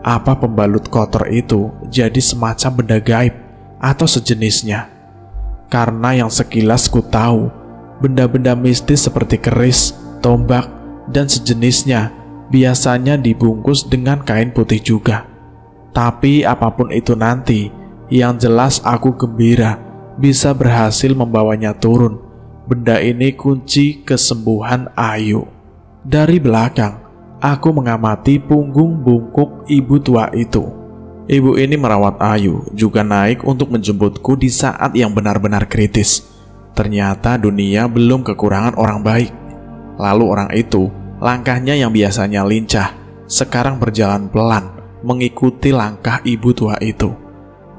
Apa pembalut kotor itu jadi semacam benda gaib atau sejenisnya? Karena yang sekilas ku tahu, benda-benda mistis seperti keris, tombak, dan sejenisnya biasanya dibungkus dengan kain putih juga. Tapi apapun itu nanti, yang jelas aku gembira bisa berhasil membawanya turun. Benda ini kunci kesembuhan Ayu. Dari belakang, aku mengamati punggung bungkuk ibu tua itu. Ibu ini merawat Ayu, juga naik untuk menjemputku di saat yang benar-benar kritis. Ternyata dunia belum kekurangan orang baik. Lalu orang itu, langkahnya yang biasanya lincah, sekarang berjalan pelan, mengikuti langkah ibu tua itu.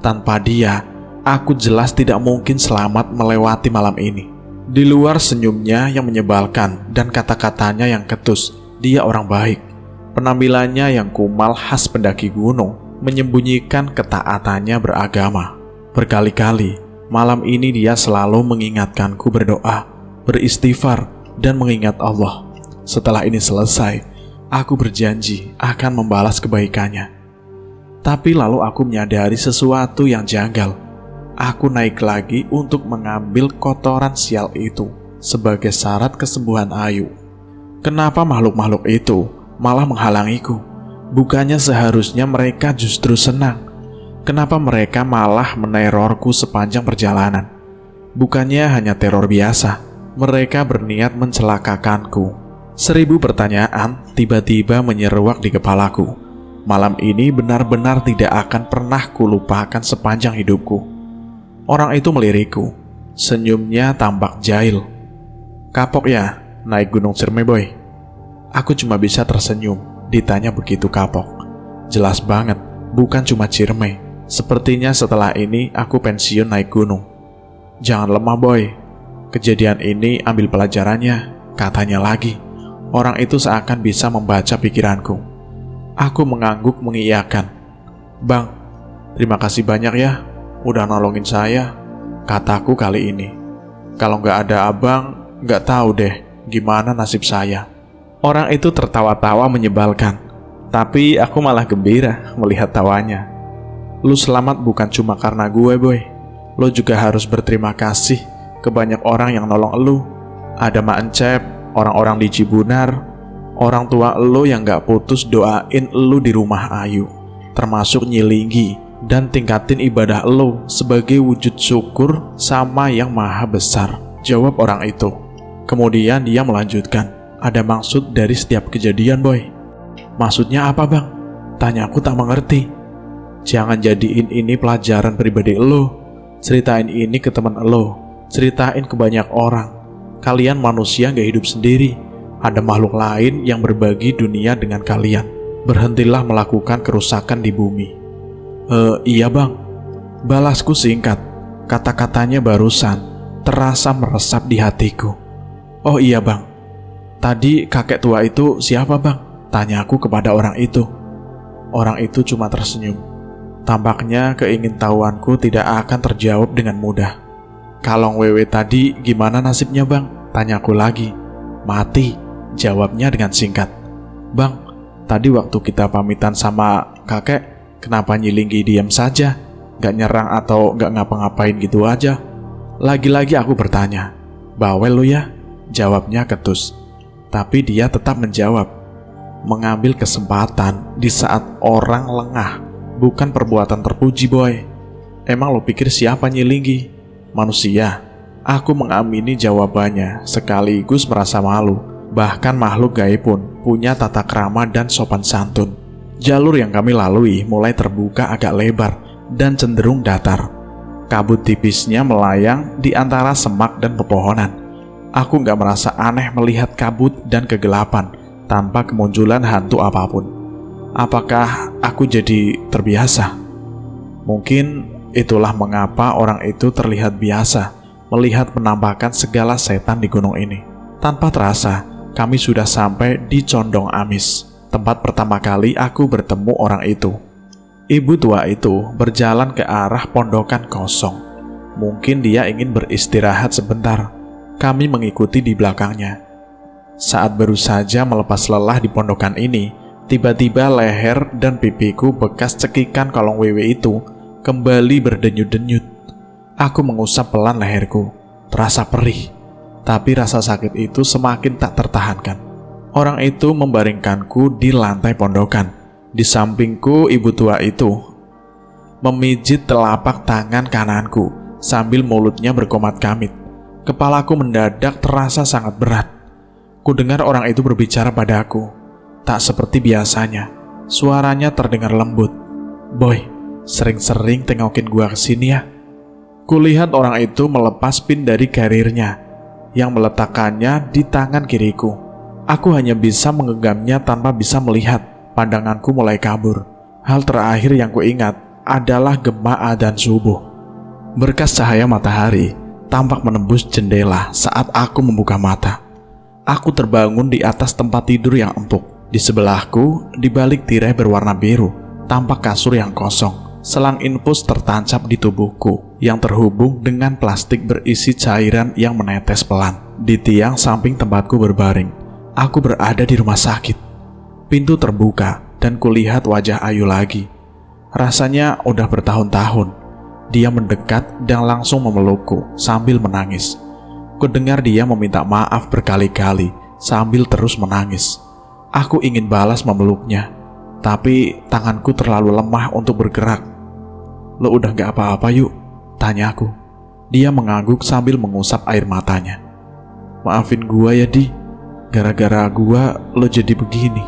Tanpa dia, aku jelas tidak mungkin selamat melewati malam ini. Di luar senyumnya yang menyebalkan dan kata-katanya yang ketus, dia orang baik. Penampilannya yang kumal khas pendaki gunung menyembunyikan ketaatannya beragama. Berkali-kali malam ini dia selalu mengingatkanku berdoa, beristighfar, dan mengingat Allah. Setelah ini selesai, aku berjanji akan membalas kebaikannya. Tapi lalu aku menyadari sesuatu yang janggal. Aku naik lagi untuk mengambil kotoran sial itu sebagai syarat kesembuhan Ayu. Kenapa makhluk-makhluk itu malah menghalangiku? Bukannya seharusnya mereka justru senang? Kenapa mereka malah menerorku sepanjang perjalanan? Bukannya hanya teror biasa, mereka berniat mencelakakanku. 1000 pertanyaan tiba-tiba menyeruak di kepalaku. Malam ini benar-benar tidak akan pernah kulupakan sepanjang hidupku. Orang itu melirikku. Senyumnya tampak jahil. Kapok ya, naik gunung Ciremai boy? Aku cuma bisa tersenyum ditanya begitu kapok. Jelas banget, bukan cuma Ciremai. Sepertinya setelah ini aku pensiun naik gunung. Jangan lemah boy. Kejadian ini ambil pelajarannya, katanya lagi. Orang itu seakan bisa membaca pikiranku. Aku mengangguk mengiyakan. Bang, terima kasih banyak ya udah nolongin saya, kataku kali ini. Kalau nggak ada abang, nggak tahu deh gimana nasib saya. Orang itu tertawa-tawa menyebalkan, tapi aku malah gembira melihat tawanya. Lu selamat bukan cuma karena gue boy. Lu juga harus berterima kasih ke banyak orang yang nolong lu. Ada Mak Encep, orang-orang di Cibunar, orang tua lu yang nggak putus doain lu di rumah Ayu, termasuk Nyilinggi dan tingkatin ibadah lo sebagai wujud syukur sama yang maha besar, jawab orang itu. Kemudian dia melanjutkan, ada maksud dari setiap kejadian boy. Maksudnya apa bang? Tanyaku tak mengerti. Jangan jadiin ini pelajaran pribadi lo. Ceritain ini ke teman lo, ceritain ke banyak orang. Kalian manusia gak hidup sendiri. Ada makhluk lain yang berbagi dunia dengan kalian. Berhentilah melakukan kerusakan di bumi. Iya bang. Balasku singkat. Kata-katanya barusan terasa meresap di hatiku. Oh iya bang. Tadi kakek tua itu siapa bang? Tanyaku kepada orang itu. Orang itu cuma tersenyum. Tampaknya keingintahuanku tidak akan terjawab dengan mudah. Kalong Wewe tadi gimana nasibnya bang? Tanyaku lagi. Mati, jawabnya dengan singkat. Bang, tadi waktu kita pamitan sama kakek, kenapa Nyilinggi diam saja? Gak nyerang atau gak ngapa-ngapain gitu aja? Lagi-lagi aku bertanya. Bawel lu ya? Jawabnya ketus. Tapi dia tetap menjawab. Mengambil kesempatan di saat orang lengah bukan perbuatan terpuji boy. Emang lo pikir siapa Nyilinggi? Manusia. Aku mengamini jawabannya sekaligus merasa malu. Bahkan makhluk gaib pun punya tata krama dan sopan santun. Jalur yang kami lalui mulai terbuka agak lebar dan cenderung datar. Kabut tipisnya melayang di antara semak dan pepohonan. Aku gak merasa aneh melihat kabut dan kegelapan tanpa kemunculan hantu apapun. Apakah aku jadi terbiasa? Mungkin itulah mengapa orang itu terlihat biasa melihat penampakan segala setan di gunung ini. Tanpa terasa, kami sudah sampai di Condong Amis, tempat pertama kali aku bertemu orang itu. Ibu tua itu berjalan ke arah pondokan kosong. Mungkin dia ingin beristirahat sebentar. Kami mengikuti di belakangnya. Saat baru saja melepas lelah di pondokan ini, tiba-tiba leher dan pipiku bekas cekikan kalong Wewe itu kembali berdenyut-denyut. Aku mengusap pelan leherku, terasa perih. Tapi rasa sakit itu semakin tak tertahankan. Orang itu membaringkanku di lantai pondokan. Di sampingku ibu tua itu memijit telapak tangan kananku sambil mulutnya berkomat-kamit. Kepalaku mendadak terasa sangat berat. Ku dengar orang itu berbicara padaku. Tak seperti biasanya, suaranya terdengar lembut. Boy, sering-sering tengokin gua kesini ya. Kulihat orang itu melepas pin dari karirnya yang meletakkannya di tangan kiriku. Aku hanya bisa menggenggamnya tanpa bisa melihat. Pandanganku mulai kabur. Hal terakhir yang kuingat adalah gema adzan subuh. Berkas cahaya matahari tampak menembus jendela saat aku membuka mata. Aku terbangun di atas tempat tidur yang empuk. Di sebelahku, di balik tirai berwarna biru, tampak kasur yang kosong. Selang infus tertancap di tubuhku yang terhubung dengan plastik berisi cairan yang menetes pelan. Di tiang samping tempatku berbaring, aku berada di rumah sakit. Pintu terbuka dan kulihat wajah Ayu lagi. Rasanya udah bertahun-tahun. Dia mendekat dan langsung memelukku sambil menangis. Kudengar dia meminta maaf berkali-kali sambil terus menangis. Aku ingin balas memeluknya, tapi tanganku terlalu lemah untuk bergerak. Lo udah gak apa-apa yuk? Tanyaku. Dia mengangguk sambil mengusap air matanya. Maafin gua ya Di, gara-gara gua lo jadi begini.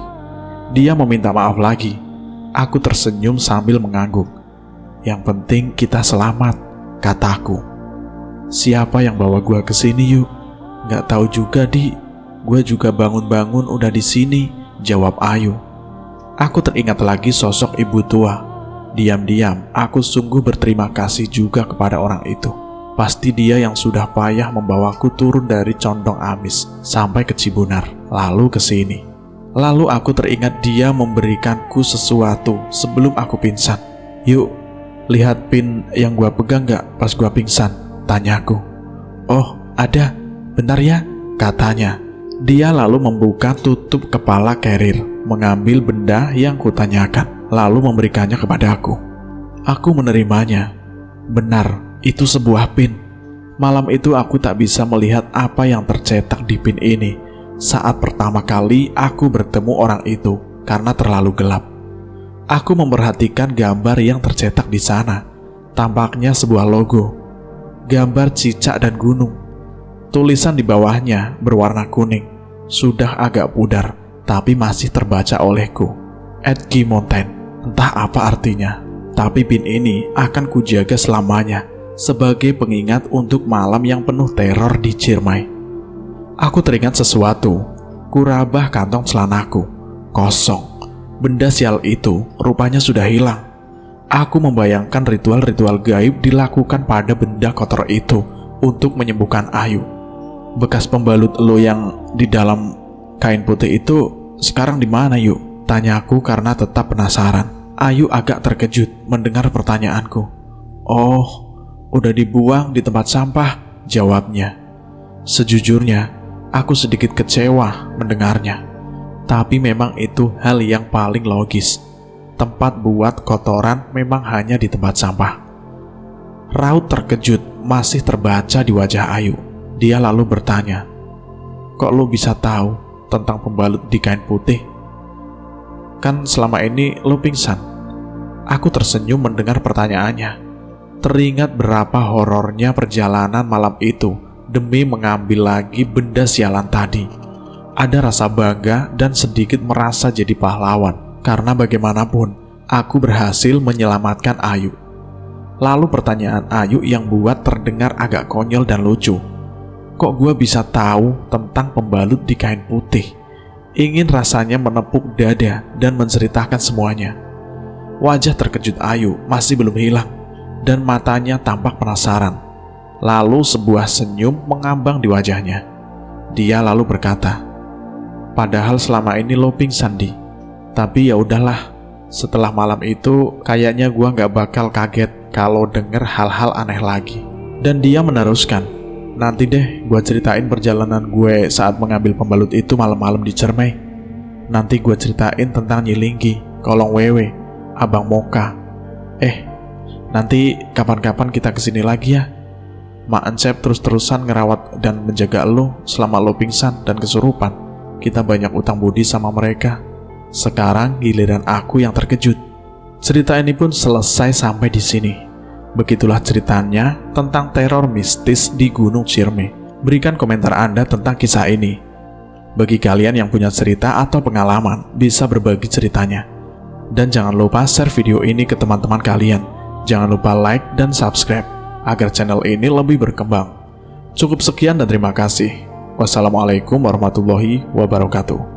Dia meminta maaf lagi. Aku tersenyum sambil mengangguk. Yang penting kita selamat, kataku. Siapa yang bawa gua ke sini yuk? Gak tahu juga Di. Gua juga bangun-bangun udah di sini, jawab Ayu. Aku teringat lagi sosok ibu tua. Diam-diam aku sungguh berterima kasih juga kepada orang itu. Pasti dia yang sudah payah membawaku turun dari Condong Amis sampai ke Cibunar, lalu ke sini. Lalu aku teringat dia memberikanku sesuatu sebelum aku pingsan. Yuk, lihat pin yang gua pegang gak pas gua pingsan? Tanyaku. Oh, ada. Bentar ya, katanya. Dia lalu membuka tutup kepala carrier, mengambil benda yang kutanyakan, lalu memberikannya kepadaku. Aku menerimanya. Benar, itu sebuah pin. Malam itu aku tak bisa melihat apa yang tercetak di pin ini saat pertama kali aku bertemu orang itu karena terlalu gelap. Aku memperhatikan gambar yang tercetak di sana. Tampaknya sebuah logo. Gambar cicak dan gunung. Tulisan di bawahnya berwarna kuning. Sudah agak pudar, tapi masih terbaca olehku. Edgy Mountain. Entah apa artinya, tapi pin ini akan kujaga selamanya sebagai pengingat untuk malam yang penuh teror di Ciremai. Aku teringat sesuatu. Kurabah kantong celanaku. Kosong. Benda sial itu rupanya sudah hilang. Aku membayangkan ritual-ritual gaib dilakukan pada benda kotor itu untuk menyembuhkan Ayu. Bekas pembalut lo yang di dalam kain putih itu sekarang di mana yuk? Tanya aku karena tetap penasaran. Ayu agak terkejut mendengar pertanyaanku. Oh, udah dibuang di tempat sampah, jawabnya. Sejujurnya, aku sedikit kecewa mendengarnya. Tapi memang itu hal yang paling logis. Tempat buat kotoran memang hanya di tempat sampah. Raut terkejut masih terbaca di wajah Ayu. Dia lalu bertanya, kok lo bisa tahu tentang pembalut di kain putih? Kan selama ini lo pingsan. Aku tersenyum mendengar pertanyaannya. Teringat berapa horornya perjalanan malam itu demi mengambil lagi benda sialan tadi. Ada rasa bangga dan sedikit merasa jadi pahlawan, karena bagaimanapun aku berhasil menyelamatkan Ayu. Lalu pertanyaan Ayu yang buat terdengar agak konyol dan lucu. Kok gue bisa tahu tentang pembalut di kain putih? Ingin rasanya menepuk dada dan menceritakan semuanya. Wajah terkejut Ayu masih belum hilang, dan matanya tampak penasaran. Lalu sebuah senyum mengambang di wajahnya. Dia lalu berkata, padahal selama ini lo pingsan, Di. Tapi ya udahlah, setelah malam itu kayaknya gua nggak bakal kaget kalau denger hal-hal aneh lagi. Dan dia meneruskan, nanti deh gua ceritain perjalanan gue saat mengambil pembalut itu malam-malam di Ciremai. Nanti gua ceritain tentang Nyilinggi, Kolong Wewe, Abang Moka. Nanti kapan-kapan kita kesini lagi ya. Mak Encep terus-terusan ngerawat dan menjaga lo selama lo pingsan dan kesurupan. Kita banyak utang budi sama mereka. Sekarang giliran aku yang terkejut. Cerita ini pun selesai sampai di sini. Begitulah ceritanya tentang teror mistis di Gunung Ciremai. Berikan komentar Anda tentang kisah ini. Bagi kalian yang punya cerita atau pengalaman, bisa berbagi ceritanya. Dan jangan lupa share video ini ke teman-teman kalian. Jangan lupa like dan subscribe agar channel ini lebih berkembang. Cukup sekian dan terima kasih. Wassalamualaikum warahmatullahi wabarakatuh.